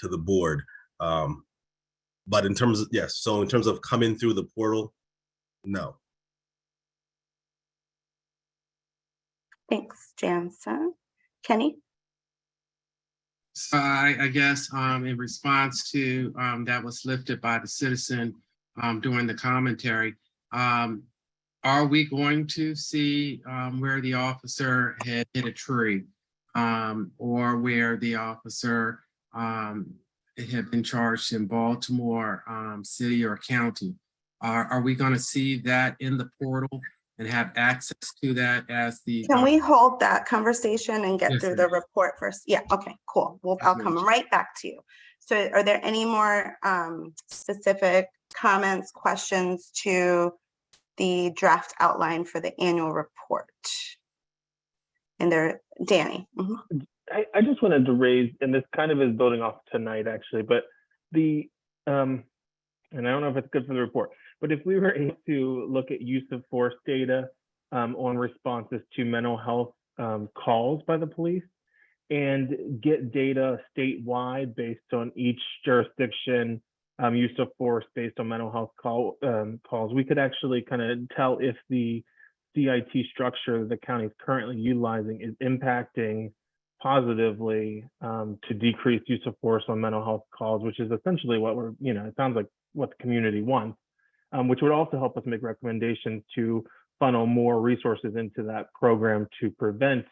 to the board. But in terms of, yes, so in terms of coming through the portal, no. Thanks, Jansen. Kenny? So I guess in response to that was lifted by the citizen during the commentary, are we going to see where the officer had hit a tree, or where the officer had been charged in Baltimore city or county? Are we going to see that in the portal and have access to that as the? Can we hold that conversation and get Yes, through ma'am. the report first? Yeah, okay, cool. I'll come right back to you. So are there any more specific comments, questions to the draft outline for the annual report? And there, Danny. Mhm. I just wanted to raise, and this kind of is building off tonight actually, but and I don't know if it's good for the report, but if we were able to look at use of force data on responses to mental health calls by the police, and get data statewide based on each jurisdiction use of force based on mental health calls, we could actually kind of tell if the CIT structure that the county is currently utilizing is impacting positively to decrease use of force on mental health calls, which is essentially what we're, it sounds like what the community wants. which would also help us make recommendations to funnel more resources into that program to prevent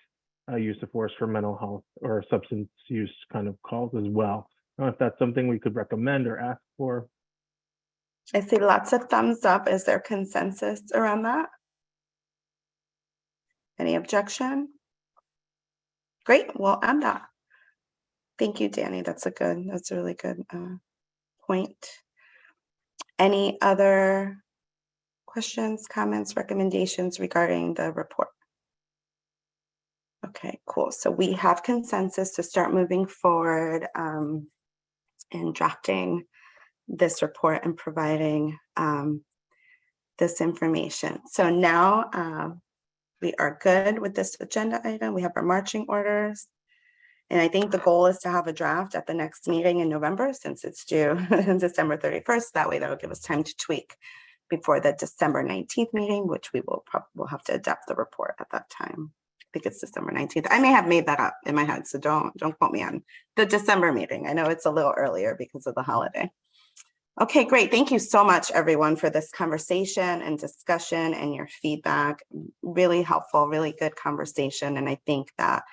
use of force for mental health or substance use kind of calls as well. I don't know if that's something we could recommend or ask for. I see lots of thumbs up. Is there consensus around that? Any objection? Great, we'll add that. Thank you, Danny. That's a really good point. Any other questions, comments, recommendations regarding the report? Okay, cool. So we have consensus to start moving forward in drafting this report and providing this information. So now we are good with this agenda item. We have our marching orders. And I think the goal is to have a draft at the next meeting in November, since it's due December 31st. That way that'll give us time to tweak before the December 19th meeting, which we will probably have to adapt the report at that time. I think it's December 19th. I may have made that up in my head, so don't quote me on the December meeting. I know it's a little earlier because of the holiday. Okay, great. Thank you so much, everyone, for this conversation and discussion and your feedback. Really helpful, really good conversation. And I think that,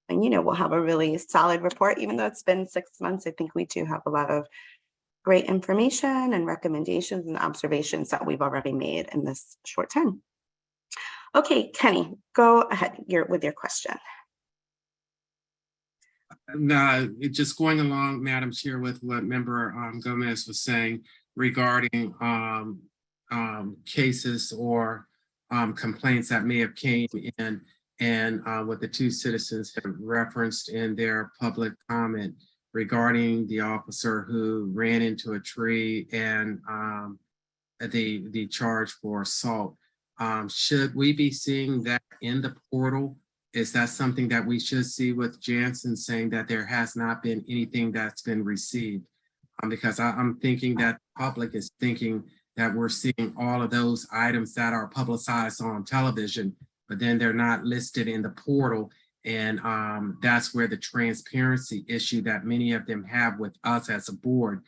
and we'll have a really solid report, even though it's been 6 months. I think we do have a lot of great information and recommendations and observations that we've already made in this short time. Okay, Kenny, go ahead with your question. Just going along, Madam Chair, with what Member Gomez was saying regarding cases or complaints that may have came in, and what the two citizens have referenced in their public comment regarding the officer who ran into a tree and the charge for assault. Should we be seeing that in the portal? Is that something that we should see with Jansen saying that there has not been anything that's been received? Because I'm thinking that the public is thinking that we're seeing all of those items that are publicized on television, but then they're not listed in the portal. And that's where the transparency issue that many of them have with us as a board,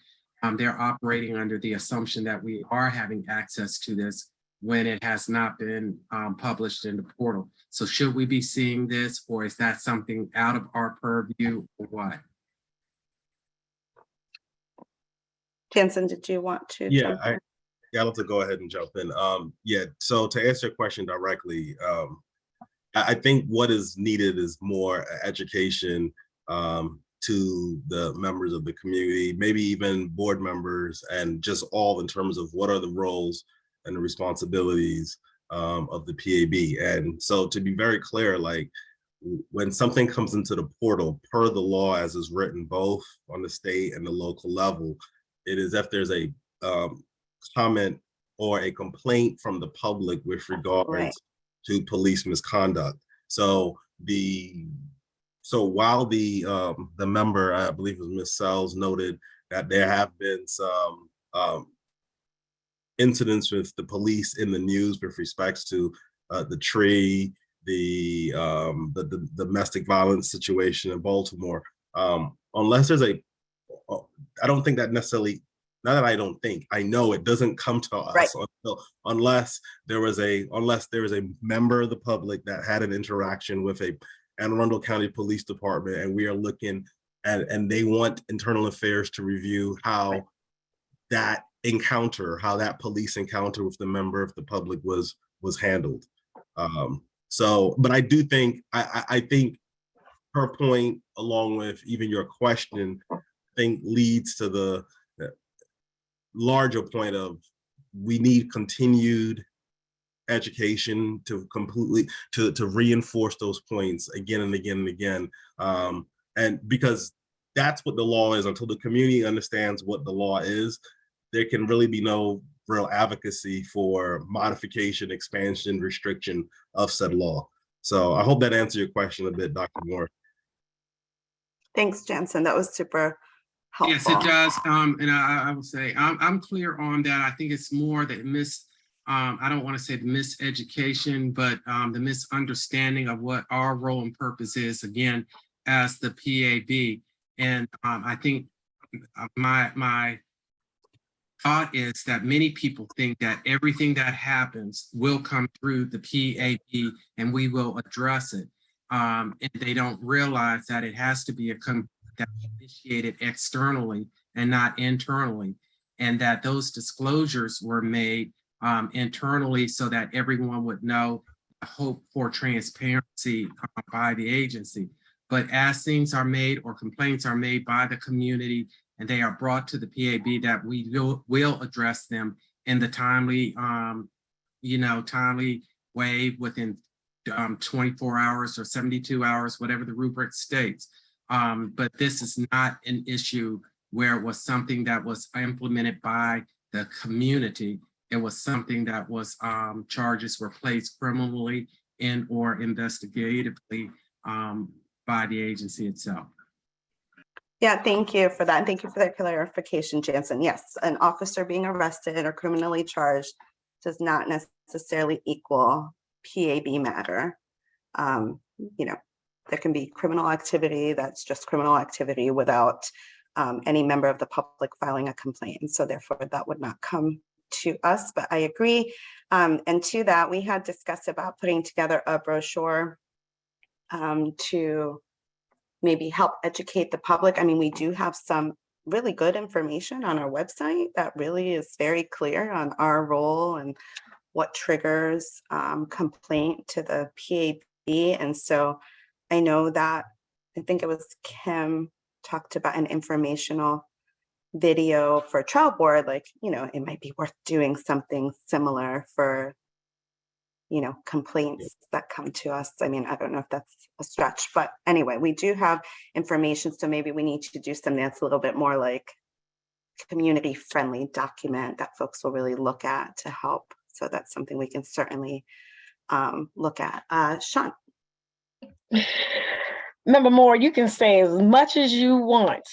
they're operating under the assumption that we are having access to this when it has not been published in the portal. So should we be seeing this, or is that something out of our purview, or what? Jansen, did you want to? Yeah, I'd love to go ahead and jump in. Yeah, so to answer your question directly, I think what is needed is more education to the members of the community, maybe even board members, and just all in terms of what are the roles and the responsibilities of the PAB. And so to be very clear, like when something comes into the portal, per the law as is written, both on the state and the local level, it is if there's a comment or a complaint from the public with regards to police misconduct. So while the member, I believe it was Ms. Sells, noted that there have been some incidents with the police in the news with respects to the tree, the domestic violence situation in Baltimore. Unless there's I don't think that necessarily, not that I don't think, I know it doesn't come to us unless there is a member of the public that had an interaction with an Arundel County Police Department, and we are looking at, and they want internal affairs to review how that police encounter with the member of the public was handled. But I do think, I think her point, along with even your question, I think leads to the larger point of we need continued education to reinforce those points again and again and again. And because that's what the law is. Until the community understands what the law is, there can really be no real advocacy for modification, expansion, restriction of said law. So I hope that answered your question a bit, Dr. Moore. Thanks, Jansen. That was super helpful. Yes, it does. And I will say I'm clear on that. I think it's more that I don't want to say the miseducation, but the misunderstanding of what our role and purpose is, again, as the PAB. And I think my thought is that many people think that everything that happens will come through the PAB and we will address it. And they don't realize that it has to be that's initiated externally and not internally. And that those disclosures were made internally so that everyone would know the hope for transparency by the agency. But as things are made or complaints are made by the community and they are brought to the PAB, that we will address them in the timely, timely way within 24 hours or 72 hours, whatever the rubric states. But this is not an issue where it was something that was implemented by the community. It was something that was charges were placed criminally and or investigatively by the agency itself. Yeah, thank you for that. And thank you for that clarification, Jansen. Yes, an officer being arrested or criminally charged does not necessarily equal PAB matter. There can be criminal activity that's just criminal activity without any member of the public filing a complaint. And so therefore that would not come to us, but I agree. And to that, we had discussed about putting together a brochure to maybe help educate the public. I mean, we do have some really good information on our website that really is very clear on our role and what triggers complaint to the PAB. And so I know that, I think it was Kim talked about an informational video for trial board, like, it might be worth doing something similar for, complaints that come to us. I mean, I don't know if that's a stretch, but anyway, we do have information. So maybe we need to do something that's a little bit more like community friendly document that folks will really look at to help. So that's something we can certainly look at. Sean. Member Moore, you can say as much as you want,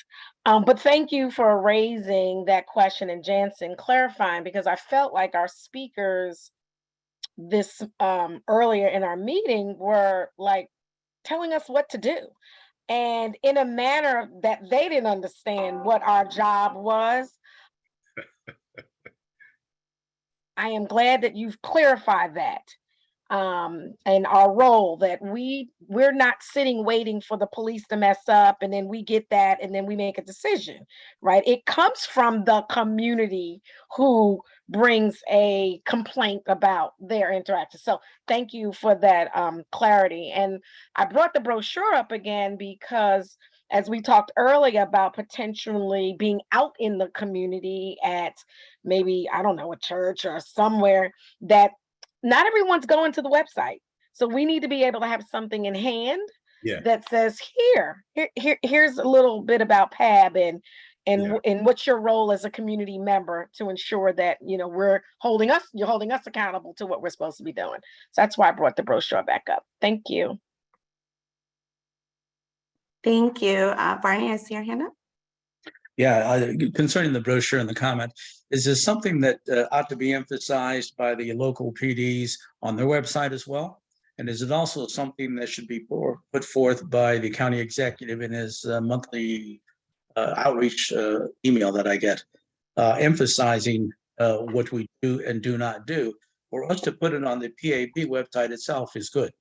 but thank you for raising that question and Jansen clarifying, because I felt like our speakers this earlier in our meeting were like telling us what to do, and in a manner that they didn't understand what our job was. I am glad that you've clarified that. And our role, that we're not sitting waiting for the police to mess up and then we get that and then we make a decision, right? It comes from the community who brings a complaint about their interaction. So thank you for that clarity. And I brought the brochure up again because as we talked earlier about potentially being out in the community at maybe, I don't know, a church or somewhere, that not everyone's going to the website. So we need to be able to have something in hand that says, here's a little bit about PAB and what's your role as a community member to ensure that, you're holding us accountable to what we're supposed to be doing. So that's why I brought the brochure back up. Thank you. Thank you. Barney, I see your hand up. Yeah, concerning the brochure and the comment, is this something that ought to be emphasized by the local PDs on their website as well? And is it also something that should be put forth by the county executive in his monthly outreach email that I get, emphasizing what we do and do not do? For us to put it on the PAB website itself is good.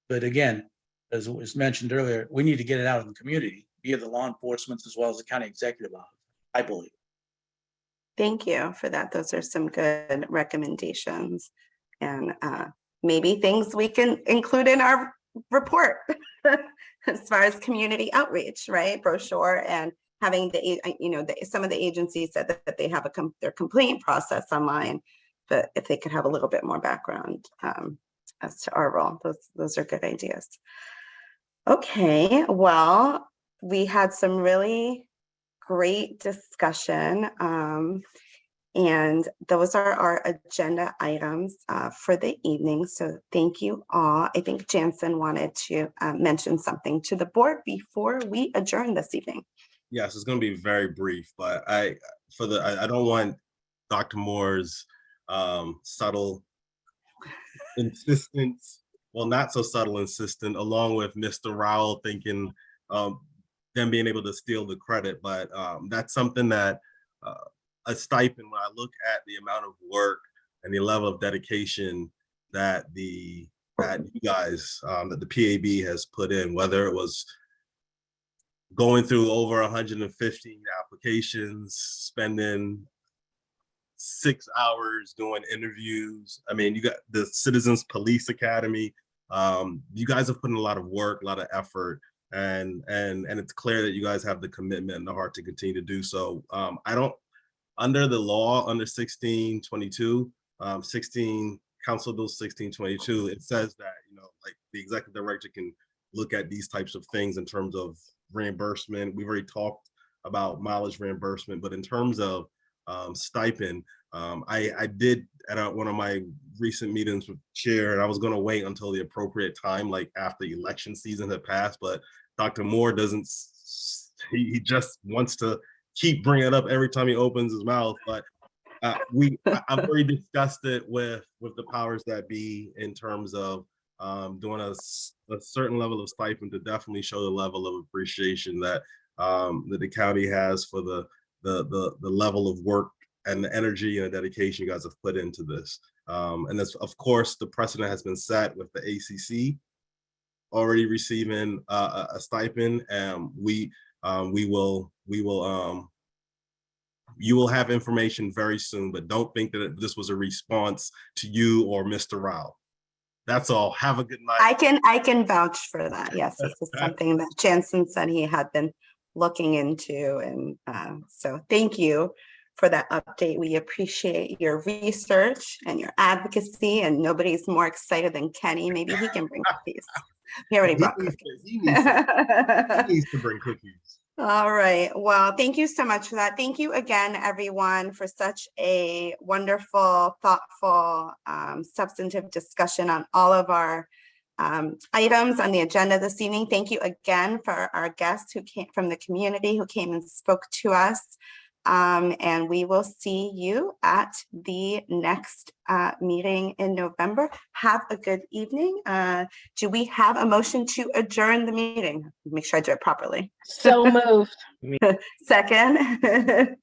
But again, as was mentioned earlier, we need to get it out in the community via the law enforcement as well as the county executive office, I believe. Thank you for that. Those are some good recommendations and maybe things we can include in our report as far as community outreach, right? Brochure and having some of the agencies said that they have their complaint process online, but if they could have a little bit more background as to our role, those are good ideas. Okay, well, we had some really great discussion, and those are our agenda items for the evening. So thank you all. I think Jansen wanted to mention something to the board before we adjourn this evening. Yes, it's going to be very brief, but I don't want Dr. Moore's subtle insistence, well, not so subtle insistence, along with Mr. Rowell thinking them being able to steal the credit, but that's something that a stipend, when I look at the amount of work and the level of dedication that you guys, that the PAB has put in, whether it was going through over 115 applications, spending 6 hours doing interviews. I mean, you got the Citizens Police Academy. You guys have put in a lot of work, a lot of effort, and it's clear that you guys have the commitment and the heart to continue to do so. I don't, under the law, under 1622, 16 Council Bill 1622, it says that, you know, like the executive director can look at these types of things in terms of reimbursement. We've already talked about mileage reimbursement, but in terms of stipend, I did at one of my recent meetings with chair, and I was going to wait until the appropriate time, like after the election season had passed, but Dr. Moore doesn't, he just wants to keep bringing it up every time he opens his mouth. But I've already discussed it with the powers that be in terms of doing a certain level of stipend to definitely show the level of appreciation that that the county has for the level of work and the energy and the dedication you guys have put into this. And that's, of course, the precedent has been set with the ACC already receiving a stipend, and you will have information very soon, but don't think that this was a response to you or Mr. Rao. That's all. Have a good night. I can vouch for that. Yes, this is something that Jansen said he had been looking into, and so thank you for that update. We appreciate your research and your advocacy, and nobody's more excited than Kenny. Maybe he can bring cookies. He already brought cookies. He needs to bring cookies. All right. Well, thank you so much for that. Thank you again, everyone, for such a wonderful, thoughtful, substantive discussion on all of our items on the agenda this evening. Thank you again for our guests who came from the community, who came and spoke to us. And we will see you at the next meeting in November. Have a good evening. Do we have a motion to adjourn the meeting? Make sure I do it properly. So moved. Second.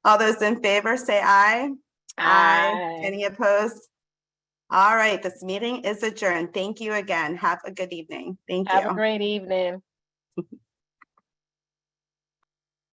All those in favor say aye. Aye. Any opposed? All right, this meeting is adjourned. Thank you again. Have a good evening. Thank you. Have a great evening.